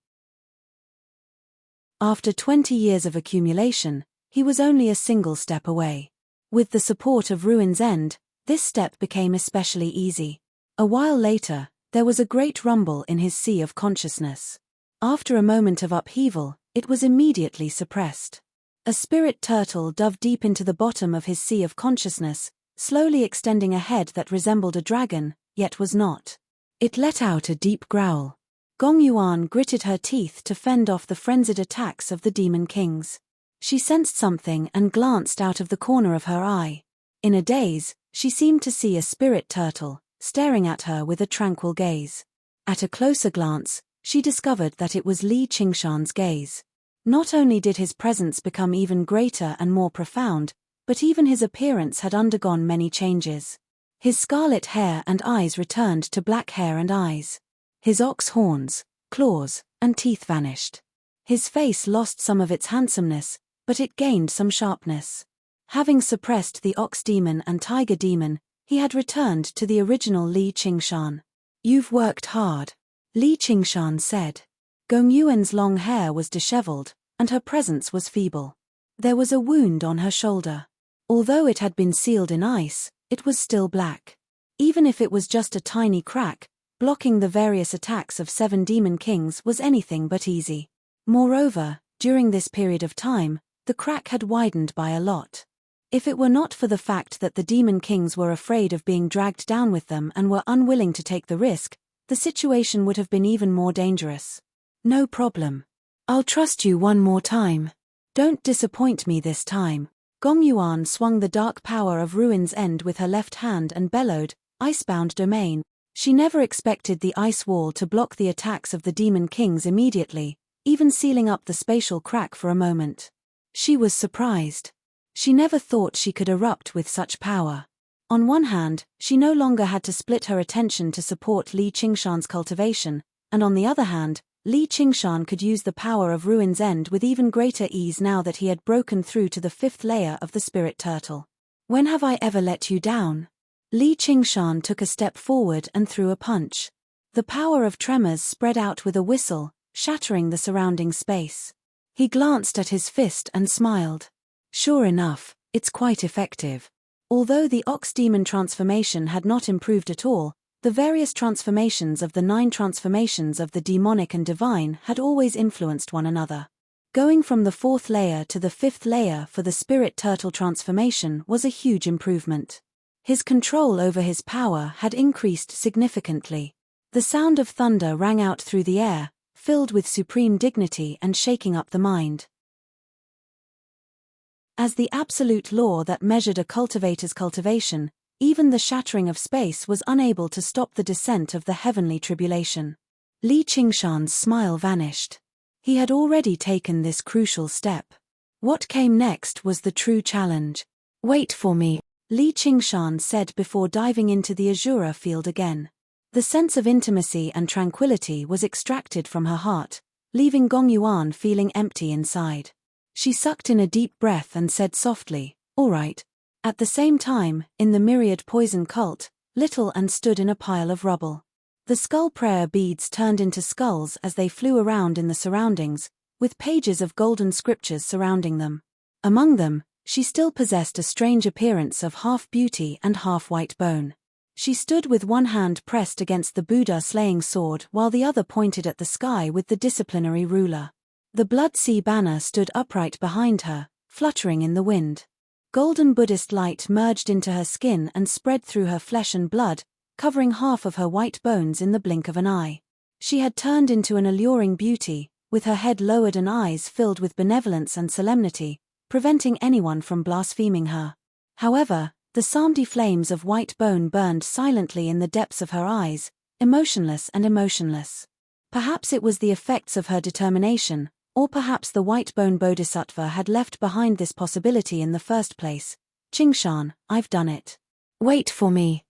After 20 years of accumulation, he was only a single step away. With the support of Ruin's End, this step became especially easy. A while later, there was a great rumble in his sea of consciousness. After a moment of upheaval, it was immediately suppressed. A spirit turtle dove deep into the bottom of his sea of consciousness, slowly extending a head that resembled a dragon, yet was not. It let out a deep growl. Gong Yuan gritted her teeth to fend off the frenzied attacks of the demon kings. She sensed something and glanced out of the corner of her eye. In a daze, she seemed to see a spirit turtle, staring at her with a tranquil gaze. At a closer glance, she discovered that it was Li Qingshan's gaze. Not only did his presence become even greater and more profound, but even his appearance had undergone many changes. His scarlet hair and eyes returned to black hair and eyes. His ox horns, claws, and teeth vanished. His face lost some of its handsomeness, but it gained some sharpness. Having suppressed the ox demon and tiger demon, he had returned to the original Li Qingshan. "You've worked hard," Li Qingshan said. Gong Yuan's long hair was disheveled, and her presence was feeble. There was a wound on her shoulder. Although it had been sealed in ice, it was still black. Even if it was just a tiny crack, blocking the various attacks of 7 demon kings was anything but easy. Moreover, during this period of time, the crack had widened by a lot. If it were not for the fact that the demon kings were afraid of being dragged down with them and were unwilling to take the risk, the situation would have been even more dangerous. "No problem. I'll trust you one more time. Don't disappoint me this time." Gong Yuan swung the dark power of Ruin's End with her left hand and bellowed, "Icebound domain." She never expected the ice wall to block the attacks of the demon kings immediately, even sealing up the spatial crack for a moment. She was surprised. She never thought she could erupt with such power. On one hand, she no longer had to split her attention to support Li Qingshan's cultivation, and on the other hand, Li Qingshan could use the power of Ruin's End with even greater ease now that he had broken through to the 5th layer of the spirit turtle. "When have I ever let you down?" Li Qingshan took a step forward and threw a punch. The power of tremors spread out with a whistle, shattering the surrounding space. He glanced at his fist and smiled. "Sure enough, it's quite effective." Although the ox demon transformation had not improved at all, the various transformations of the 9 transformations of the demonic and divine had always influenced one another. Going from the 4th layer to the 5th layer for the spirit turtle transformation was a huge improvement. His control over his power had increased significantly. The sound of thunder rang out through the air, filled with supreme dignity and shaking up the mind. As the absolute law that measured a cultivator's cultivation, even the shattering of space was unable to stop the descent of the heavenly tribulation. Li Qingshan's smile vanished. He had already taken this crucial step. What came next was the true challenge. "Wait for me," Li Qingshan said before diving into the Azura field again. The sense of intimacy and tranquility was extracted from her heart, leaving Gong Yuan feeling empty inside. She sucked in a deep breath and said softly, "All right." At the same time, in the myriad poison cult, Little An stood in a pile of rubble. The skull prayer beads turned into skulls as they flew around in the surroundings, with pages of golden scriptures surrounding them. Among them, she still possessed a strange appearance of half beauty and half white bone. She stood with one hand pressed against the Buddha-slaying sword while the other pointed at the sky with the disciplinary ruler. The Blood Sea banner stood upright behind her, fluttering in the wind. Golden Buddhist light merged into her skin and spread through her flesh and blood, covering half of her white bones in the blink of an eye. She had turned into an alluring beauty, with her head lowered and eyes filled with benevolence and solemnity, preventing anyone from blaspheming her. However, the Samdi flames of white bone burned silently in the depths of her eyes, emotionless and emotionless. Perhaps it was the effects of her determination, or perhaps the white bone bodhisattva had left behind this possibility in the first place. Qingshan, I've done it. Wait for me.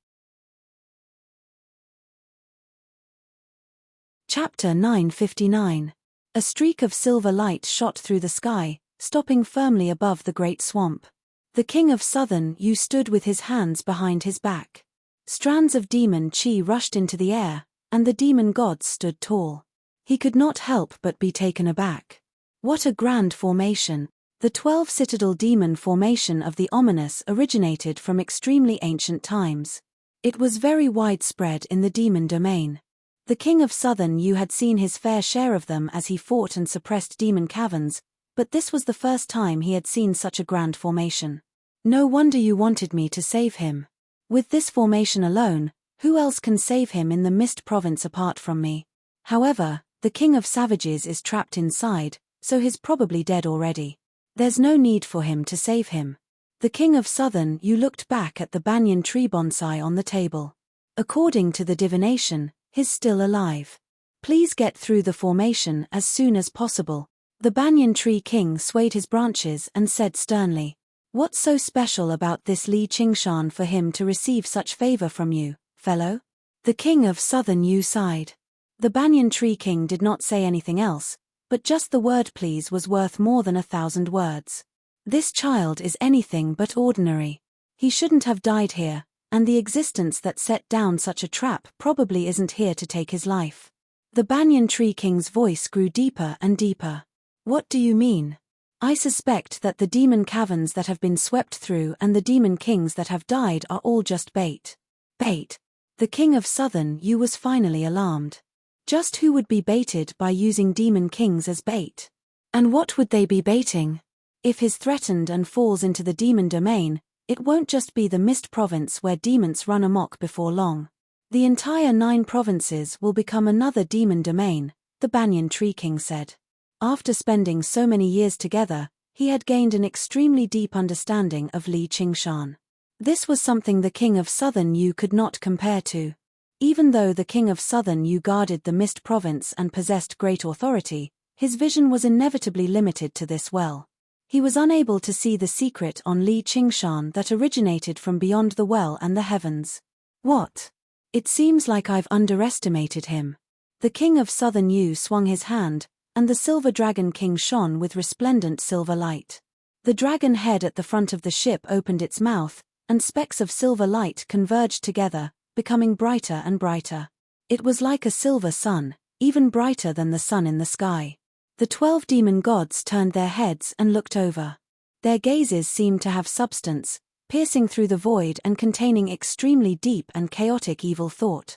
Chapter 959. A streak of silver light shot through the sky, stopping firmly above the great swamp. The king of Southern Yu stood with his hands behind his back. Strands of demon chi rushed into the air, and the demon gods stood tall. He could not help but be taken aback. What a grand formation! The 12 citadel demon formation of the ominous originated from extremely ancient times. It was very widespread in the demon domain. The king of Southern Yu had seen his fair share of them as he fought and suppressed demon caverns, but this was the first time he had seen such a grand formation. No wonder you wanted me to save him. With this formation alone, who else can save him in the Mist Province apart from me? However, the king of savages is trapped inside, so he's probably dead already. There's no need for him to save him. The king of Southern Yu looked back at the banyan tree bonsai on the table. According to the divination, he's still alive. Please get through the formation as soon as possible. The banyan tree king swayed his branches and said sternly, "What's so special about this Li Qingshan for him to receive such favor from you, fellow?" The king of Southern Yu sighed. The banyan tree king did not say anything else, but just the word please was worth more than 1,000 words. This child is anything but ordinary. He shouldn't have died here, and the existence that set down such a trap probably isn't here to take his life. The banyan tree king's voice grew deeper and deeper. What do you mean? I suspect that the demon caverns that have been swept through and the demon kings that have died are all just bait. Bait. The king of Southern Yu was finally alarmed. Just who would be baited by using demon kings as bait? And what would they be baiting? If he's threatened and falls into the demon domain, it won't just be the Mist Province where demons run amok before long. The entire 9 provinces will become another demon domain, the banyan tree king said. After spending so many years together, he had gained an extremely deep understanding of Li Qingshan. This was something the king of Southern Yu could not compare to. Even though the king of Southern Yu guarded the Mist Province and possessed great authority, his vision was inevitably limited to this well. He was unable to see the secret on Li Qingshan that originated from beyond the well and the heavens. What? It seems like I've underestimated him. The king of Southern Yu swung his hand, and the silver dragon king shone with resplendent silver light. The dragon head at the front of the ship opened its mouth, and specks of silver light converged together, becoming brighter and brighter. It was like a silver sun, even brighter than the sun in the sky. The 12 demon gods turned their heads and looked over. Their gazes seemed to have substance, piercing through the void and containing extremely deep and chaotic evil thought.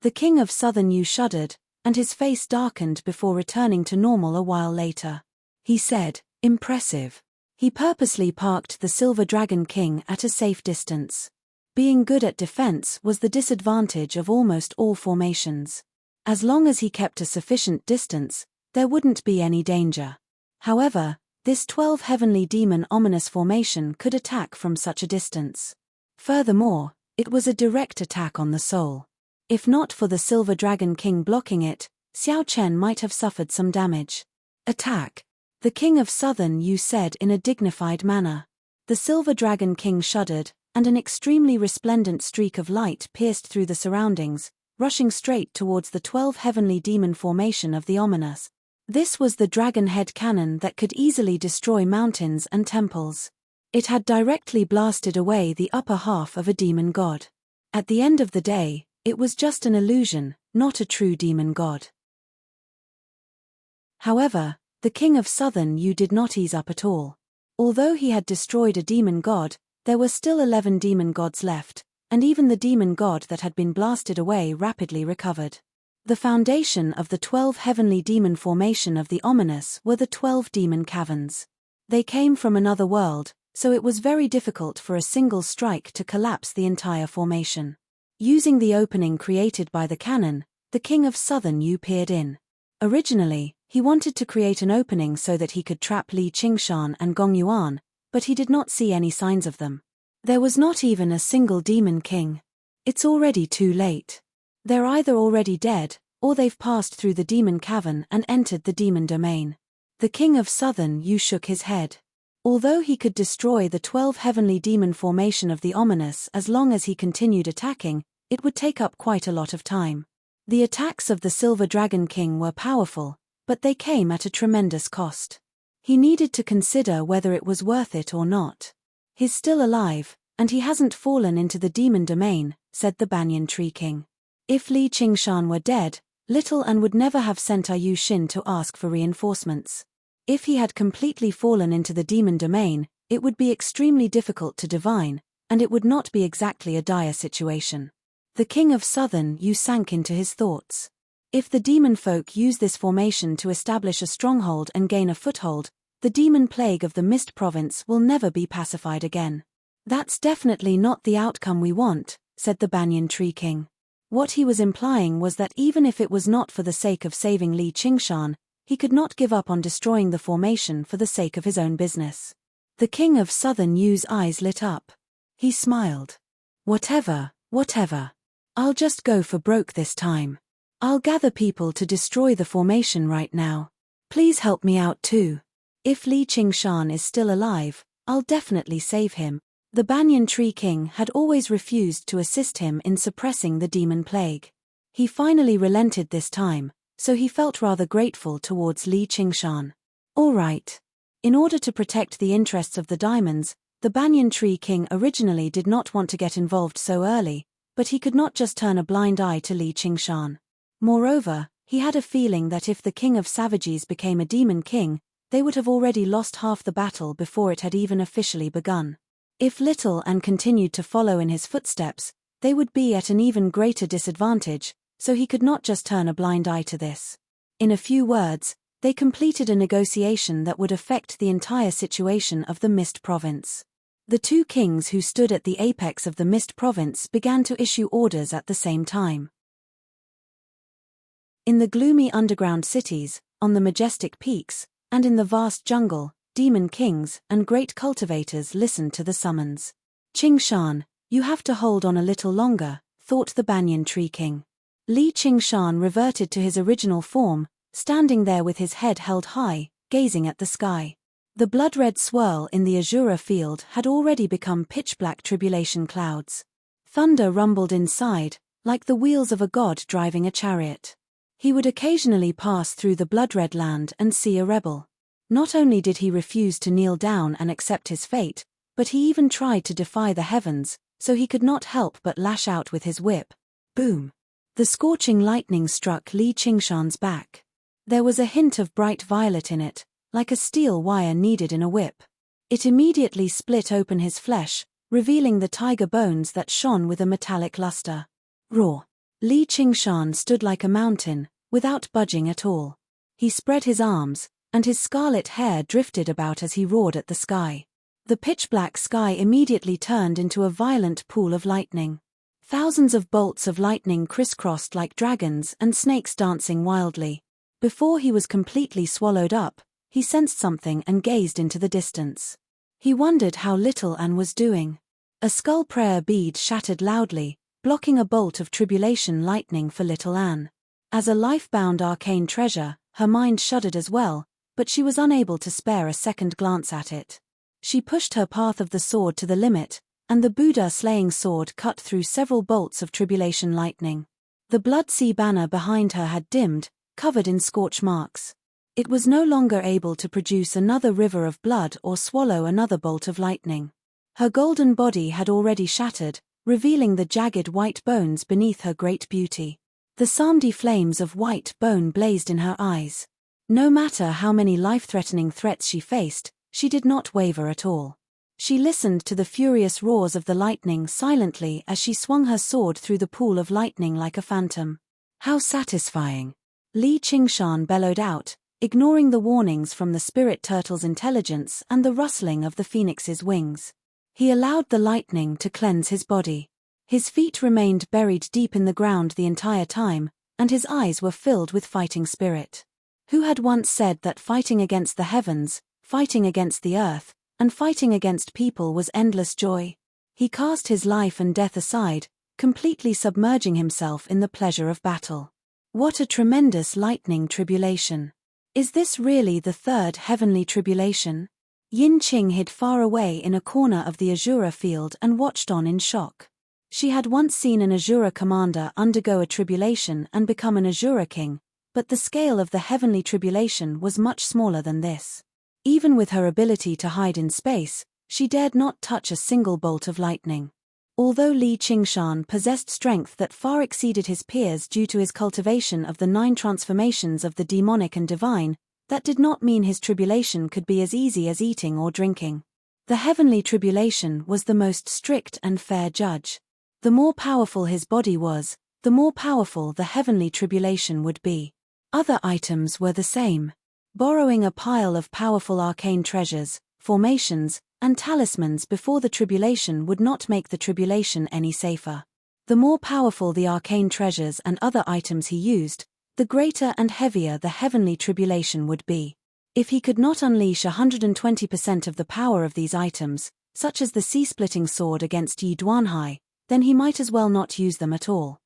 The king of Southern Yu shuddered, and his face darkened before returning to normal a while later. He said, "Impressive." He purposely parked the silver dragon king at a safe distance. Being good at defense was the disadvantage of almost all formations. As long as he kept a sufficient distance, there wouldn't be any danger. However, this 12 heavenly demon ominous formation could attack from such a distance. Furthermore, it was a direct attack on the soul. If not for the silver dragon king blocking it, Xiao Chen might have suffered some damage. "Attack," the king of Southern Yu said in a dignified manner. The silver dragon king shuddered, and an extremely resplendent streak of light pierced through the surroundings, rushing straight towards the 12 heavenly demon formation of the ominous. This was the dragon head cannon that could easily destroy mountains and temples. It had directly blasted away the upper half of a demon god. At the end of the day, it was just an illusion, not a true demon god. However, the king of Southern Yu did not ease up at all. Although he had destroyed a demon god, there were still 11 demon gods left, and even the demon god that had been blasted away rapidly recovered. The foundation of the 12 heavenly demon formation of the ominous were the 12 demon caverns. They came from another world, so it was very difficult for a single strike to collapse the entire formation. Using the opening created by the cannon, the King of Southern Yu peered in. Originally, he wanted to create an opening so that he could trap Li Qingshan and Gong Yuan, but he did not see any signs of them. There was not even a single demon king. It's already too late. They're either already dead, or they've passed through the demon cavern and entered the demon domain. The King of Southern Yu shook his head. Although he could destroy the 12 heavenly demon formation of the ominous as long as he continued attacking, it would take up quite a lot of time. The attacks of the Silver Dragon King were powerful, but they came at a tremendous cost. He needed to consider whether it was worth it or not. He's still alive, and he hasn't fallen into the demon domain, said the Banyan Tree King. If Li Qingshan were dead, Little An would never have sent Yu Xin to ask for reinforcements. If he had completely fallen into the demon domain, it would be extremely difficult to divine, and it would not be exactly a dire situation. The King of Southern Yu sank into his thoughts. If the demon folk use this formation to establish a stronghold and gain a foothold, the demon plague of the Mist Province will never be pacified again. That's definitely not the outcome we want, said the Banyan Tree King. What he was implying was that even if it was not for the sake of saving Li Qingshan, he could not give up on destroying the formation for the sake of his own business. The King of Southern Yu's eyes lit up. He smiled. Whatever. I'll just go for broke this time. I'll gather people to destroy the formation right now. Please help me out too. If Li Qingshan is still alive, I'll definitely save him. The Banyan Tree King had always refused to assist him in suppressing the demon plague. He finally relented this time, so he felt rather grateful towards Li Qingshan. All right. In order to protect the interests of the diamonds, the Banyan Tree King originally did not want to get involved so early, but he could not just turn a blind eye to Li Qingshan. Moreover, he had a feeling that if the King of Savages became a demon king, they would have already lost half the battle before it had even officially begun. If Little An continued to follow in his footsteps, they would be at an even greater disadvantage, so he could not just turn a blind eye to this. In a few words, they completed a negotiation that would affect the entire situation of the Mist Province. The two kings who stood at the apex of the Mist Province began to issue orders at the same time. In the gloomy underground cities, on the majestic peaks, and in the vast jungle, demon kings and great cultivators listened to the summons. Qingshan, you have to hold on a little longer, thought the Banyan Tree King. Li Qingshan reverted to his original form, standing there with his head held high, gazing at the sky. The blood-red swirl in the azure field had already become pitch-black tribulation clouds. Thunder rumbled inside, like the wheels of a god driving a chariot. He would occasionally pass through the blood-red land and see a rebel. Not only did he refuse to kneel down and accept his fate, but he even tried to defy the heavens, so he could not help but lash out with his whip. Boom! The scorching lightning struck Li Qingshan's back. There was a hint of bright violet in it, like a steel wire needed in a whip. It immediately split open his flesh, revealing the tiger bones that shone with a metallic luster. Roar! Li Qingshan stood like a mountain, without budging at all. He spread his arms, and his scarlet hair drifted about as he roared at the sky. The pitch-black sky immediately turned into a violent pool of lightning. Thousands of bolts of lightning crisscrossed like dragons and snakes dancing wildly. Before he was completely swallowed up, he sensed something and gazed into the distance. He wondered how Little An was doing. A skull prayer bead shattered loudly, blocking a bolt of tribulation lightning for Little An. As a life-bound arcane treasure, her mind shuddered as well, but she was unable to spare a second glance at it. She pushed her path of the sword to the limit, and the Buddha slaying sword cut through several bolts of tribulation lightning. The blood sea banner behind her had dimmed, covered in scorch marks. It was no longer able to produce another river of blood or swallow another bolt of lightning. Her golden body had already shattered, revealing the jagged white bones beneath her great beauty. The Samdi flames of white bone blazed in her eyes. No matter how many life-threatening threats she faced, she did not waver at all. She listened to the furious roars of the lightning silently as she swung her sword through the pool of lightning like a phantom. How satisfying! Li Qingshan bellowed out, ignoring the warnings from the spirit turtle's intelligence and the rustling of the phoenix's wings. He allowed the lightning to cleanse his body. His feet remained buried deep in the ground the entire time, and his eyes were filled with fighting spirit. Who had once said that fighting against the heavens, fighting against the earth, and fighting against people was endless joy? He cast his life and death aside, completely submerging himself in the pleasure of battle. What a tremendous lightning tribulation! Is this really the third heavenly tribulation? Yin Qing hid far away in a corner of the Azura field and watched on in shock. She had once seen an Azura commander undergo a tribulation and become an Azura king, but the scale of the heavenly tribulation was much smaller than this. Even with her ability to hide in space, she dared not touch a single bolt of lightning. Although Li Qingshan possessed strength that far exceeded his peers due to his cultivation of the 9 transformations of the demonic and divine, that did not mean his tribulation could be as easy as eating or drinking. The heavenly tribulation was the most strict and fair judge. The more powerful his body was, the more powerful the heavenly tribulation would be. Other items were the same. Borrowing a pile of powerful arcane treasures, formations, and talismans before the tribulation would not make the tribulation any safer. The more powerful the arcane treasures and other items he used, the greater and heavier the heavenly tribulation would be. If he could not unleash 120% of the power of these items, such as the sea-splitting sword against Yi Duanhai, then he might as well not use them at all.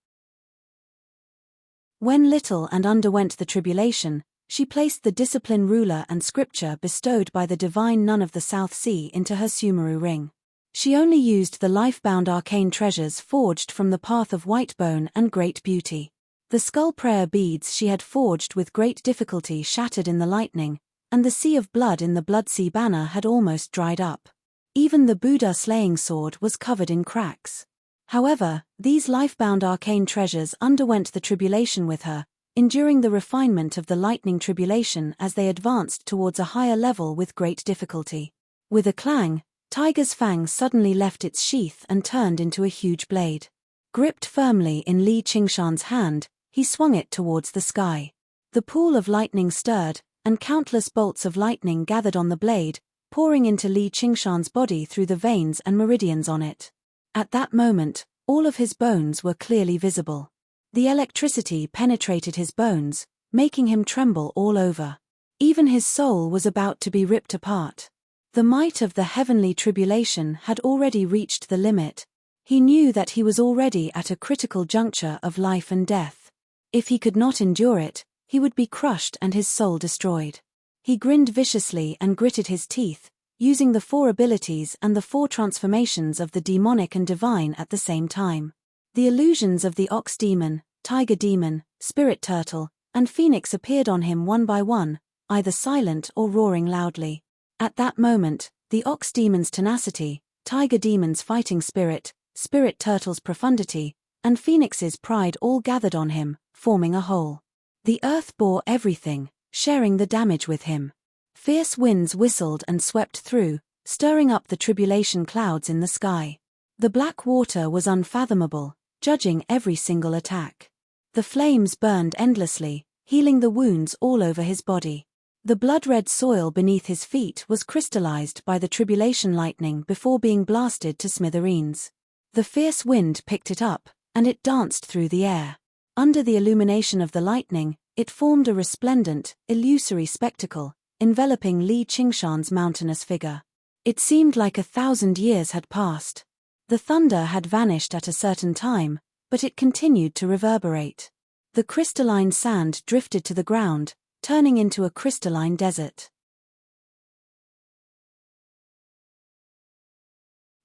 When Little and underwent the tribulation, she placed the discipline ruler and scripture bestowed by the divine nun of the South Sea into her Sumeru ring. She only used the life-bound arcane treasures forged from the path of white bone and great beauty. The skull prayer beads she had forged with great difficulty shattered in the lightning, and the sea of blood in the Blood Sea banner had almost dried up. Even the Buddha slaying sword was covered in cracks. However, these life-bound arcane treasures underwent the tribulation with her, enduring the refinement of the lightning tribulation as they advanced towards a higher level with great difficulty. With a clang, Tiger's fang suddenly left its sheath and turned into a huge blade. Gripped firmly in Li Qingshan's hand, he swung it towards the sky. The pool of lightning stirred, and countless bolts of lightning gathered on the blade, pouring into Li Qingshan's body through the veins and meridians on it. At that moment, all of his bones were clearly visible. The electricity penetrated his bones, making him tremble all over. Even his soul was about to be ripped apart. The might of the heavenly tribulation had already reached the limit. He knew that he was already at a critical juncture of life and death. If he could not endure it, he would be crushed and his soul destroyed. He grinned viciously and gritted his teeth, using the 4 abilities and the 4 transformations of the demonic and divine at the same time. The illusions of the ox demon, tiger demon, spirit turtle, and phoenix appeared on him one by one, either silent or roaring loudly. At that moment, the ox demon's tenacity, tiger demon's fighting spirit, spirit turtle's profundity, and phoenix's pride all gathered on him, forming a whole. The earth bore everything, sharing the damage with him. Fierce winds whistled and swept through, stirring up the tribulation clouds in the sky. The black water was unfathomable, judging every single attack. The flames burned endlessly, healing the wounds all over his body. The blood-red soil beneath his feet was crystallized by the tribulation lightning before being blasted to smithereens. The fierce wind picked it up, and it danced through the air. Under the illumination of the lightning, it formed a resplendent, illusory spectacle, enveloping Li Qingshan's mountainous figure. It seemed like 1,000 years had passed. The thunder had vanished at a certain time, but it continued to reverberate. The crystalline sand drifted to the ground, turning into a crystalline desert.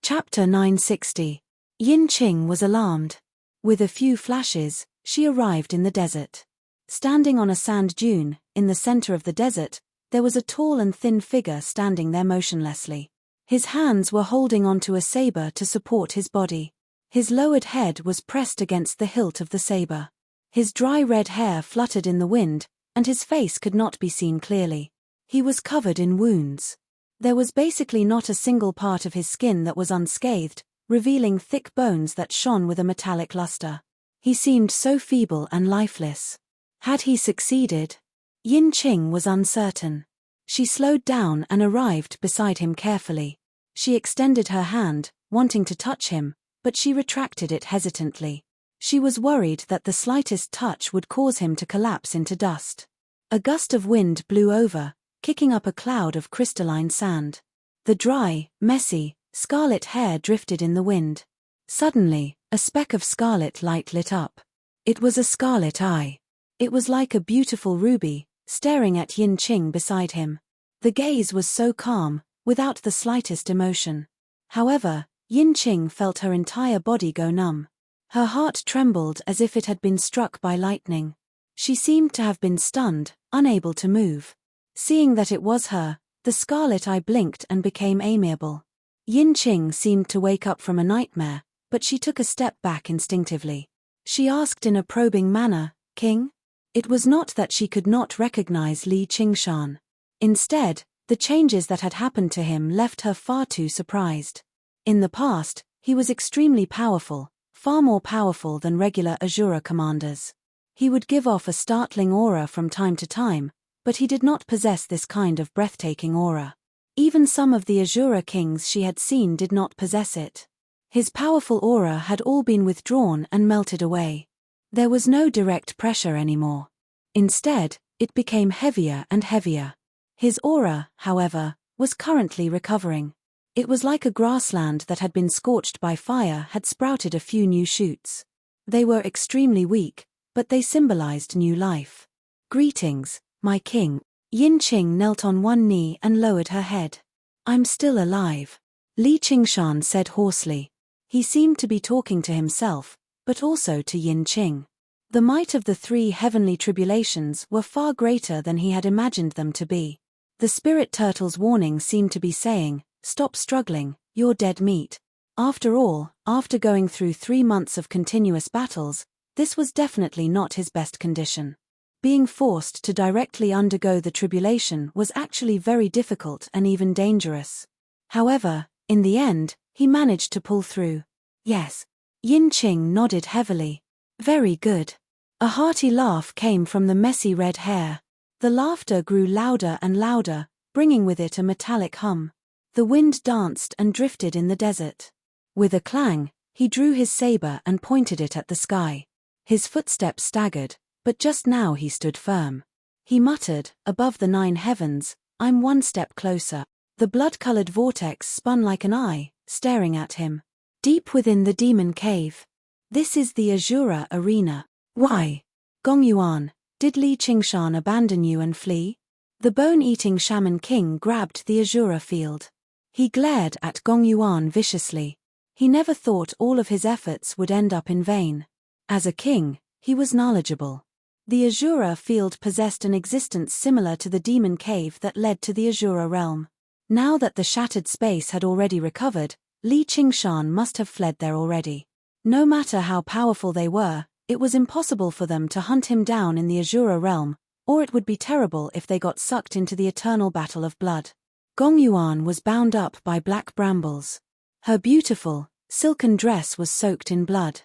Chapter 960. Yin Qing was alarmed. With a few flashes, she arrived in the desert. Standing on a sand dune, in the center of the desert, there was a tall and thin figure standing there motionlessly. His hands were holding onto a saber to support his body. His lowered head was pressed against the hilt of the saber. His dry red hair fluttered in the wind, and his face could not be seen clearly. He was covered in wounds. There was basically not a single part of his skin that was unscathed, revealing thick bones that shone with a metallic luster. He seemed so feeble and lifeless. Had he succeeded? Yin Qing was uncertain. She slowed down and arrived beside him carefully. She extended her hand, wanting to touch him, but she retracted it hesitantly. She was worried that the slightest touch would cause him to collapse into dust. A gust of wind blew over, kicking up a cloud of crystalline sand. The dry, messy, scarlet hair drifted in the wind. Suddenly, a speck of scarlet light lit up. It was a scarlet eye. It was like a beautiful ruby, staring at Yin Qing beside him. The gaze was so calm, without the slightest emotion. However, Yin Qing felt her entire body go numb. Her heart trembled as if it had been struck by lightning. She seemed to have been stunned, unable to move. Seeing that it was her, the scarlet eye blinked and became amiable. Yin Qing seemed to wake up from a nightmare, but she took a step back instinctively. She asked in a probing manner, "King?" It was not that she could not recognize Li Qingshan. Instead, the changes that had happened to him left her far too surprised. In the past, he was extremely powerful, far more powerful than regular Azura commanders. He would give off a startling aura from time to time, but he did not possess this kind of breathtaking aura. Even some of the Azura kings she had seen did not possess it. His powerful aura had all been withdrawn and melted away. There was no direct pressure anymore. Instead, it became heavier and heavier. His aura, however, was currently recovering. It was like a grassland that had been scorched by fire had sprouted a few new shoots. They were extremely weak, but they symbolized new life. "Greetings, my king." Yin Qing knelt on one knee and lowered her head. "I'm still alive," Li Qingshan said hoarsely. He seemed to be talking to himself, but also to Yin Qing. The might of the three heavenly tribulations were far greater than he had imagined them to be. The spirit turtle's warning seemed to be saying, "Stop struggling, you're dead meat." After all, after going through 3 months of continuous battles, this was definitely not his best condition. Being forced to directly undergo the tribulation was actually very difficult and even dangerous. However, in the end, he managed to pull through. "Yes." Yin Qing nodded heavily. "Very good." A hearty laugh came from the messy red hair. The laughter grew louder and louder, bringing with it a metallic hum. The wind danced and drifted in the desert. With a clang, he drew his saber and pointed it at the sky. His footsteps staggered, but just now he stood firm. He muttered, "Above the 9 heavens, I'm one step closer." The blood-colored vortex spun like an eye, staring at him. Deep within the demon cave. This is the Azura arena. Why? Gongyuan, did Li Qingshan abandon you and flee? The bone-eating shaman king grabbed the Azura field. He glared at Gongyuan viciously. He never thought all of his efforts would end up in vain. As a king, he was knowledgeable. The Azura field possessed an existence similar to the demon cave that led to the Azura realm. Now that the shattered space had already recovered, Li Qingshan must have fled there already. No matter how powerful they were, it was impossible for them to hunt him down in the Azura realm, or it would be terrible if they got sucked into the eternal battle of blood. Gongyuan was bound up by black brambles. Her beautiful, silken dress was soaked in blood.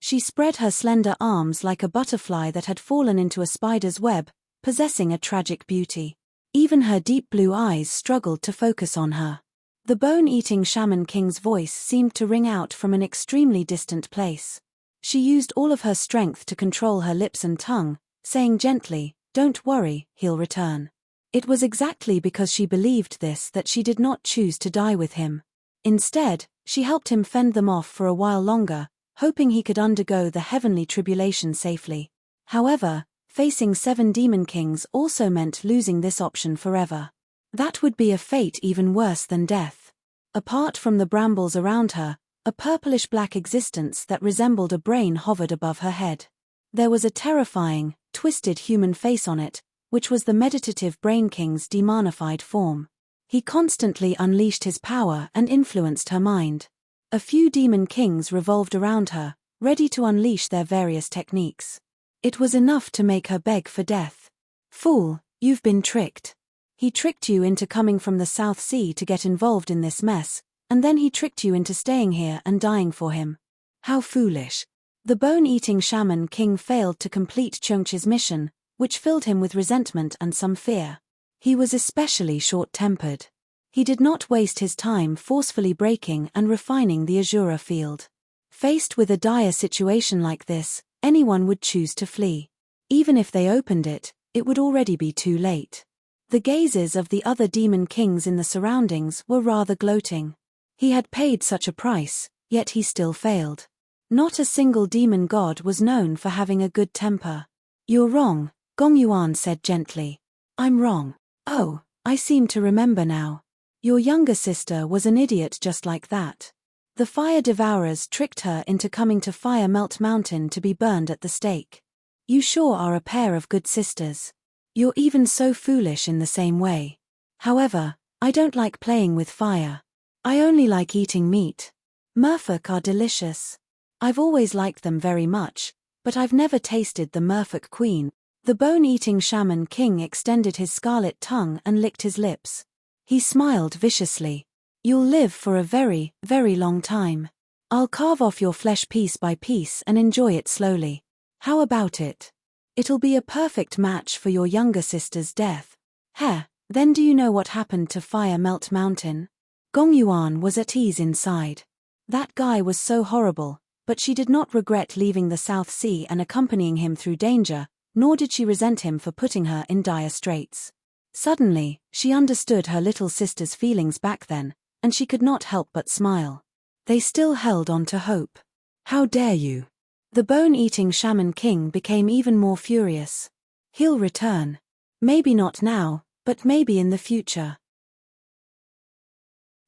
She spread her slender arms like a butterfly that had fallen into a spider's web, possessing a tragic beauty. Even her deep blue eyes struggled to focus on her. The bone-eating shaman king's voice seemed to ring out from an extremely distant place. She used all of her strength to control her lips and tongue, saying gently, "Don't worry, he'll return." It was exactly because she believed this that she did not choose to die with him. Instead, she helped him fend them off for a while longer, hoping he could undergo the heavenly tribulation safely. However, facing 7 demon kings also meant losing this option forever. That would be a fate even worse than death. Apart from the brambles around her, a purplish-black existence that resembled a brain hovered above her head. There was a terrifying, twisted human face on it, which was the meditative Brain King's demonified form. He constantly unleashed his power and influenced her mind. A few demon kings revolved around her, ready to unleash their various techniques. It was enough to make her beg for death. "Fool, you've been tricked. He tricked you into coming from the South Sea to get involved in this mess, and then he tricked you into staying here and dying for him. How foolish." The bone-eating shaman king failed to complete Chungchi's mission, which filled him with resentment and some fear. He was especially short-tempered. He did not waste his time forcefully breaking and refining the Azura field. Faced with a dire situation like this, anyone would choose to flee. Even if they opened it, it would already be too late. The gazes of the other demon kings in the surroundings were rather gloating. He had paid such a price, yet he still failed. Not a single demon god was known for having a good temper. "You're wrong," Gong Yuan said gently. "I'm wrong. Oh, I seem to remember now. Your younger sister was an idiot just like that. The fire devourers tricked her into coming to Fire Melt Mountain to be burned at the stake. You sure are a pair of good sisters. You're even so foolish in the same way. However, I don't like playing with fire. I only like eating meat. Merfolk are delicious. I've always liked them very much, but I've never tasted the Merfolk queen." The bone-eating shaman king extended his scarlet tongue and licked his lips. He smiled viciously. "You'll live for a very, very long time. I'll carve off your flesh piece by piece and enjoy it slowly. How about it? It'll be a perfect match for your younger sister's death." "Heh, then do you know what happened to Fire Melt Mountain?" Gong Yuan was at ease inside. That guy was so horrible, but she did not regret leaving the South Sea and accompanying him through danger, nor did she resent him for putting her in dire straits. Suddenly, she understood her little sister's feelings back then, and she could not help but smile. They still held on to hope. "How dare you!" The bone-eating shaman king became even more furious. "He'll return. Maybe not now, but maybe in the future.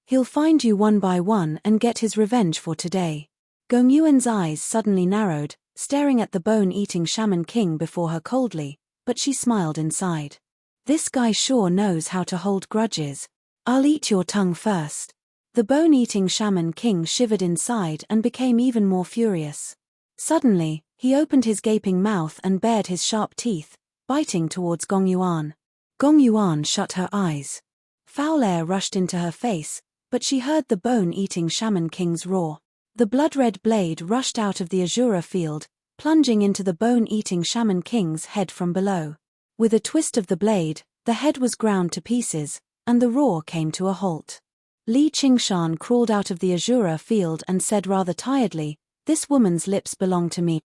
He'll find you one by one and get his revenge for today." Gong Yuan's eyes suddenly narrowed, staring at the bone-eating shaman king before her coldly, but she smiled inside. This guy sure knows how to hold grudges. "I'll eat your tongue first." The bone-eating shaman king shivered inside and became even more furious. Suddenly, he opened his gaping mouth and bared his sharp teeth, biting towards Gong Yuan. Gong Yuan shut her eyes. Foul air rushed into her face, but she heard the bone-eating shaman king's roar. The blood-red blade rushed out of the Azura field, plunging into the bone-eating shaman king's head from below. With a twist of the blade, the head was ground to pieces, and the roar came to a halt. Li Qingshan crawled out of the Azura field and said rather tiredly, "This woman's lips belong to me."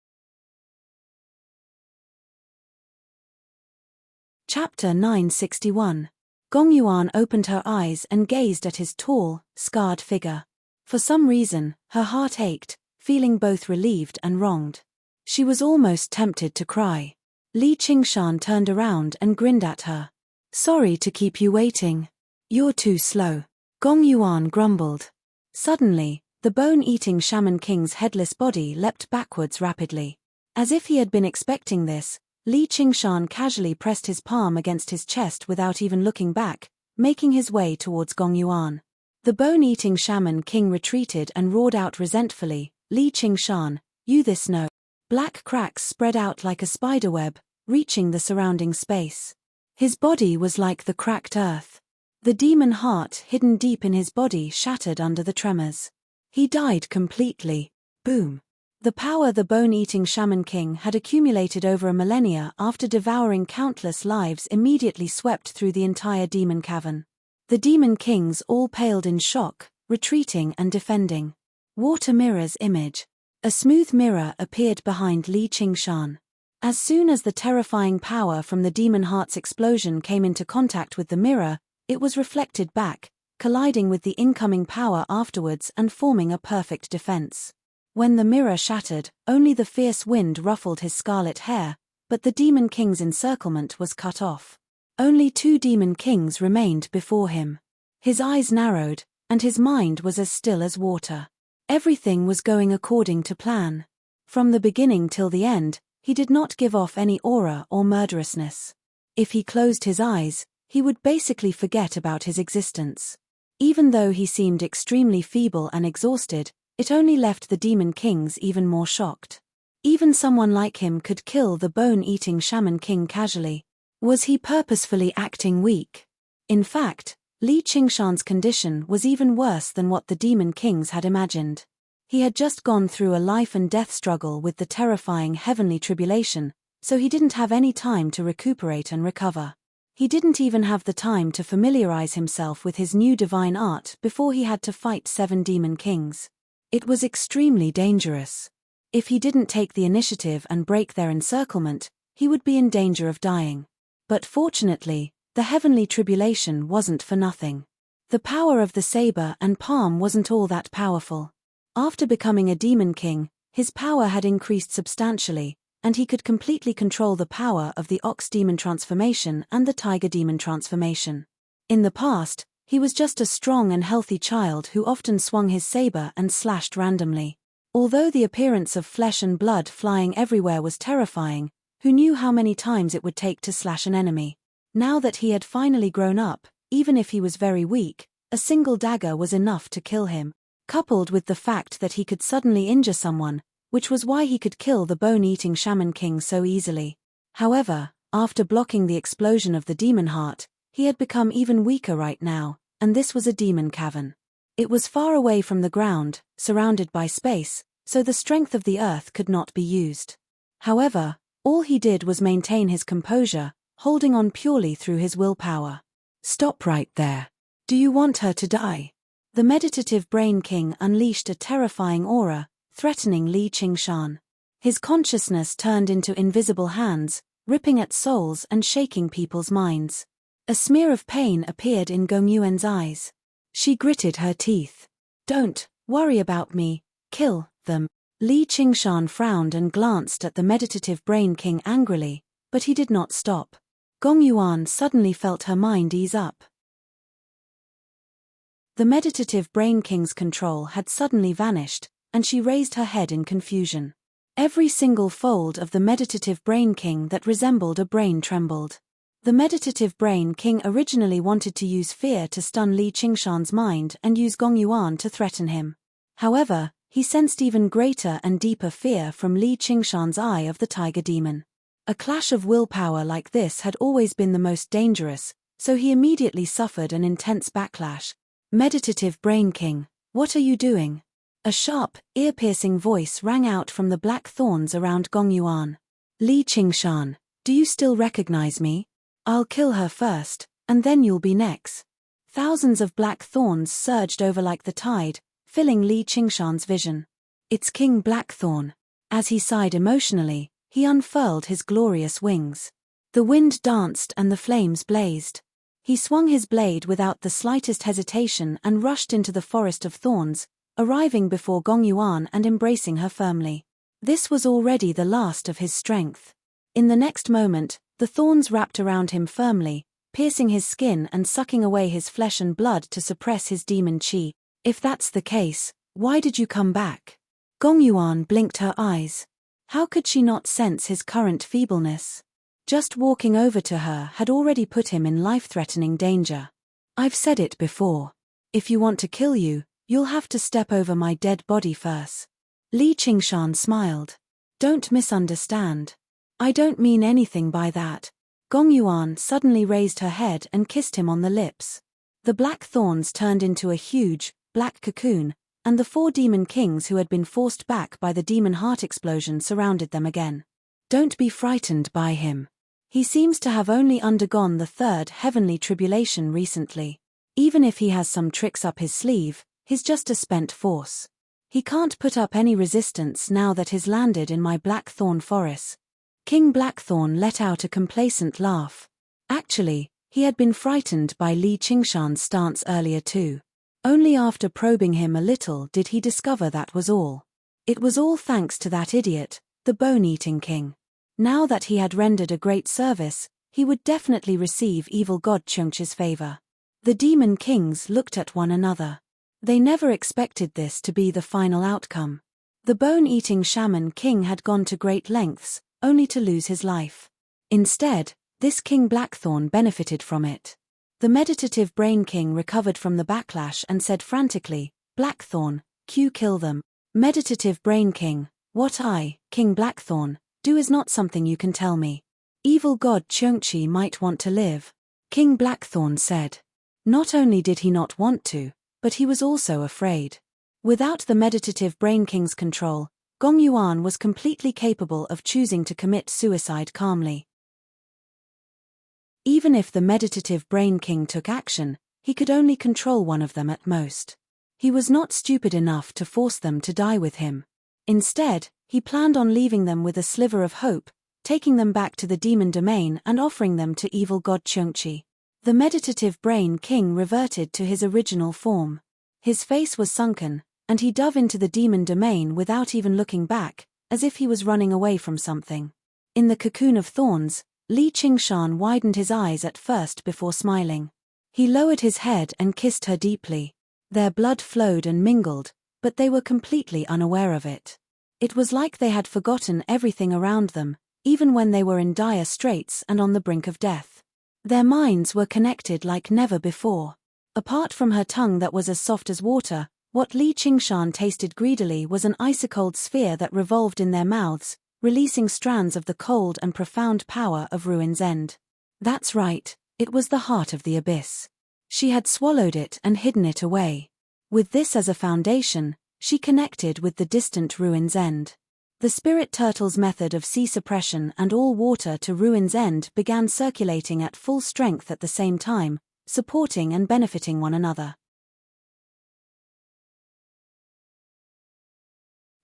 Chapter 961. Gong Yuan opened her eyes and gazed at his tall, scarred figure. For some reason, her heart ached, feeling both relieved and wronged. She was almost tempted to cry. Li Qingshan turned around and grinned at her. "Sorry to keep you waiting. You're too slow," Gong Yuan grumbled. Suddenly, the bone-eating shaman king's headless body leapt backwards rapidly. As if he had been expecting this, Li Qingshan casually pressed his palm against his chest without even looking back, making his way towards Gong Yuan. The bone-eating shaman king retreated and roared out resentfully, "Li Qingshan, you this know." Black cracks spread out like a spiderweb, reaching the surrounding space. His body was like the cracked earth. The demon heart hidden deep in his body shattered under the tremors. He died completely. Boom. The power the bone-eating shaman king had accumulated over a millennia after devouring countless lives immediately swept through the entire demon cavern. The demon kings all paled in shock, retreating and defending. Water mirror's image. A smooth mirror appeared behind Li Qingshan. As soon as the terrifying power from the demon heart's explosion came into contact with the mirror, it was reflected back, colliding with the incoming power afterwards and forming a perfect defense. When the mirror shattered, only the fierce wind ruffled his scarlet hair, but the demon king's encirclement was cut off. Only 2 demon kings remained before him. His eyes narrowed, and his mind was as still as water. Everything was going according to plan. From the beginning till the end, he did not give off any aura or murderousness. If he closed his eyes, he would basically forget about his existence. Even though he seemed extremely feeble and exhausted, it only left the demon kings even more shocked. Even someone like him could kill the bone-eating shaman king casually. Was he purposefully acting weak? In fact, Li Qingshan's condition was even worse than what the demon kings had imagined. He had just gone through a life and death struggle with the terrifying heavenly tribulation, so he didn't have any time to recuperate and recover. He didn't even have the time to familiarize himself with his new divine art before he had to fight 7 demon kings. It was extremely dangerous. If he didn't take the initiative and break their encirclement, he would be in danger of dying. But fortunately, the heavenly tribulation wasn't for nothing. The power of the saber and palm wasn't all that powerful. After becoming a demon king, his power had increased substantially, and he could completely control the power of the ox demon transformation and the tiger demon transformation. In the past, he was just a strong and healthy child who often swung his saber and slashed randomly. Although the appearance of flesh and blood flying everywhere was terrifying, who knew how many times it would take to slash an enemy? Now that he had finally grown up, even if he was very weak, a single dagger was enough to kill him, coupled with the fact that he could suddenly injure someone, which was why he could kill the bone-eating shaman king so easily. However, after blocking the explosion of the demon heart, he had become even weaker right now, and this was a demon cavern. It was far away from the ground, surrounded by space, so the strength of the earth could not be used. However, all he did was maintain his composure, holding on purely through his willpower. "Stop right there. Do you want her to die?" The meditative brain king unleashed a terrifying aura, threatening Li Qingshan. His consciousness turned into invisible hands, ripping at souls and shaking people's minds. A smear of pain appeared in Gong Yuan's eyes. She gritted her teeth. "Don't worry about me, kill them." Li Qingshan frowned and glanced at the meditative brain king angrily, but he did not stop. Gong Yuan suddenly felt her mind ease up. The meditative brain king's control had suddenly vanished, and she raised her head in confusion. Every single fold of the meditative brain king that resembled a brain trembled. The meditative brain king originally wanted to use fear to stun Li Qingshan's mind and use Gong Yuan to threaten him. However, he sensed even greater and deeper fear from Li Qingshan's eye of the tiger demon. A clash of willpower like this had always been the most dangerous, so he immediately suffered an intense backlash. "Meditative brain king, what are you doing?" A sharp, ear-piercing voice rang out from the black thorns around Gong Yuan. "Li Qingshan, do you still recognize me? I'll kill her first, and then you'll be next." Thousands of black thorns surged over like the tide, filling Li Qingshan's vision. "It's King Blackthorn." As he sighed emotionally, he unfurled his glorious wings. The wind danced and the flames blazed. He swung his blade without the slightest hesitation and rushed into the forest of thorns, arriving before Gong Yuan and embracing her firmly. This was already the last of his strength. In the next moment, the thorns wrapped around him firmly, piercing his skin and sucking away his flesh and blood to suppress his demon qi. "If that's the case, why did you come back?" Gong Yuan blinked her eyes. How could she not sense his current feebleness? Just walking over to her had already put him in life-threatening danger. "I've said it before. If you want to kill you, you'll have to step over my dead body first." Li Qingshan smiled. "Don't misunderstand. I don't mean anything by that." Gong Yuan suddenly raised her head and kissed him on the lips. The black thorns turned into a huge, black cocoon, and the 4 demon kings who had been forced back by the demon heart explosion surrounded them again. "Don't be frightened by him. He seems to have only undergone the 3rd heavenly tribulation recently. Even if he has some tricks up his sleeve, he's just a spent force. He can't put up any resistance now that he's landed in my blackthorn forest." King Blackthorn let out a complacent laugh. Actually, he had been frightened by Li Qingshan's stance earlier too. Only after probing him a little did he discover that was all. It was all thanks to that idiot, the bone-eating king. Now that he had rendered a great service, he would definitely receive evil god Chungchi's favor. The demon kings looked at one another. They never expected this to be the final outcome. The bone-eating shaman king had gone to great lengths, only to lose his life. Instead, this King Blackthorn benefited from it. The meditative brain king recovered from the backlash and said frantically, "Blackthorn, kill them." Meditative brain king, "What I, King Blackthorn, do is not something you can tell me. Evil god Chungchi might want to live." King Blackthorn said. Not only did he not want to, but he was also afraid. Without the meditative Brain King's control, Gong Yuan was completely capable of choosing to commit suicide calmly. Even if the meditative Brain King took action, he could only control one of them at most. He was not stupid enough to force them to die with him. Instead, he planned on leaving them with a sliver of hope, taking them back to the demon domain and offering them to evil god Chungchi. The meditative Brain King reverted to his original form. His face was sunken, and he dove into the demon domain without even looking back, as if he was running away from something. In the cocoon of thorns, Li Qingshan widened his eyes at first before smiling. He lowered his head and kissed her deeply. Their blood flowed and mingled, but they were completely unaware of it. It was like they had forgotten everything around them, even when they were in dire straits and on the brink of death. Their minds were connected like never before. Apart from her tongue that was as soft as water, what Li Qingshan tasted greedily was an ice-cold sphere that revolved in their mouths, releasing strands of the cold and profound power of Ruin's End. That's right, it was the heart of the abyss. She had swallowed it and hidden it away. With this as a foundation, she connected with the distant Ruin's End. The spirit turtle's method of sea suppression and all water to Ruin's End began circulating at full strength at the same time, supporting and benefiting one another.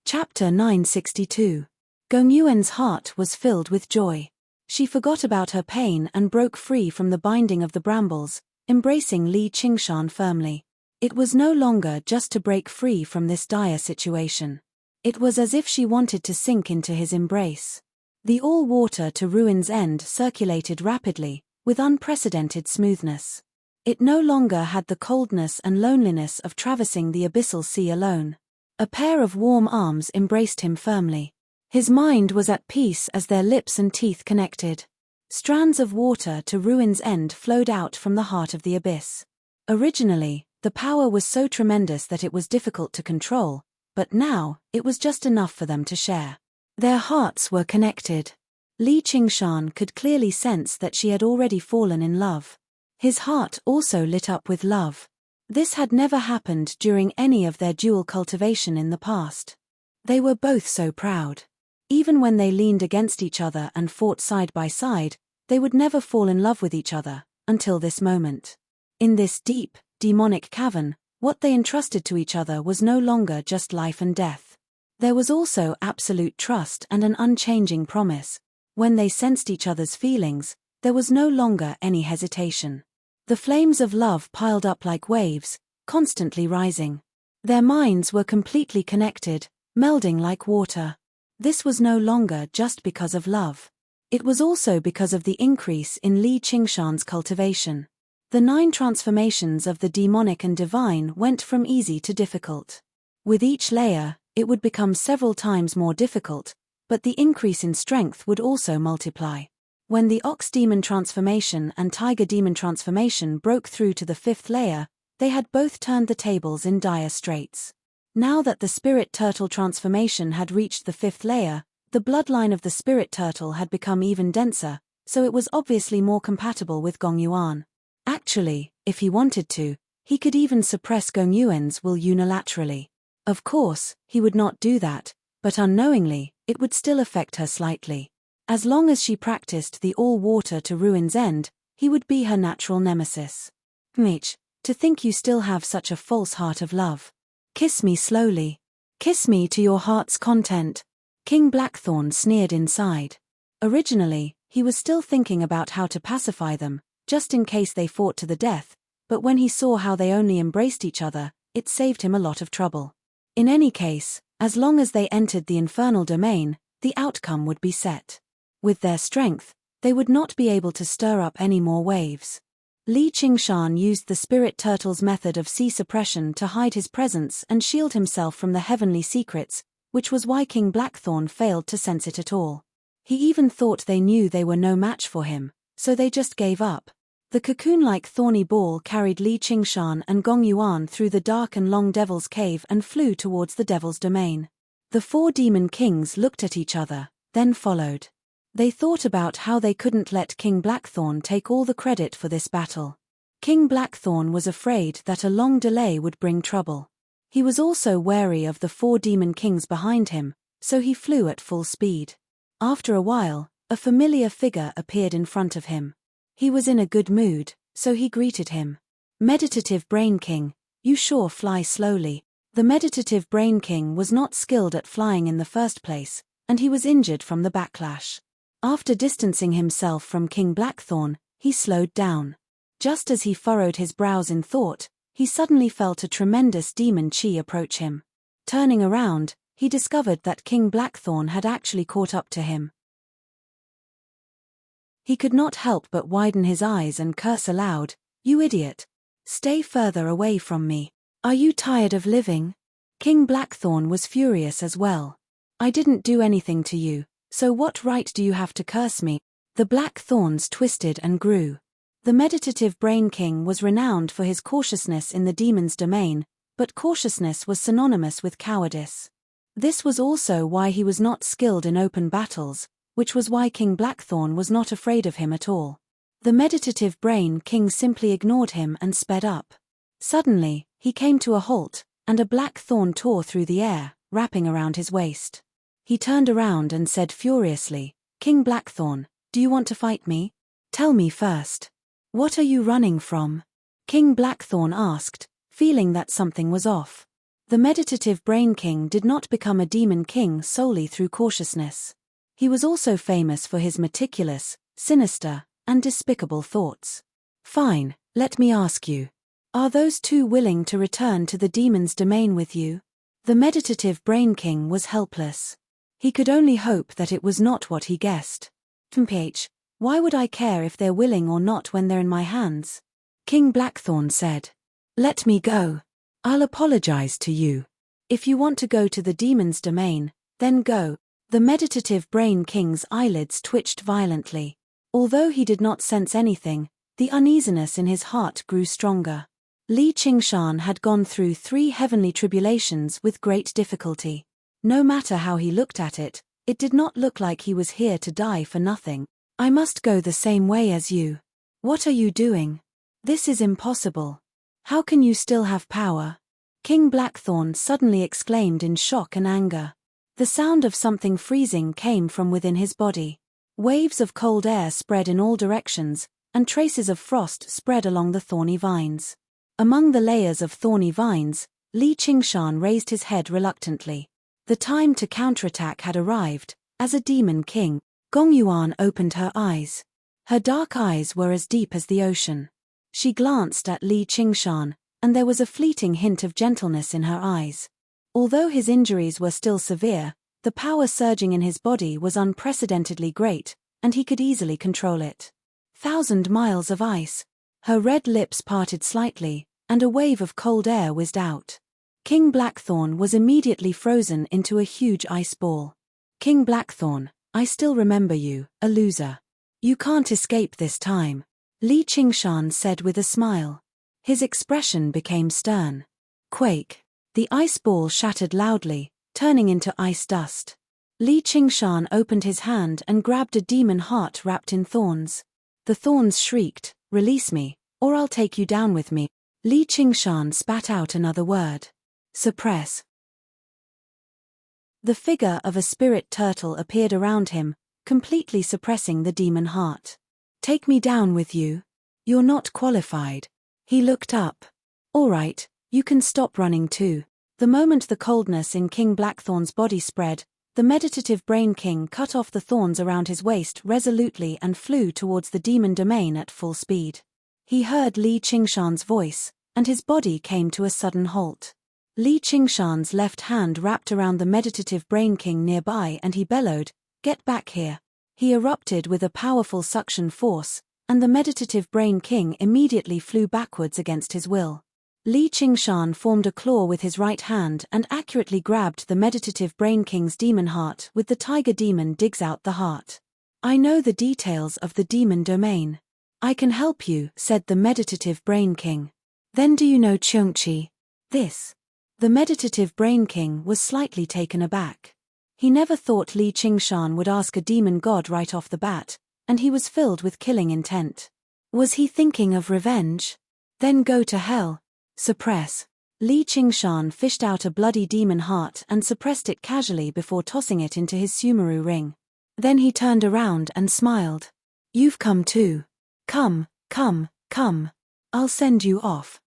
Chapter 962. Gong Yuan's heart was filled with joy. She forgot about her pain and broke free from the binding of the brambles, embracing Li Qingshan firmly. It was no longer just to break free from this dire situation. It was as if she wanted to sink into his embrace. The all-water to Ruin's End circulated rapidly, with unprecedented smoothness. It no longer had the coldness and loneliness of traversing the abyssal sea alone. A pair of warm arms embraced him firmly. His mind was at peace as their lips and teeth connected. Strands of water to Ruin's End flowed out from the heart of the abyss. Originally, the power was so tremendous that it was difficult to control, but now, it was just enough for them to share. Their hearts were connected. Li Qingshan could clearly sense that she had already fallen in love. His heart also lit up with love. This had never happened during any of their dual cultivation in the past. They were both so proud. Even when they leaned against each other and fought side by side, they would never fall in love with each other, until this moment. In this deep, demonic cavern, what they entrusted to each other was no longer just life and death. There was also absolute trust and an unchanging promise. When they sensed each other's feelings, there was no longer any hesitation. The flames of love piled up like waves, constantly rising. Their minds were completely connected, melding like water. This was no longer just because of love. It was also because of the increase in Li Qingshan's cultivation. The 9 transformations of the demonic and divine went from easy to difficult. With each layer, it would become several times more difficult, but the increase in strength would also multiply. When the ox demon transformation and tiger demon transformation broke through to the 5th layer, they had both turned the tables in dire straits. Now that the spirit turtle transformation had reached the 5th layer, the bloodline of the spirit turtle had become even denser, so it was obviously more compatible with Gong Yuan. Actually, if he wanted to, he could even suppress Gong Yuan's will unilaterally. Of course, he would not do that, but unknowingly, it would still affect her slightly. As long as she practiced the all-water to Ruin's End, he would be her natural nemesis. Mitch, to think you still have such a false heart of love. Kiss me slowly. Kiss me to your heart's content. King Blackthorn sneered inside. Originally, he was still thinking about how to pacify them, just in case they fought to the death, but when he saw how they only embraced each other, it saved him a lot of trouble. In any case, as long as they entered the infernal domain, the outcome would be set. With their strength, they would not be able to stir up any more waves. Li Qingshan used the spirit turtle's method of sea suppression to hide his presence and shield himself from the heavenly secrets, which was why King Blackthorn failed to sense it at all. He even thought they knew they were no match for him, so they just gave up. The cocoon-like thorny ball carried Li Qingshan and Gong Yuan through the dark and long Devil's Cave and flew towards the Devil's Domain. The 4 demon kings looked at each other, then followed. They thought about how they couldn't let King Blackthorn take all the credit for this battle. King Blackthorn was afraid that a long delay would bring trouble. He was also wary of the 4 demon kings behind him, so he flew at full speed. After a while, a familiar figure appeared in front of him. He was in a good mood, so he greeted him. Meditative Brain King, you sure fly slowly. The Meditative Brain King was not skilled at flying in the first place, and he was injured from the backlash. After distancing himself from King Blackthorn, he slowed down. Just as he furrowed his brows in thought, he suddenly felt a tremendous demon chi approach him. Turning around, he discovered that King Blackthorn had actually caught up to him. He could not help but widen his eyes and curse aloud, "You idiot! Stay further away from me. Are you tired of living?" King Blackthorn was furious as well. "I didn't do anything to you, so what right do you have to curse me?" The black thorns twisted and grew. The Meditative Brain King was renowned for his cautiousness in the demon's domain, but cautiousness was synonymous with cowardice. This was also why he was not skilled in open battles, which was why King Blackthorn was not afraid of him at all. The Meditative Brain King simply ignored him and sped up. Suddenly, he came to a halt, and a black thorn tore through the air, wrapping around his waist. He turned around and said furiously, "King Blackthorn, do you want to fight me? Tell me first. What are you running from?" King Blackthorn asked, feeling that something was off. The Meditative Brain King did not become a demon king solely through cautiousness. He was also famous for his meticulous, sinister, and despicable thoughts. "Fine, let me ask you. Are those 2 willing to return to the demon's domain with you?" The Meditative Brain King was helpless. He could only hope that it was not what he guessed. "Mph, why would I care if they're willing or not when they're in my hands?" King Blackthorn said. "Let me go. I'll apologize to you. If you want to go to the demon's domain, then go." The Meditative Brain King's eyelids twitched violently. Although he did not sense anything, the uneasiness in his heart grew stronger. Li Qingshan had gone through 3 heavenly tribulations with great difficulty. No matter how he looked at it, it did not look like he was here to die for nothing. "I must go the same way as you. What are you doing? This is impossible. How can you still have power?" King Blackthorn suddenly exclaimed in shock and anger. The sound of something freezing came from within his body. Waves of cold air spread in all directions, and traces of frost spread along the thorny vines. Among the layers of thorny vines, Li Qingshan raised his head reluctantly. The time to counterattack had arrived. As a demon king, Gong Yuan opened her eyes. Her dark eyes were as deep as the ocean. She glanced at Li Qingshan, and there was a fleeting hint of gentleness in her eyes. Although his injuries were still severe, the power surging in his body was unprecedentedly great, and he could easily control it. 1,000 miles of ice. Her red lips parted slightly, and a wave of cold air whizzed out. King Blackthorn was immediately frozen into a huge ice ball. "King Blackthorn, I still remember you, a loser. You can't escape this time," Li Qingshan said with a smile. His expression became stern. Quake. The ice ball shattered loudly, turning into ice dust. Li Qingshan opened his hand and grabbed a demon heart wrapped in thorns. The thorns shrieked, "Release me, or I'll take you down with me." Li Qingshan spat out another word. "Suppress." The figure of a spirit turtle appeared around him, completely suppressing the demon heart. "Take me down with you? You're not qualified." He looked up. "All right, you can stop running too." The moment the coldness in King Blackthorn's body spread, the Meditative Brain King cut off the thorns around his waist resolutely and flew towards the demon domain at full speed. He heard Li Qingshan's voice, and his body came to a sudden halt. Li Qingshan's left hand wrapped around the Meditative Brain King nearby and he bellowed, "Get back here." He erupted with a powerful suction force, and the Meditative Brain King immediately flew backwards against his will. Li Qingshan formed a claw with his right hand and accurately grabbed the Meditative Brain King's demon heart with the tiger demon digs out the heart. "I know the details of the demon domain. I can help you," said the Meditative Brain King. "Then do you know Cheongqi?" This. The Meditative Brain King was slightly taken aback. He never thought Li Qingshan would ask a demon god right off the bat, and he was filled with killing intent. Was he thinking of revenge? Then go to hell. Suppress. Li Qingshan fished out a bloody demon heart and suppressed it casually before tossing it into his Sumeru ring. Then he turned around and smiled. "You've come too. Come, come, come. I'll send you off."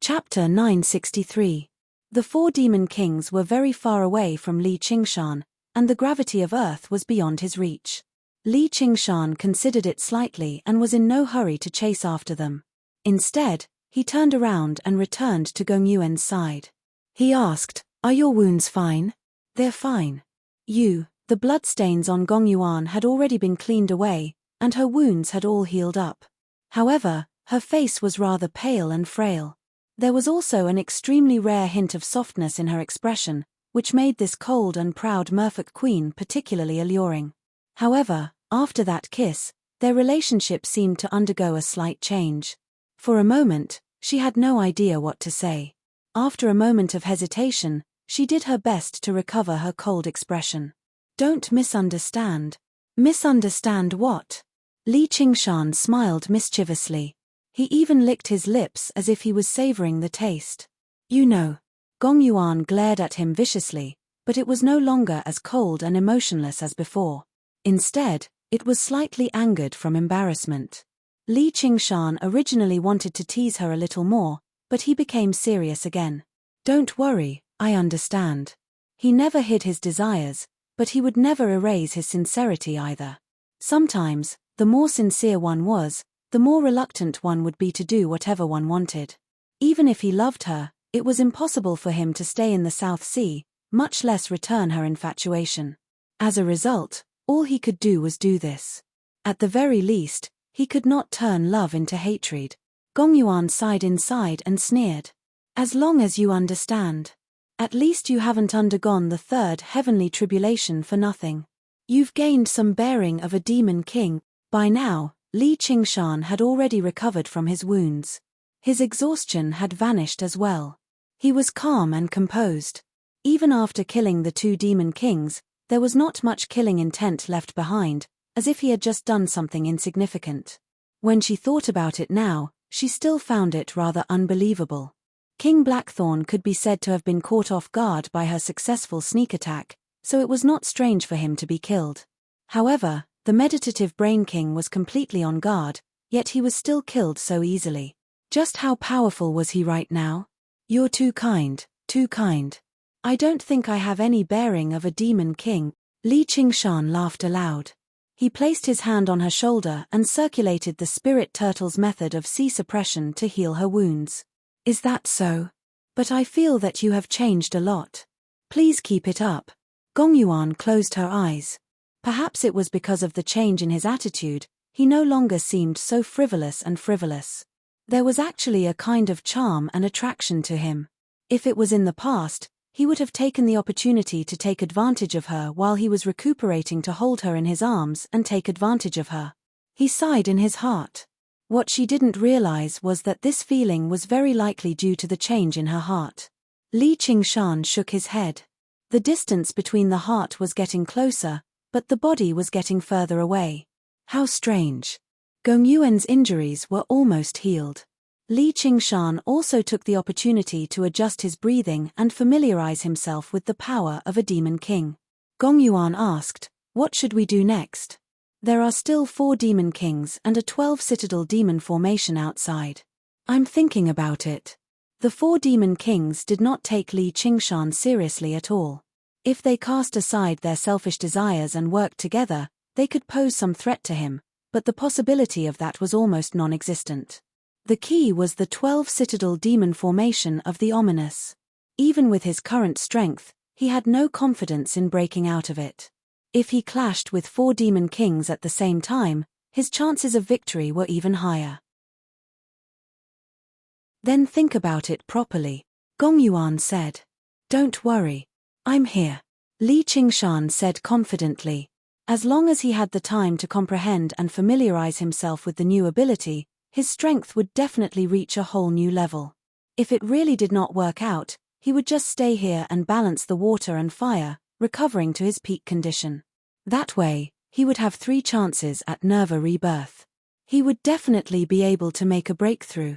Chapter 963. The 4 demon kings were very far away from Li Qingshan, and the gravity of Earth was beyond his reach. Li Qingshan considered it slightly and was in no hurry to chase after them. Instead, he turned around and returned to Gong Yuan's side. He asked, "Are your wounds fine?" "They're fine." The bloodstains on Gong Yuan had already been cleaned away, and her wounds had all healed up. However, her face was rather pale and frail. There was also an extremely rare hint of softness in her expression, which made this cold and proud merfolk queen particularly alluring. However, after that kiss, their relationship seemed to undergo a slight change. For a moment, she had no idea what to say. After a moment of hesitation, she did her best to recover her cold expression. "Don't misunderstand." "Misunderstand what?" Li Qingshan smiled mischievously. He even licked his lips as if he was savoring the taste. "You know." Gong Yuan glared at him viciously, but it was no longer as cold and emotionless as before. Instead, it was slightly angered from embarrassment. Li Qingshan originally wanted to tease her a little more, but he became serious again. "Don't worry, I understand." He never hid his desires, but he would never erase his sincerity either. Sometimes, the more sincere one was, the more reluctant one would be to do whatever one wanted. Even if he loved her, it was impossible for him to stay in the South Sea, much less return her infatuation. As a result, all he could do was do this. At the very least, he could not turn love into hatred. Gong Yuan sighed inside and sneered. "As long as you understand. At least you haven't undergone the 3rd heavenly tribulation for nothing. You've gained some bearing of a demon king." By now, Li Qingshan had already recovered from his wounds. His exhaustion had vanished as well. He was calm and composed. Even after killing the 2 demon kings, there was not much killing intent left behind, as if he had just done something insignificant. When she thought about it now, she still found it rather unbelievable. King Blackthorn could be said to have been caught off guard by her successful sneak attack, so it was not strange for him to be killed. However, the meditative Brain King was completely on guard, yet he was still killed so easily. Just how powerful was he right now? "You're too kind, too kind. I don't think I have any bearing of a demon king." Li Qingshan laughed aloud. He placed his hand on her shoulder and circulated the spirit turtle's method of sea suppression to heal her wounds. "Is that so? But I feel that you have changed a lot. Please keep it up." Gong Yuan closed her eyes. Perhaps it was because of the change in his attitude, he no longer seemed so frivolous. There was actually a kind of charm and attraction to him. If it was in the past, he would have taken the opportunity to take advantage of her while he was recuperating to hold her in his arms and take advantage of her. He sighed in his heart. What she didn't realize was that this feeling was very likely due to the change in her heart. Li Qingshan shook his head. The distance between the heart was getting closer, but the body was getting further away. How strange. Gong Yuan's injuries were almost healed. Li Qingshan also took the opportunity to adjust his breathing and familiarize himself with the power of a demon king. Gong Yuan asked, "What should we do next?" "There are still 4 demon kings and a 12-citadel demon formation outside. I'm thinking about it." The 4 demon kings did not take Li Qingshan seriously at all. If they cast aside their selfish desires and worked together, they could pose some threat to him, but the possibility of that was almost non-existent. The key was the 12-citadel demon formation of the ominous. Even with his current strength, he had no confidence in breaking out of it. If he clashed with 4 demon kings at the same time, his chances of victory were even higher. "Then think about it properly," Gong Yuan said. "Don't worry. I'm here," Li Qingshan said confidently. As long as he had the time to comprehend and familiarize himself with the new ability, his strength would definitely reach a whole new level. If it really did not work out, he would just stay here and balance the water and fire, recovering to his peak condition. That way, he would have 3 chances at Nerva rebirth. He would definitely be able to make a breakthrough.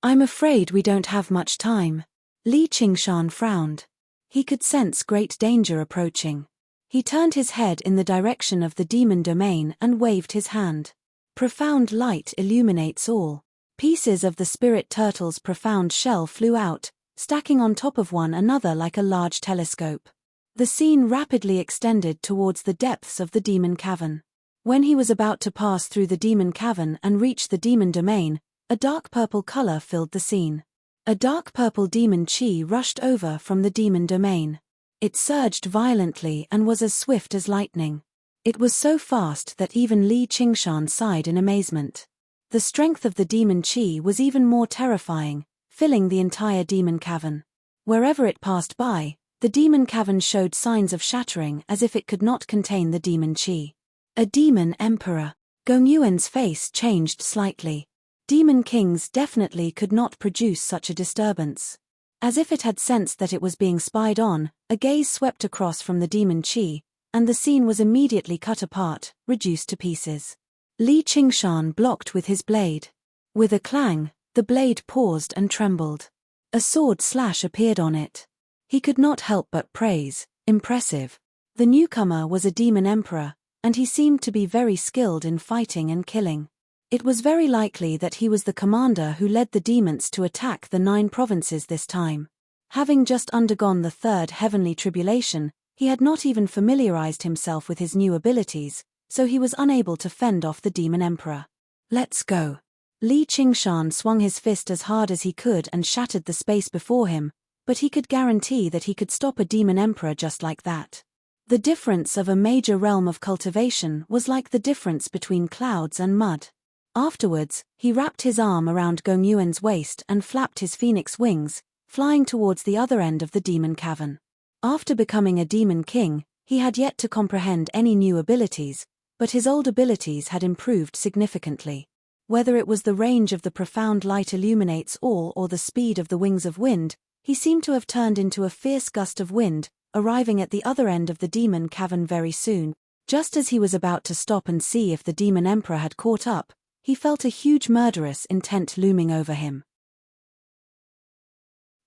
I'm afraid we don't have much time. Li Qingshan frowned. He could sense great danger approaching. He turned his head in the direction of the demon domain and waved his hand. Profound light illuminates all. Pieces of the spirit turtle's profound shell flew out, stacking on top of one another like a large telescope. The scene rapidly extended towards the depths of the demon cavern. When he was about to pass through the demon cavern and reach the demon domain, a dark purple color filled the scene. A dark purple demon chi rushed over from the demon domain. It surged violently and was as swift as lightning. It was so fast that even Li Qingshan sighed in amazement. The strength of the demon chi was even more terrifying, filling the entire demon cavern. Wherever it passed by, the demon cavern showed signs of shattering as if it could not contain the demon chi. A demon emperor. Gong Yuan's face changed slightly. Demon kings definitely could not produce such a disturbance. As if it had sensed that it was being spied on, a gaze swept across from the demon chi, and the scene was immediately cut apart, reduced to pieces. Li Qingshan blocked with his blade. With a clang, the blade paused and trembled. A sword slash appeared on it. He could not help but praise, impressive. The newcomer was a demon emperor, and he seemed to be very skilled in fighting and killing. It was very likely that he was the commander who led the demons to attack the 9 provinces this time. Having just undergone the 3rd heavenly tribulation, he had not even familiarized himself with his new abilities, so he was unable to fend off the demon emperor. Let's go. Li Qingshan swung his fist as hard as he could and shattered the space before him, but he could guarantee that he could stop a demon emperor just like that. The difference of a major realm of cultivation was like the difference between clouds and mud. Afterwards, he wrapped his arm around Gong Yuan's waist and flapped his phoenix wings, flying towards the other end of the demon cavern. After becoming a demon king, he had yet to comprehend any new abilities, but his old abilities had improved significantly. Whether it was the range of the profound light illuminates all or the speed of the wings of wind, he seemed to have turned into a fierce gust of wind, arriving at the other end of the demon cavern very soon. Just as he was about to stop and see if the demon emperor had caught up, he felt a huge murderous intent looming over him.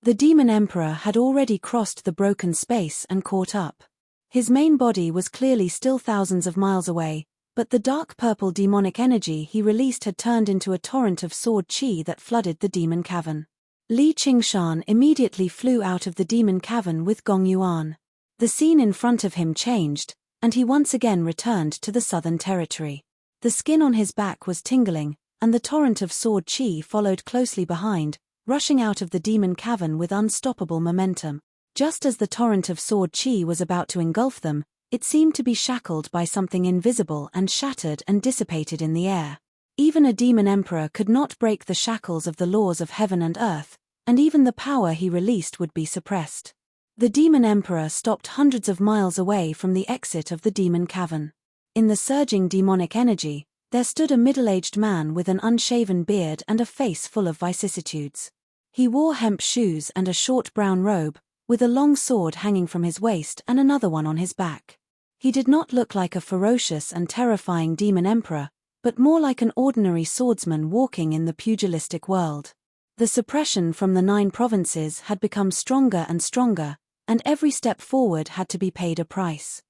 The demon emperor had already crossed the broken space and caught up. His main body was clearly still thousands of miles away, but the dark purple demonic energy he released had turned into a torrent of sword chi that flooded the demon cavern. Li Qingshan immediately flew out of the demon cavern with Gong Yuan. The scene in front of him changed, and he once again returned to the southern territory. The skin on his back was tingling, and the torrent of sword chi followed closely behind, rushing out of the demon cavern with unstoppable momentum. Just as the torrent of sword chi was about to engulf them, it seemed to be shackled by something invisible and shattered and dissipated in the air. Even a demon emperor could not break the shackles of the laws of heaven and earth, and even the power he released would be suppressed. The demon emperor stopped hundreds of miles away from the exit of the demon cavern. In the surging demonic energy, there stood a middle-aged man with an unshaven beard and a face full of vicissitudes. He wore hemp shoes and a short brown robe, with a long sword hanging from his waist and another one on his back. He did not look like a ferocious and terrifying demon emperor, but more like an ordinary swordsman walking in the pugilistic world. The suppression from the 9 provinces had become stronger and stronger, and every step forward had to be paid a price.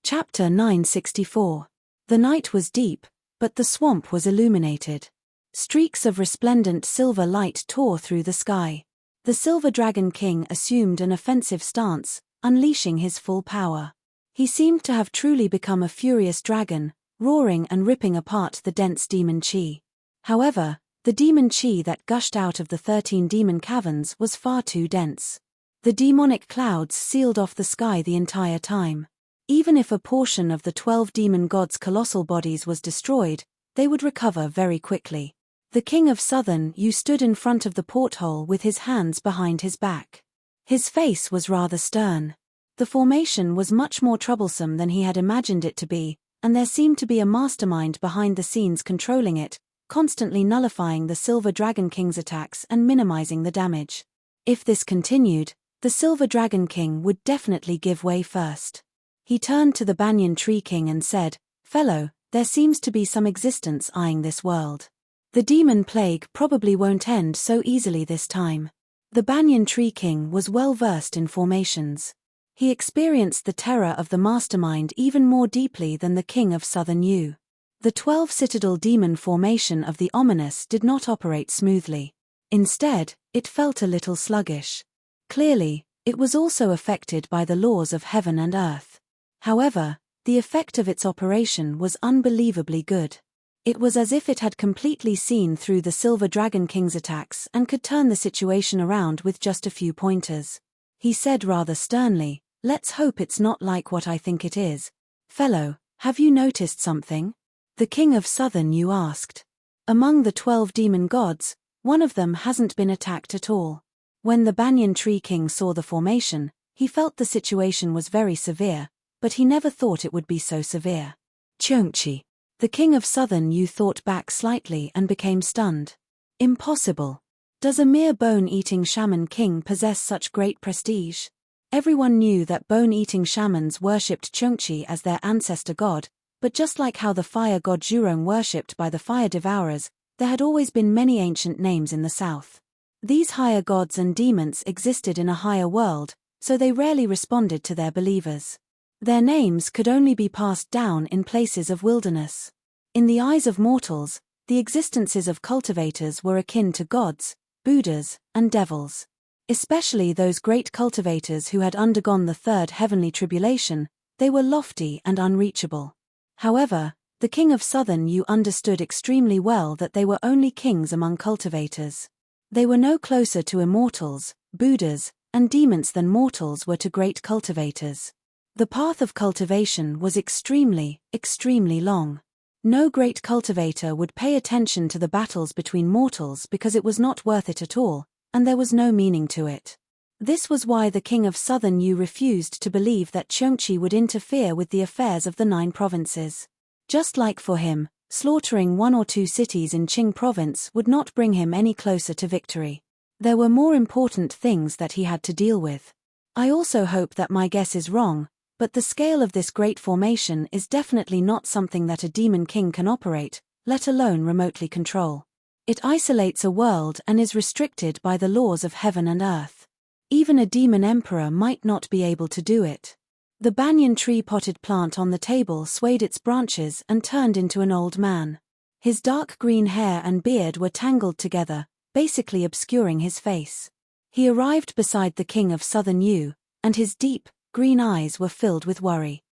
Chapter 964. The night was deep, but the swamp was illuminated. Streaks of resplendent silver light tore through the sky. The Silver Dragon King assumed an offensive stance, unleashing his full power. He seemed to have truly become a furious dragon, roaring and ripping apart the dense demon chi. However, the demon chi that gushed out of the 13 demon caverns was far too dense. The demonic clouds sealed off the sky the entire time. Even if a portion of the 12 demon gods' colossal bodies was destroyed, they would recover very quickly. The King of Southern Yu stood in front of the porthole with his hands behind his back. His face was rather stern. The formation was much more troublesome than he had imagined it to be, and there seemed to be a mastermind behind the scenes controlling it, constantly nullifying the Silver Dragon King's attacks and minimizing the damage. If this continued, the Silver Dragon King would definitely give way first. He turned to the banyan tree king and said, "Fellow, there seems to be some existence eyeing this world. The demon plague probably won't end so easily this time." The banyan tree king was well versed in formations. He experienced the terror of the mastermind even more deeply than the king of Southern U. The 12 citadel demon formation of the ominous did not operate smoothly. Instead, it felt a little sluggish. Clearly, it was also affected by the laws of heaven and earth. However, the effect of its operation was unbelievably good. It was as if it had completely seen through the Silver Dragon King's attacks and could turn the situation around with just a few pointers. He said rather sternly, "Let's hope it's not like what I think it is. Fellow, have you noticed something?" The king of Southern U asked. "Among the 12 demon gods, one of them hasn't been attacked at all." When the banyan tree king saw the formation, he felt the situation was very severe, but he never thought it would be so severe. "Chongchi." The king of Southern U thought back slightly and became stunned. "Impossible. Does a mere bone-eating shaman king possess such great prestige?" Everyone knew that bone-eating shamans worshipped Chongchi as their ancestor god, but just like how the fire god Zhurong worshipped by the fire devourers, there had always been many ancient names in the south. These higher gods and demons existed in a higher world, so they rarely responded to their believers. Their names could only be passed down in places of wilderness. In the eyes of mortals, the existences of cultivators were akin to gods, Buddhas, and devils. Especially those great cultivators who had undergone the third heavenly tribulation, they were lofty and unreachable. However, the king of Southern U understood extremely well that they were only kings among cultivators. They were no closer to immortals, Buddhas, and demons than mortals were to great cultivators. The path of cultivation was extremely, extremely long. No great cultivator would pay attention to the battles between mortals because it was not worth it at all, and there was no meaning to it. This was why the king of Southern U refused to believe that Chongchi would interfere with the affairs of the 9 provinces. Just like for him, slaughtering 1 or 2 cities in Qing province would not bring him any closer to victory. There were more important things that he had to deal with. I also hope that my guess is wrong, but the scale of this great formation is definitely not something that a demon king can operate, let alone remotely control. It isolates a world and is restricted by the laws of heaven and earth. Even a demon emperor might not be able to do it. The banyan tree potted plant on the table swayed its branches and turned into an old man. His dark green hair and beard were tangled together, basically obscuring his face. He arrived beside the king of Southern U, and his deep, green eyes were filled with worry.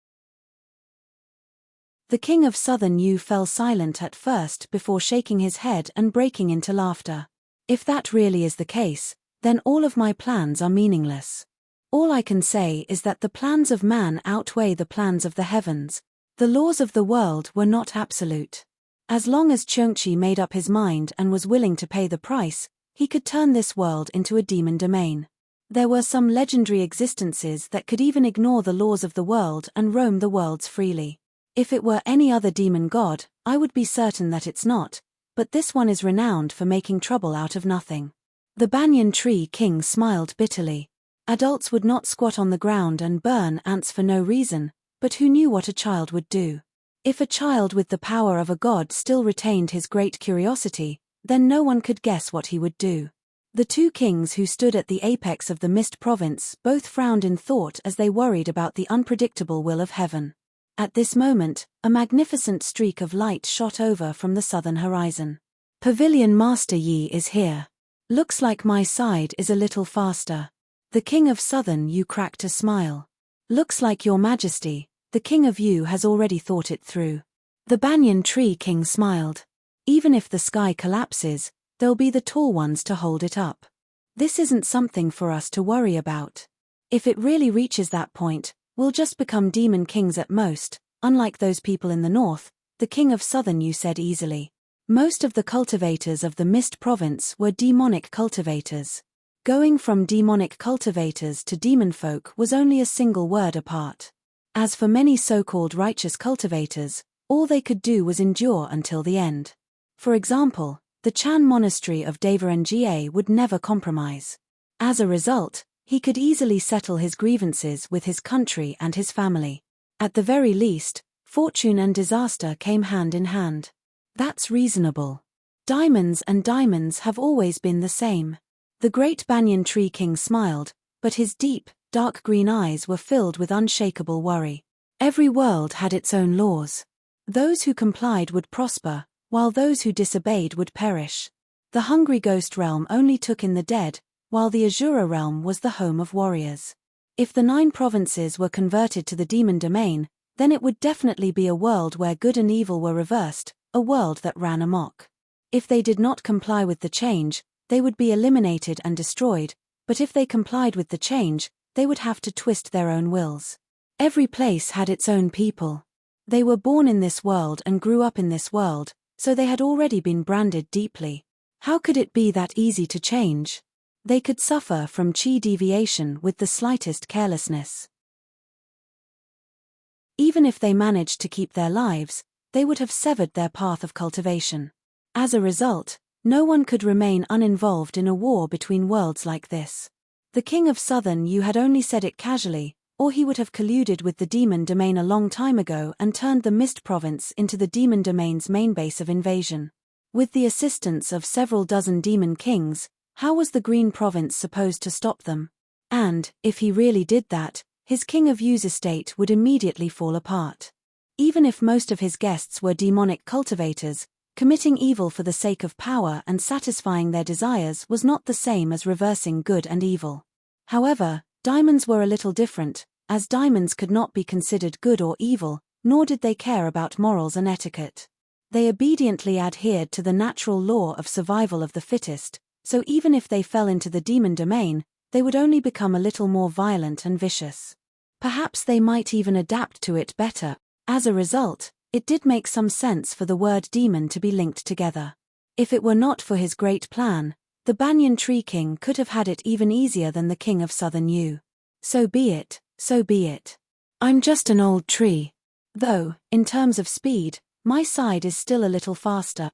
The king of Southern U fell silent at first before shaking his head and breaking into laughter. "If that really is the case, then all of my plans are meaningless. All I can say is that the plans of man outweigh the plans of the heavens. The laws of the world were not absolute. As long as Chongchi made up his mind and was willing to pay the price, he could turn this world into a demon domain. There were some legendary existences that could even ignore the laws of the world and roam the worlds freely. If it were any other demon god, I would be certain that it's not, but this one is renowned for making trouble out of nothing." The banyan tree king smiled bitterly. Adults would not squat on the ground and burn ants for no reason, but who knew what a child would do? If a child with the power of a god still retained his great curiosity, then no one could guess what he would do. The 2 kings who stood at the apex of the Mist province both frowned in thought as they worried about the unpredictable will of heaven. At this moment, a magnificent streak of light shot over from the southern horizon. "Pavilion Master Yi is here. Looks like my side is a little faster." The king of Southern U cracked a smile. "Looks like your majesty, the king of U has already thought it through." The banyan tree king smiled. "Even if the sky collapses, there'll be the tall ones to hold it up. This isn't something for us to worry about. If it really reaches that point, we'll just become demon kings at most, unlike those people in the north," the king of Southern U said easily. Most of the cultivators of the Mist province were demonic cultivators. Going from demonic cultivators to demon folk was only a single word apart. As for many so-called righteous cultivators, all they could do was endure until the end. For example, the Chan monastery of Devaranga would never compromise. As a result, he could easily settle his grievances with his country and his family. At the very least, fortune and disaster came hand in hand. That's reasonable. Diamonds and diamonds have always been the same. The great banyan tree king smiled, but his deep, dark green eyes were filled with unshakable worry. Every world had its own laws. Those who complied would prosper, while those who disobeyed would perish. The hungry ghost realm only took in the dead, while the Azura realm was the home of warriors. If the 9 provinces were converted to the demon domain, then it would definitely be a world where good and evil were reversed, a world that ran amok. If they did not comply with the change, they would be eliminated and destroyed, but if they complied with the change, they would have to twist their own wills. Every place had its own people. They were born in this world and grew up in this world, so they had already been branded deeply. How could it be that easy to change? They could suffer from chi deviation with the slightest carelessness. Even if they managed to keep their lives, they would have severed their path of cultivation. As a result, no one could remain uninvolved in a war between worlds like this. The King of Southern Yu had only said it casually, or he would have colluded with the demon domain a long time ago and turned the Mist Province into the demon domain's main base of invasion. With the assistance of several dozen demon kings, how was the Green Province supposed to stop them? And, if he really did that, his King of Yu's estate would immediately fall apart. Even if most of his guests were demonic cultivators, committing evil for the sake of power and satisfying their desires was not the same as reversing good and evil. However, diamonds were a little different, as diamonds could not be considered good or evil, nor did they care about morals and etiquette. They obediently adhered to the natural law of survival of the fittest, so even if they fell into the demon domain, they would only become a little more violent and vicious. Perhaps they might even adapt to it better. As a result, it did make some sense for the word demon to be linked together. If it were not for his great plan, the Banyan Tree King could have had it even easier than the King of Southern Yu. So be it, so be it. I'm just an old tree. Though, in terms of speed, my side is still a little faster.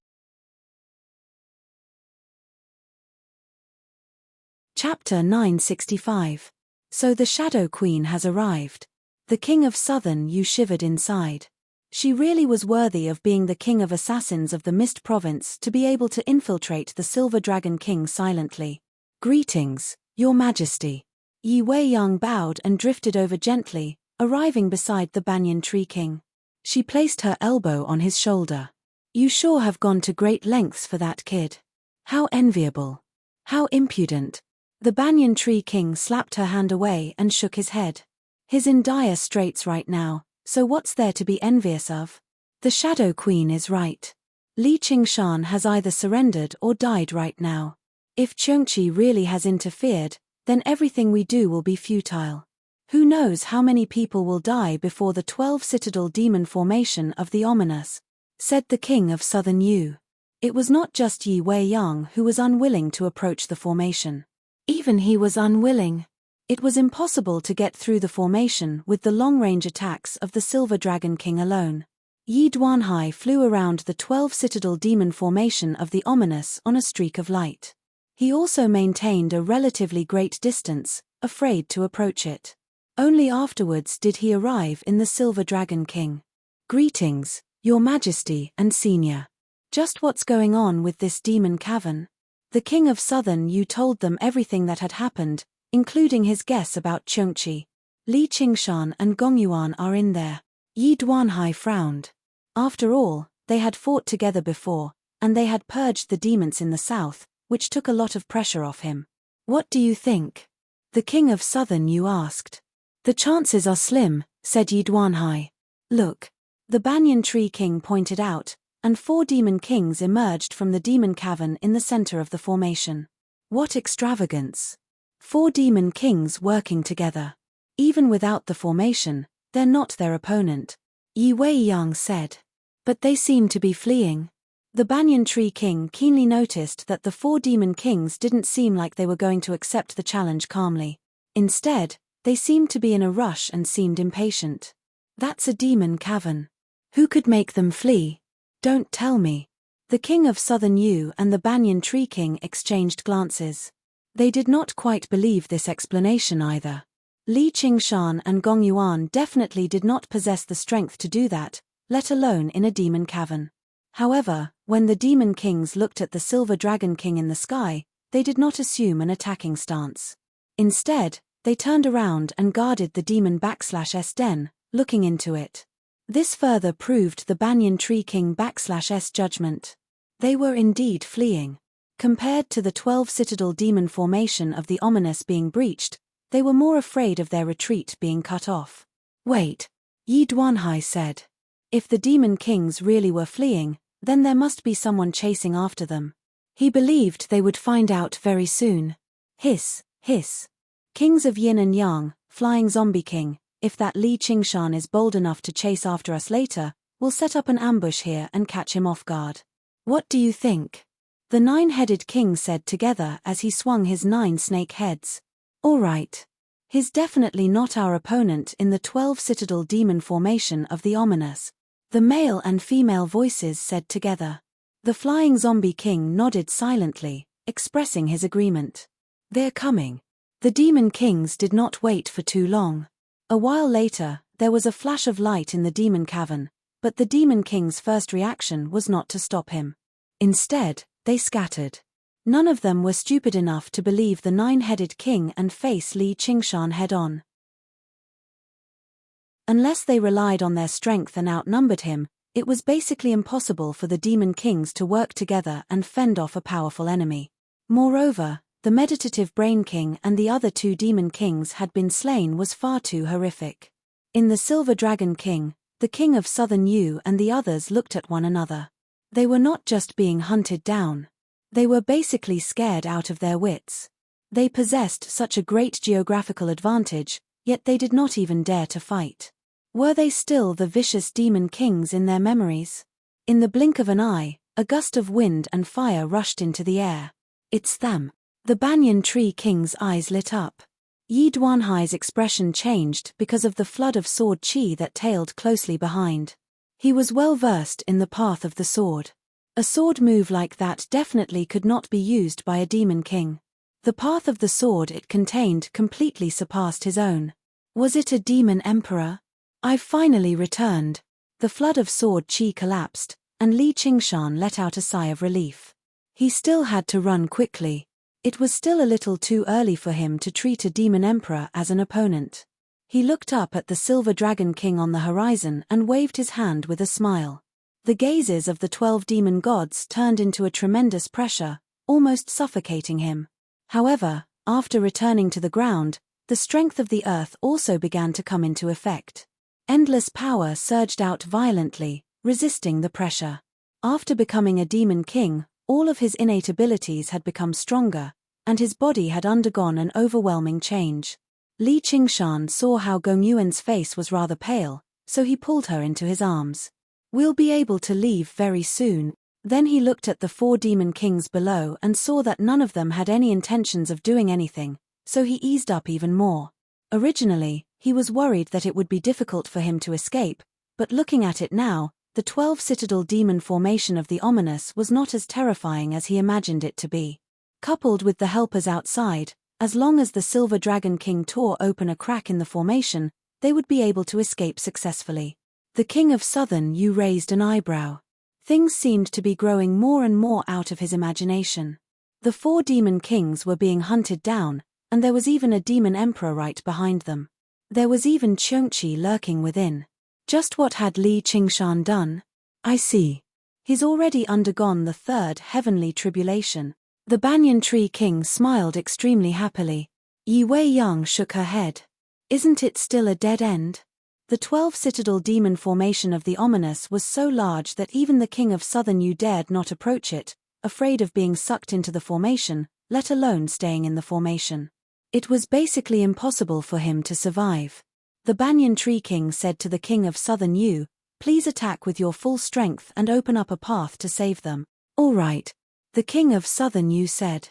Chapter 965. So the Shadow Queen has arrived. The King of Southern Yu shivered inside. She really was worthy of being the king of assassins of the Mist Province to be able to infiltrate the Silver Dragon King silently. Greetings, Your Majesty. Yi Wei-Yang bowed and drifted over gently, arriving beside the Banyan Tree King. She placed her elbow on his shoulder. You sure have gone to great lengths for that kid. How enviable. How impudent. The Banyan Tree King slapped her hand away and shook his head. He's in dire straits right now, so what's there to be envious of? The Shadow Queen is right. Li Qingshan has either surrendered or died right now. If Chengqi really has interfered, then everything we do will be futile. Who knows how many people will die before the 12 citadel demon formation of the ominous, said the King of Southern Yu. It was not just Yi Wei-Yang who was unwilling to approach the formation. Even he was unwilling. It was impossible to get through the formation with the long-range attacks of the Silver Dragon King alone. Yi Duanhai flew around the 12 citadel demon formation of the ominous on a streak of light. He also maintained a relatively great distance, afraid to approach it. Only afterwards did he arrive in the Silver Dragon King. Greetings, Your Majesty and Senior. Just what's going on with this demon cavern? The King of Southern Yu told them everything that had happened, including his guess about Chengqi. Li Qingshan and Gong Yuan are in there. Yi Duanhai frowned. After all, they had fought together before, and they had purged the demons in the south, which took a lot of pressure off him. What do you think? The King of Southern Yu asked. The chances are slim, said Yi Duanhai. Look. The Banyan Tree King pointed out, and 4 demon kings emerged from the demon cavern in the center of the formation. What extravagance! 4 demon kings working together. Even without the formation, they're not their opponent, Yi Wei-Yang said. But they seem to be fleeing. The Banyan Tree King keenly noticed that the 4 demon kings didn't seem like they were going to accept the challenge calmly. Instead, they seemed to be in a rush and seemed impatient. That's a demon cavern. Who could make them flee? Don't tell me. The King of Southern Yu and the Banyan Tree King exchanged glances. They did not quite believe this explanation either. Li Qingshan and Gong Yuan definitely did not possess the strength to do that, let alone in a demon cavern. However, when the demon kings looked at the silver dragon king in the sky, they did not assume an attacking stance. Instead, they turned around and guarded the demon/S den, looking into it. This further proved the banyan tree king/S judgment. They were indeed fleeing. Compared to the 12 citadel demon formation of the ominous being breached, they were more afraid of their retreat being cut off. Wait, Yi Duanhai said. If the demon kings really were fleeing, then there must be someone chasing after them. He believed they would find out very soon. Hiss, hiss. Kings of Yin and Yang, flying zombie king, if that Li Qingshan is bold enough to chase after us later, we'll set up an ambush here and catch him off guard. What do you think? The 9-headed king said together as he swung his 9 snake heads. All right. He's definitely not our opponent in the 12 citadel demon formation of the ominous. The male and female voices said together. The flying zombie king nodded silently, expressing his agreement. They're coming. The demon kings did not wait for too long. A while later, there was a flash of light in the demon cavern, but the demon king's first reaction was not to stop him. Instead, they scattered. None of them were stupid enough to believe the 9-headed king and face Li Qingshan head-on. Unless they relied on their strength and outnumbered him, it was basically impossible for the demon kings to work together and fend off a powerful enemy. Moreover, the meditative brain king and the other 2 demon kings had been slain was far too horrific. In the silver dragon king, the king of southern Yu and the others looked at one another. They were not just being hunted down. They were basically scared out of their wits. They possessed such a great geographical advantage, yet they did not even dare to fight. Were they still the vicious demon kings in their memories? In the blink of an eye, a gust of wind and fire rushed into the air. It's them. The banyan tree king's eyes lit up. Yi Duanhai's expression changed because of the flood of sword chi that tailed closely behind. He was well versed in the path of the sword. A sword move like that definitely could not be used by a demon king. The path of the sword it contained completely surpassed his own. Was it a demon emperor? I've finally returned. The flood of sword chi collapsed, and Li Qingshan let out a sigh of relief. He still had to run quickly. It was still a little too early for him to treat a demon emperor as an opponent. He looked up at the silver dragon king on the horizon and waved his hand with a smile. The gazes of the 12 demon gods turned into a tremendous pressure, almost suffocating him. However, after returning to the ground, the strength of the earth also began to come into effect. Endless power surged out violently, resisting the pressure. After becoming a demon king, all of his innate abilities had become stronger, and his body had undergone an overwhelming change. Li Qingshan saw how Gong Yuan's face was rather pale, so he pulled her into his arms. We'll be able to leave very soon. Then he looked at the 4 demon kings below and saw that none of them had any intentions of doing anything, so he eased up even more. Originally, he was worried that it would be difficult for him to escape, but looking at it now, the 12 citadel demon formation of the ominous was not as terrifying as he imagined it to be. Coupled with the helpers outside, as long as the silver dragon king tore open a crack in the formation, they would be able to escape successfully. The king of southern Yu raised an eyebrow. Things seemed to be growing more and more out of his imagination. The 4 demon kings were being hunted down, and there was even a demon emperor right behind them. There was even Qiongqi lurking within. Just what had Li Qingshan done? I see. He's already undergone the 3rd heavenly tribulation. The banyan tree king smiled extremely happily. Yi Wei Yang shook her head. Isn't it still a dead end? The 12 citadel demon formation of the ominous was so large that even the king of southern Yu dared not approach it, afraid of being sucked into the formation, let alone staying in the formation. It was basically impossible for him to survive. The banyan tree king said to the king of southern Yu, "Please attack with your full strength and open up a path to save them." "All right," the king of southern Yu said.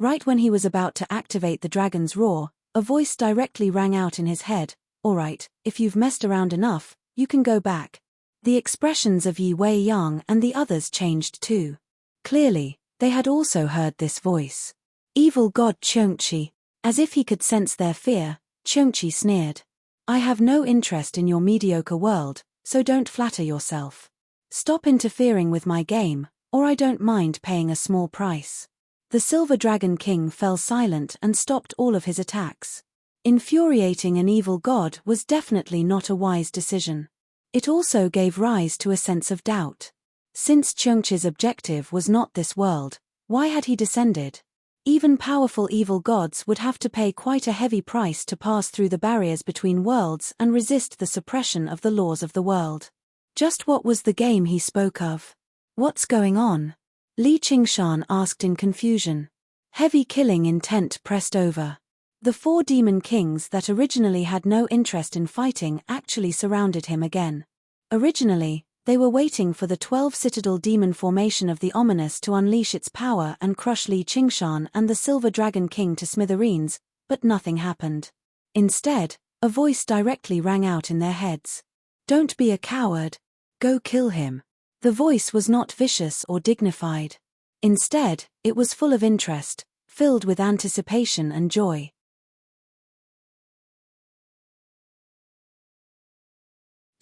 Right when he was about to activate the dragon's roar, a voice directly rang out in his head, "All right, if you've messed around enough, you can go back." The expressions of Yi Wei Yang and the others changed too. Clearly, they had also heard this voice. Evil god Qiongqi. As if he could sense their fear, Cheongchi sneered. I have no interest in your mediocre world, so don't flatter yourself. Stop interfering with my game, or I don't mind paying a small price. The Silver Dragon King fell silent and stopped all of his attacks. Infuriating an evil god was definitely not a wise decision. It also gave rise to a sense of doubt. Since Cheongchi's objective was not this world, why had he descended? Even powerful evil gods would have to pay quite a heavy price to pass through the barriers between worlds and resist the suppression of the laws of the world. Just what was the game he spoke of? What's going on? Li Qingshan asked in confusion. Heavy killing intent pressed over. The 4 demon kings that originally had no interest in fighting actually surrounded him again. Originally, they were waiting for the 12 citadel demon formation of the ominous to unleash its power and crush Li Qingshan and the Silver Dragon King to smithereens, but nothing happened. Instead, a voice directly rang out in their heads. Don't be a coward. Go kill him. The voice was not vicious or dignified. Instead, it was full of interest, filled with anticipation and joy.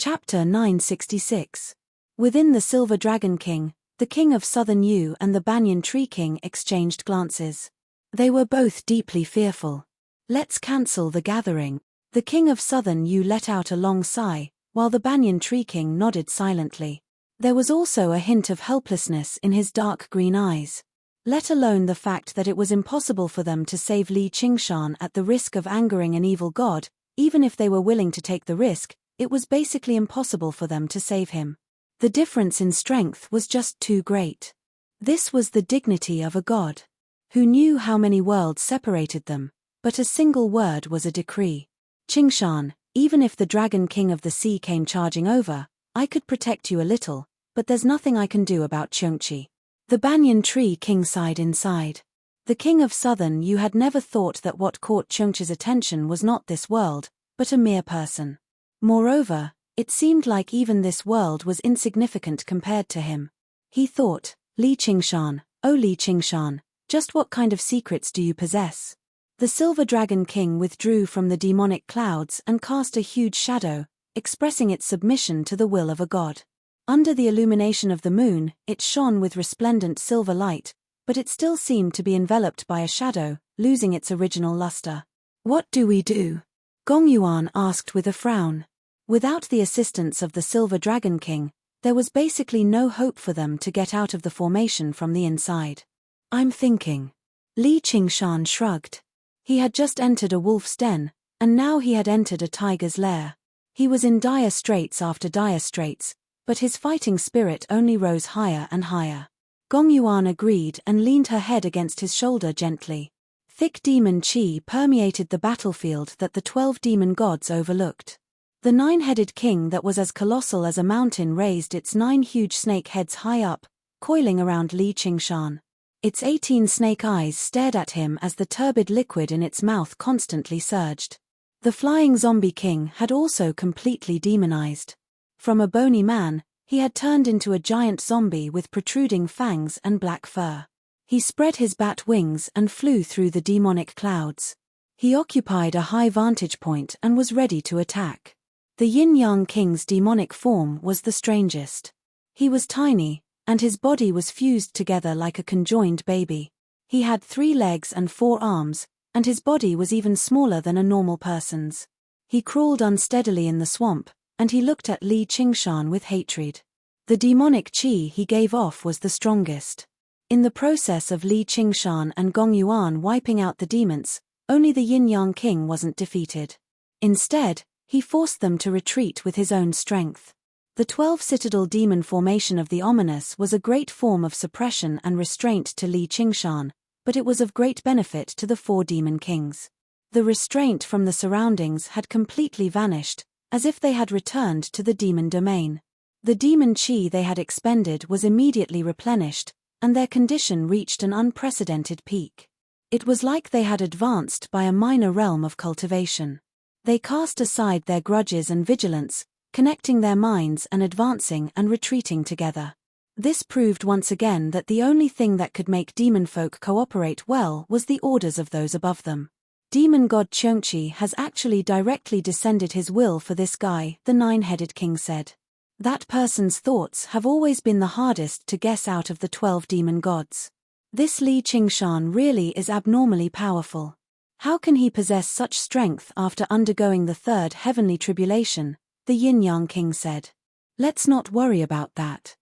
Chapter 966. Within the Silver Dragon King, the King of Southern Yu and the Banyan Tree King exchanged glances. They were both deeply fearful. Let's cancel the gathering. The King of Southern Yu let out a long sigh, while the Banyan Tree King nodded silently. There was also a hint of helplessness in his dark green eyes. Let alone the fact that it was impossible for them to save Li Qingshan at the risk of angering an evil god. Even if they were willing to take the risk, it was basically impossible for them to save him. The difference in strength was just too great. This was the dignity of a god. Who knew how many worlds separated them, but a single word was a decree. Qingshan, even if the Dragon King of the Sea came charging over, I could protect you a little, but there's nothing I can do about Cheongchi. The Banyan Tree King sighed inside. The King of Southern Yu had never thought that what caught Cheongchi's attention was not this world, but a mere person. Moreover, it seemed like even this world was insignificant compared to him. He thought, Li Qingshan, oh Li Qingshan, just what kind of secrets do you possess? The Silver Dragon King withdrew from the demonic clouds and cast a huge shadow, expressing its submission to the will of a god. Under the illumination of the moon, it shone with resplendent silver light, but it still seemed to be enveloped by a shadow, losing its original luster. What do we do? Gong Yuan asked with a frown. Without the assistance of the Silver Dragon King, there was basically no hope for them to get out of the formation from the inside. I'm thinking. Li Qingshan shrugged. He had just entered a wolf's den, and now he had entered a tiger's lair. He was in dire straits after dire straits, but his fighting spirit only rose higher and higher. Gong Yuan agreed and leaned her head against his shoulder gently. Thick demon qi permeated the battlefield that the 12 demon gods overlooked. The 9-headed king that was as colossal as a mountain raised its 9 huge snake heads high up, coiling around Li Qingshan. Its 18 snake eyes stared at him as the turbid liquid in its mouth constantly surged. The flying zombie king had also completely demonized. From a bony man, he had turned into a giant zombie with protruding fangs and black fur. He spread his bat wings and flew through the demonic clouds. He occupied a high vantage point and was ready to attack. The Yin-Yang King's demonic form was the strangest. He was tiny, and his body was fused together like a conjoined baby. He had 3 legs and 4 arms, and his body was even smaller than a normal person's. He crawled unsteadily in the swamp, and he looked at Li Qingshan with hatred. The demonic qi he gave off was the strongest. In the process of Li Qingshan and Gong Yuan wiping out the demons, only the Yin-Yang King wasn't defeated. Instead, he forced them to retreat with his own strength. The 12 citadel demon formation of the ominous was a great form of suppression and restraint to Li Qingshan, but it was of great benefit to the 4 demon kings. The restraint from the surroundings had completely vanished, as if they had returned to the demon domain. The demon qi they had expended was immediately replenished, and their condition reached an unprecedented peak. It was like they had advanced by a minor realm of cultivation. They cast aside their grudges and vigilance, connecting their minds and advancing and retreating together. This proved once again that the only thing that could make demon folk cooperate well was the orders of those above them. Demon god Cheongchi has actually directly descended his will for this guy, the nine-headed king said. That person's thoughts have always been the hardest to guess out of the 12 demon gods. This Li Qingshan really is abnormally powerful. How can he possess such strength after undergoing the third heavenly tribulation? The yin-yang king said. Let's not worry about that.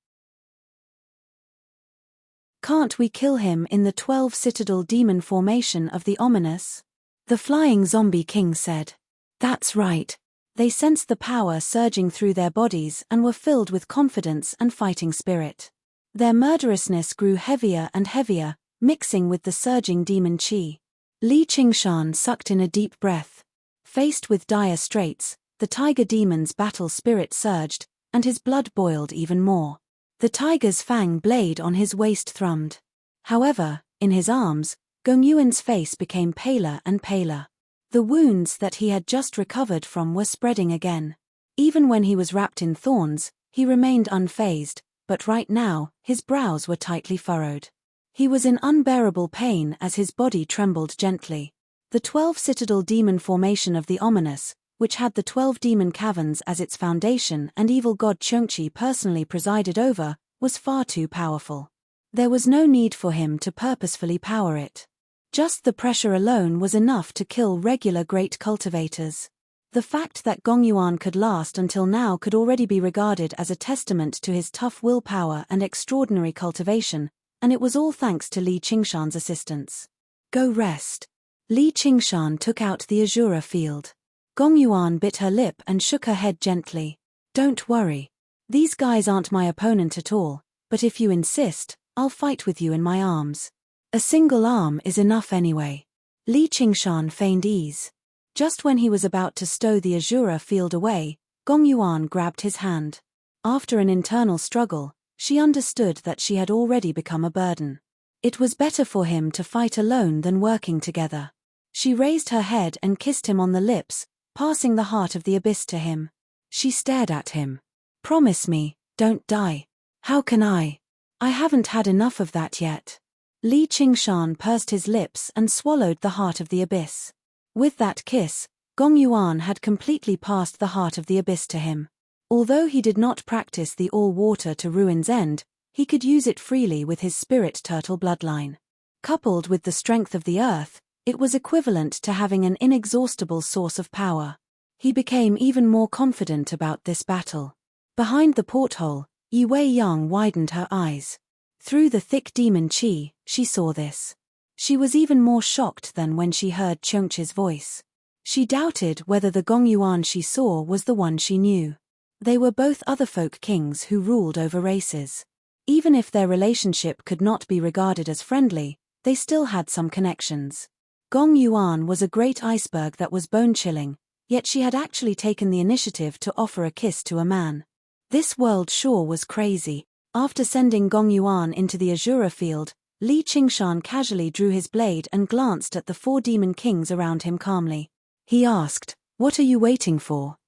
Can't we kill him in the 12 citadel demon formation of the ominous? The flying zombie king said. That's right. They sensed the power surging through their bodies and were filled with confidence and fighting spirit. Their murderousness grew heavier and heavier, mixing with the surging demon chi. Li Qingshan sucked in a deep breath. Faced with dire straits, the tiger demon's battle spirit surged, and his blood boiled even more. The tiger's fang blade on his waist thrummed. However, in his arms, Gong Yuan's face became paler and paler. The wounds that he had just recovered from were spreading again. Even when he was wrapped in thorns, he remained unfazed, but right now, his brows were tightly furrowed. He was in unbearable pain as his body trembled gently. The 12 citadel demon formation of the ominous, which had the 12 demon caverns as its foundation and evil god Cheongchi personally presided over, was far too powerful. There was no need for him to purposefully power it. Just the pressure alone was enough to kill regular great cultivators. The fact that Gong Yuan could last until now could already be regarded as a testament to his tough willpower and extraordinary cultivation, and it was all thanks to Li Qingshan's assistance. Go rest. Li Qingshan took out the Azura field. Gong Yuan bit her lip and shook her head gently. Don't worry. These guys aren't my opponent at all, but if you insist, I'll fight with you in my arms. A single arm is enough anyway. Li Qingshan feigned ease. Just when he was about to stow the Azura field away, Gong Yuan grabbed his hand. After an internal struggle, she understood that she had already become a burden. It was better for him to fight alone than working together. She raised her head and kissed him on the lips, passing the heart of the abyss to him. She stared at him. Promise me, don't die. How can I? I haven't had enough of that yet. Li Qingshan pursed his lips and swallowed the heart of the abyss. With that kiss, Gong Yuan had completely passed the heart of the abyss to him. Although he did not practice the all-water to ruin's end, he could use it freely with his spirit turtle bloodline. Coupled with the strength of the earth, it was equivalent to having an inexhaustible source of power. He became even more confident about this battle. Behind the porthole, Yi Wei Yang widened her eyes. Through the thick demon chi, she saw this. She was even more shocked than when she heard Cheongchi's voice. She doubted whether the Gong Yuan she saw was the one she knew. They were both other folk kings who ruled over races. Even if their relationship could not be regarded as friendly, they still had some connections. Gong Yuan was a great iceberg that was bone-chilling, yet she had actually taken the initiative to offer a kiss to a man. This world sure was crazy. After sending Gong Yuan into the Azura field, Li Qingshan casually drew his blade and glanced at the 4 demon kings around him calmly. He asked, "What are you waiting for?"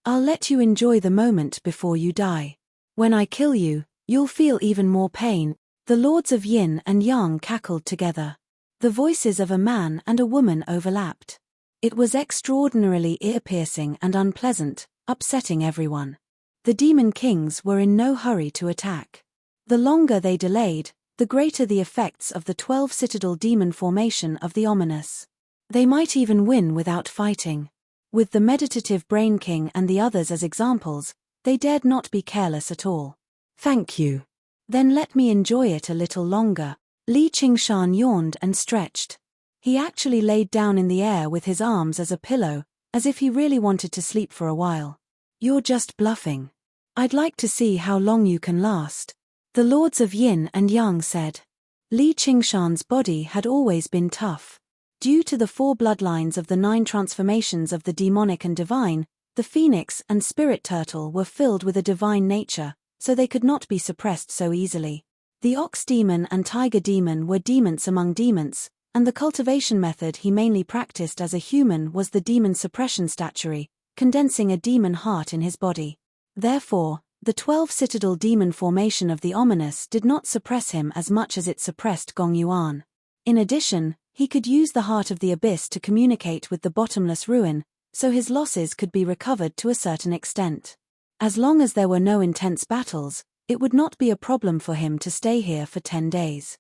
"I'll let you enjoy the moment before you die. When I kill you, you'll feel even more pain." The lords of yin and yang cackled together. The voices of a man and a woman overlapped. It was extraordinarily ear-piercing and unpleasant, upsetting everyone. The demon kings were in no hurry to attack. The longer they delayed, the greater the effects of the 12 citadel demon formation of the ominous. They might even win without fighting. With the meditative Brain King and the others as examples, they dared not be careless at all. "Thank you. Then let me enjoy it a little longer." Li Qingshan yawned and stretched. He actually laid down in the air with his arms as a pillow, as if he really wanted to sleep for a while. "You're just bluffing. I'd like to see how long you can last," the lords of yin and yang said. Li Qingshan's body had always been tough. Due to the 4 bloodlines of the 9 transformations of the demonic and divine, the phoenix and spirit turtle were filled with a divine nature, so they could not be suppressed so easily. The ox demon and tiger demon were demons among demons, and the cultivation method he mainly practiced as a human was the demon suppression statuary, condensing a demon heart in his body. Therefore, the 12 citadel demon formation of the ominous did not suppress him as much as it suppressed Gong Yuan. In addition, He could use the heart of the abyss to communicate with the bottomless ruin, so his losses could be recovered to a certain extent. As long as there were no intense battles, it would not be a problem for him to stay here for 10 days.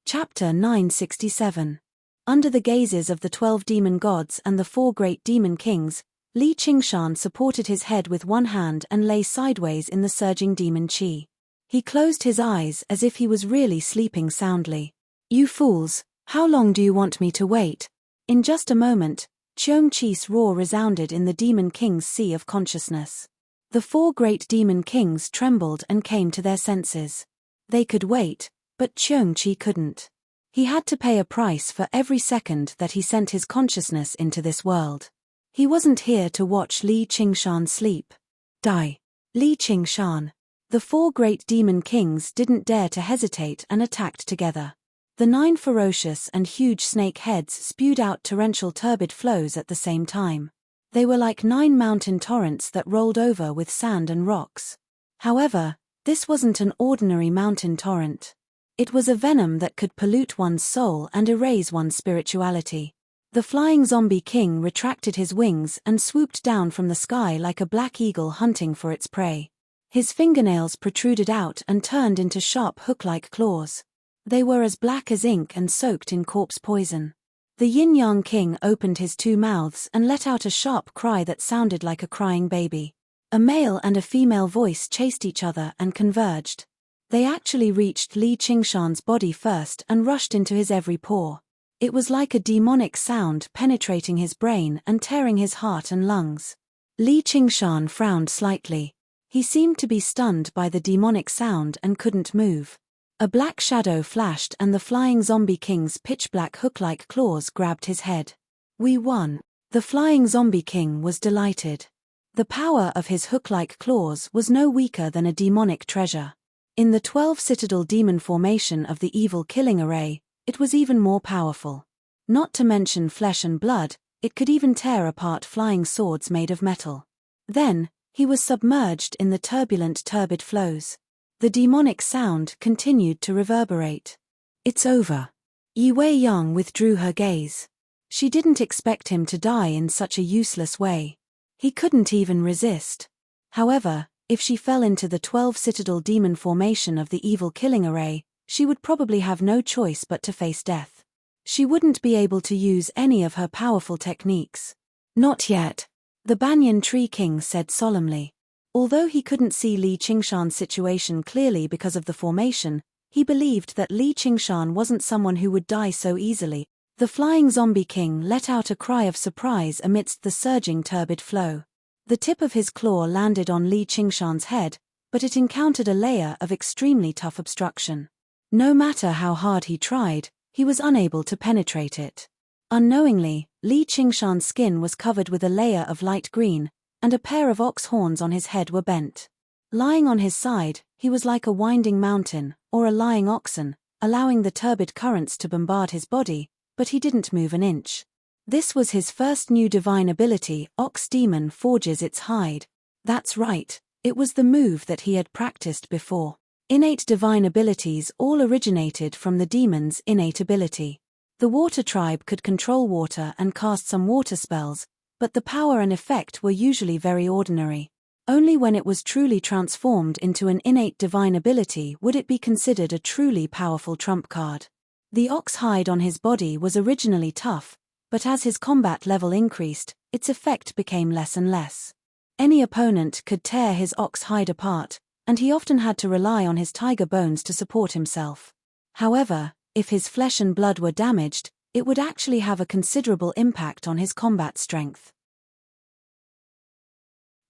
Chapter 967. Under the gazes of the 12 demon gods and the 4 great demon kings, Li Qingshan supported his head with one hand and lay sideways in the surging demon qi. He closed his eyes as if he was really sleeping soundly. "You fools, how long do you want me to wait?" In just a moment, Cheong Chi's roar resounded in the demon king's sea of consciousness. The 4 great demon kings trembled and came to their senses. They could wait, but Cheong Chi couldn't. He had to pay a price for every second that he sent his consciousness into this world. He wasn't here to watch Li Qingshan sleep. Die. Li Qingshan. The 4 great demon kings didn't dare to hesitate and attacked together. The 9 ferocious and huge snake heads spewed out torrential turbid flows at the same time. They were like 9 mountain torrents that rolled over with sand and rocks. However, this wasn't an ordinary mountain torrent. It was a venom that could pollute one's soul and erase one's spirituality. The flying zombie king retracted his wings and swooped down from the sky like a black eagle hunting for its prey. His fingernails protruded out and turned into sharp hook-like claws. They were as black as ink and soaked in corpse poison. The yin-yang king opened his 2 mouths and let out a sharp cry that sounded like a crying baby. A male and a female voice chased each other and converged. They actually reached Li Qingshan's body first and rushed into his every pore. It was like a demonic sound penetrating his brain and tearing his heart and lungs. Li Qingshan frowned slightly. He seemed to be stunned by the demonic sound and couldn't move. A black shadow flashed and the flying zombie king's pitch-black hook-like claws grabbed his head. "We won." The flying zombie king was delighted. The power of his hook-like claws was no weaker than a demonic treasure. In the 12 citadel demon formation of the evil killing array, it was even more powerful. Not to mention flesh and blood, it could even tear apart flying swords made of metal. Then, he was submerged in the turbulent turbid flows. The demonic sound continued to reverberate. "It's over." Yi Wei Yang withdrew her gaze. She didn't expect him to die in such a useless way. He couldn't even resist. However, if she fell into the 12 citadel demon formation of the evil killing array, she would probably have no choice but to face death. She wouldn't be able to use any of her powerful techniques. "Not yet," the Banyan Tree King said solemnly. Although he couldn't see Li Qingshan's situation clearly because of the formation, he believed that Li Qingshan wasn't someone who would die so easily. The flying zombie king let out a cry of surprise amidst the surging turbid flow. The tip of his claw landed on Li Qingshan's head, but it encountered a layer of extremely tough obstruction. No matter how hard he tried, he was unable to penetrate it. Unknowingly, Li Qingshan's skin was covered with a layer of light green, and a pair of ox horns on his head were bent. Lying on his side, he was like a winding mountain, or a lying oxen, allowing the turbid currents to bombard his body, but he didn't move an inch. This was his first new divine ability, Ox Demon Forges Its Hide. That's right, it was the move that he had practiced before. Innate divine abilities all originated from the demon's innate ability. The water tribe could control water and cast some water spells, but the power and effect were usually very ordinary. Only when it was truly transformed into an innate divine ability would it be considered a truly powerful trump card. The ox hide on his body was originally tough, but as his combat level increased, its effect became less and less. Any opponent could tear his ox hide apart, and he often had to rely on his tiger bones to support himself. However, if his flesh and blood were damaged, it would actually have a considerable impact on his combat strength.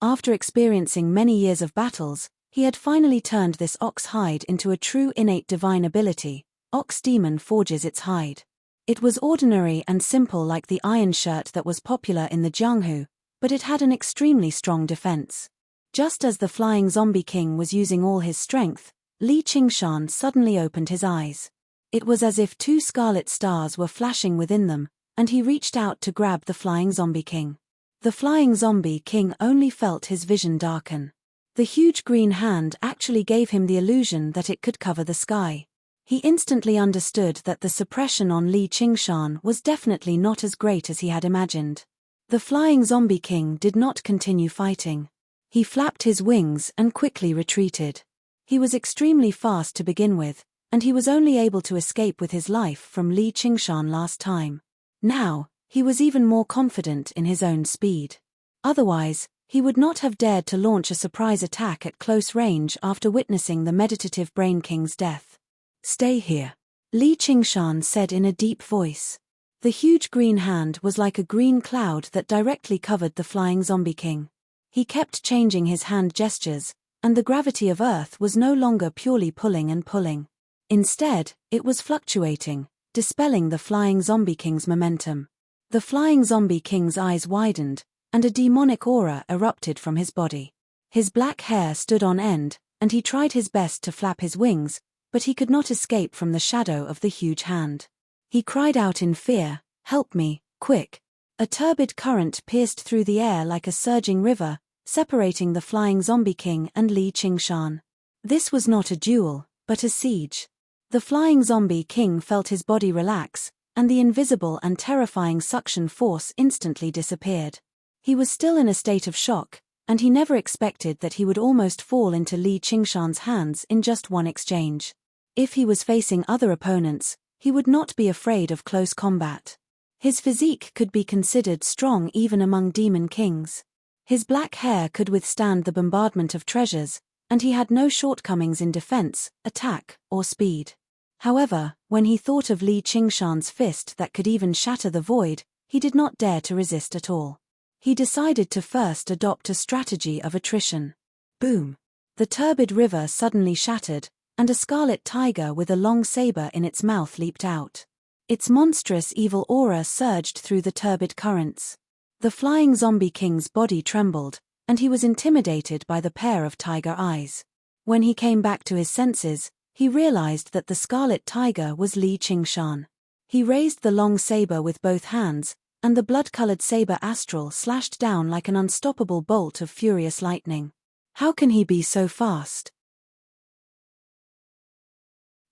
After experiencing many years of battles, he had finally turned this ox hide into a true innate divine ability. Ox Demon Forges Its Hide. It was ordinary and simple like the iron shirt that was popular in the Jianghu, but it had an extremely strong defense. Just as the flying zombie king was using all his strength, Li Qingshan suddenly opened his eyes. It was as if 2 scarlet stars were flashing within them, and he reached out to grab the flying zombie king. The flying zombie king only felt his vision darken. The huge green hand actually gave him the illusion that it could cover the sky. He instantly understood that the suppression on Li Qingshan was definitely not as great as he had imagined. The flying zombie king did not continue fighting. He flapped his wings and quickly retreated. He was extremely fast to begin with, and he was only able to escape with his life from Li Qingshan last time. Now, he was even more confident in his own speed. Otherwise, he would not have dared to launch a surprise attack at close range after witnessing the meditative Brain King's death. "Stay here," Li Qingshan said in a deep voice. The huge green hand was like a green cloud that directly covered the flying zombie king. He kept changing his hand gestures, and the gravity of Earth was no longer purely pulling and pulling. Instead, it was fluctuating, dispelling the flying zombie king's momentum. The flying zombie king's eyes widened, and a demonic aura erupted from his body. His black hair stood on end, and he tried his best to flap his wings, but he could not escape from the shadow of the huge hand. He cried out in fear, "Help me, quick!" A turbid current pierced through the air like a surging river, separating the flying zombie king and Li Qingshan. This was not a duel, but a siege. The flying zombie king felt his body relax, and the invisible and terrifying suction force instantly disappeared. He was still in a state of shock, and he never expected that he would almost fall into Li Qingshan's hands in just one exchange. If he was facing other opponents, he would not be afraid of close combat. His physique could be considered strong even among demon kings. His black hair could withstand the bombardment of treasures, and he had no shortcomings in defense, attack, or speed. However, when he thought of Li Qingshan's fist that could even shatter the void, he did not dare to resist at all. He decided to first adopt a strategy of attrition. Boom! The turbid river suddenly shattered, and a scarlet tiger with a long saber in its mouth leaped out. Its monstrous evil aura surged through the turbid currents. The flying zombie king's body trembled, and he was intimidated by the pair of tiger eyes. When he came back to his senses, he realized that the scarlet tiger was Li Qingshan. He raised the long saber with both hands, and the blood-colored saber astral slashed down like an unstoppable bolt of furious lightning. How can he be so fast?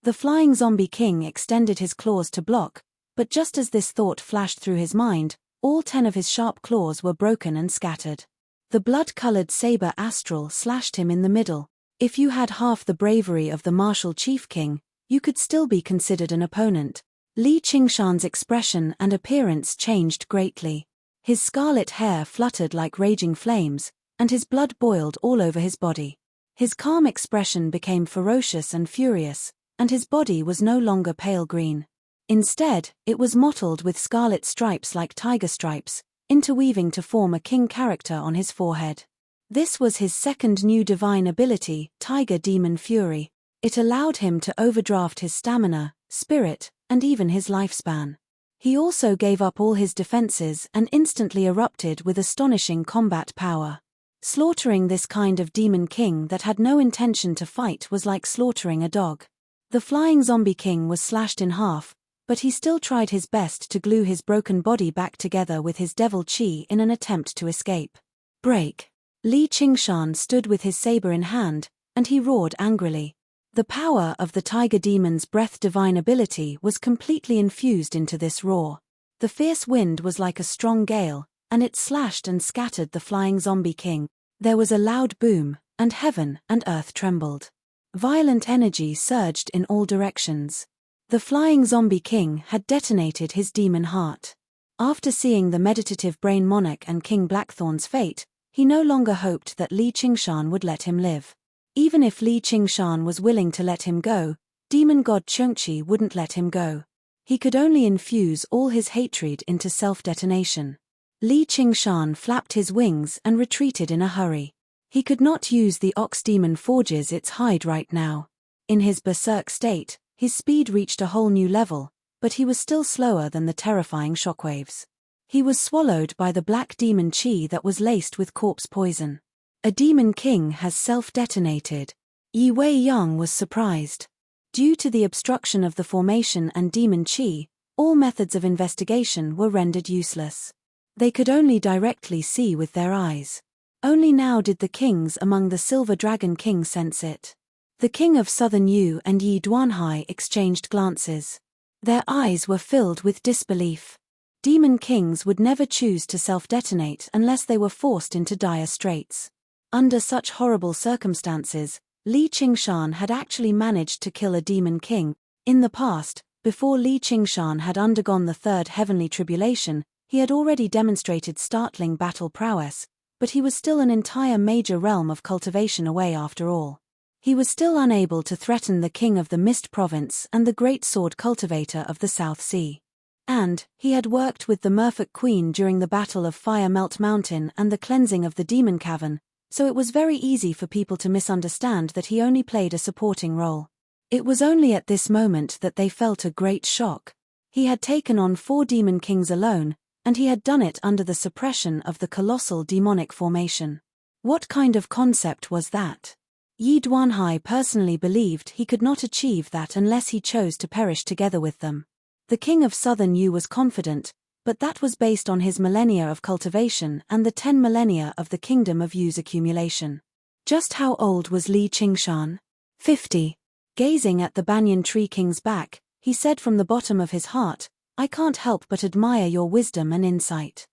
The flying zombie king extended his claws to block, but just as this thought flashed through his mind, all 10 of his sharp claws were broken and scattered. The blood-colored saber astral slashed him in the middle. If you had half the bravery of the martial chief king, you could still be considered an opponent. Li Qingshan's expression and appearance changed greatly. His scarlet hair fluttered like raging flames, and his blood boiled all over his body. His calm expression became ferocious and furious, and his body was no longer pale green. Instead, it was mottled with scarlet stripes like tiger stripes, interweaving to form a king character on his forehead. This was his second new divine ability, Tiger Demon Fury. It allowed him to overdraft his stamina, spirit, and even his lifespan. He also gave up all his defenses and instantly erupted with astonishing combat power. Slaughtering this kind of demon king that had no intention to fight was like slaughtering a dog. The flying zombie king was slashed in half, but he still tried his best to glue his broken body back together with his devil chi in an attempt to escape. Break! Li Qingshan stood with his saber in hand, and he roared angrily. The power of the tiger demon's breath divine ability was completely infused into this roar. The fierce wind was like a strong gale, and it slashed and scattered the flying zombie king. There was a loud boom, and heaven and earth trembled. Violent energy surged in all directions. The flying zombie king had detonated his demon heart. After seeing the meditative brain monarch and King Blackthorn's fate, he no longer hoped that Li Qingshan would let him live. Even if Li Qingshan was willing to let him go, demon god Chengqi wouldn't let him go. He could only infuse all his hatred into self-detonation. Li Qingshan flapped his wings and retreated in a hurry. He could not use the ox demon forges its hide right now. In his berserk state, his speed reached a whole new level, but he was still slower than the terrifying shockwaves. He was swallowed by the black demon chi that was laced with corpse poison. A demon king has self-detonated. Yi Wei Yang was surprised. Due to the obstruction of the formation and demon chi, all methods of investigation were rendered useless. They could only directly see with their eyes. Only now did the kings among the Silver Dragon King sense it. The king of Southern Yu and Yi Duanhai exchanged glances. Their eyes were filled with disbelief. Demon kings would never choose to self-detonate unless they were forced into dire straits. Under such horrible circumstances, Li Qingshan had actually managed to kill a demon king. In the past, before Li Qingshan had undergone the third heavenly tribulation, he had already demonstrated startling battle prowess, but he was still an entire major realm of cultivation away after all. He was still unable to threaten the king of the Mist Province and the great sword cultivator of the South Sea. And, he had worked with the Merfolk Queen during the Battle of Fire Melt Mountain and the cleansing of the Demon Cavern, so it was very easy for people to misunderstand that he only played a supporting role. It was only at this moment that they felt a great shock. He had taken on 4 demon kings alone, and he had done it under the suppression of the colossal demonic formation. What kind of concept was that? Yi Duanhai personally believed he could not achieve that unless he chose to perish together with them. The king of Southern Yu was confident, but that was based on his millennia of cultivation and the 10 millennia of the kingdom of Yu's accumulation. Just how old was Li Qingshan? 50. Gazing at the banyan tree king's back, he said from the bottom of his heart, "I can't help but admire your wisdom and insight."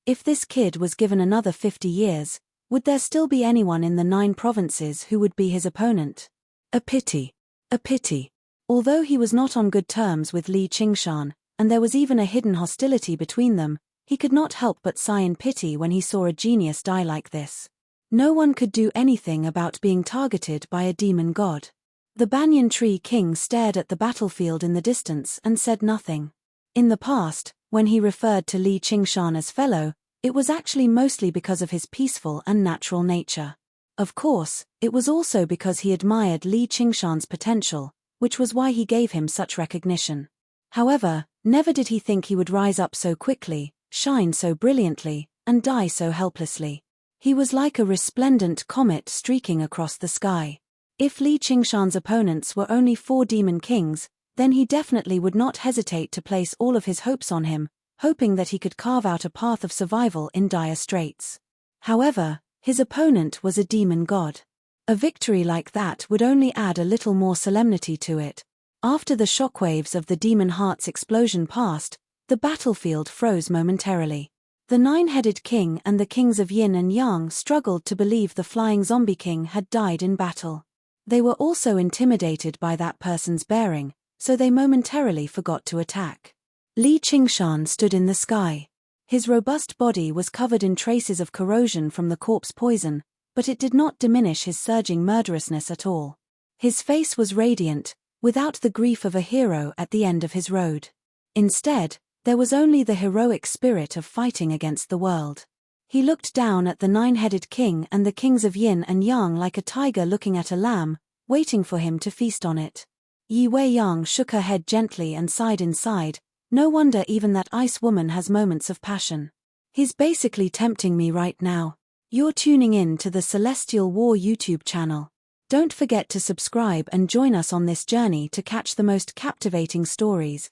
If this kid was given another 50 years, would there still be anyone in the 9 provinces who would be his opponent? A pity. A pity. Although he was not on good terms with Li Qingshan, and there was even a hidden hostility between them, he could not help but sigh in pity when he saw a genius die like this. No one could do anything about being targeted by a demon god. The banyan tree king stared at the battlefield in the distance and said nothing. In the past, when he referred to Li Qingshan as fellow, it was actually mostly because of his peaceful and natural nature. Of course, it was also because he admired Li Qingshan's potential, which was why he gave him such recognition. However, never did he think he would rise up so quickly, shine so brilliantly, and die so helplessly. He was like a resplendent comet streaking across the sky. If Li Qingshan's opponents were only 4 demon kings, then he definitely would not hesitate to place all of his hopes on him, hoping that he could carve out a path of survival in dire straits. However, his opponent was a demon god. A victory like that would only add a little more solemnity to it. After the shockwaves of the demon heart's explosion passed, the battlefield froze momentarily. The 9-headed king and the kings of Yin and Yang struggled to believe the flying zombie king had died in battle. They were also intimidated by that person's bearing, so they momentarily forgot to attack. Li Qingshan stood in the sky. His robust body was covered in traces of corrosion from the corpse poison, but it did not diminish his surging murderousness at all. His face was radiant, without the grief of a hero at the end of his road. Instead, there was only the heroic spirit of fighting against the world. He looked down at the 9-headed king and the kings of Yin and Yang like a tiger looking at a lamb, waiting for him to feast on it. Yi Wei-yang shook her head gently and sighed inside. No wonder even that ice woman has moments of passion. He's basically tempting me right now. You're tuning in to the Celestial War YouTube channel. Don't forget to subscribe and join us on this journey to catch the most captivating stories.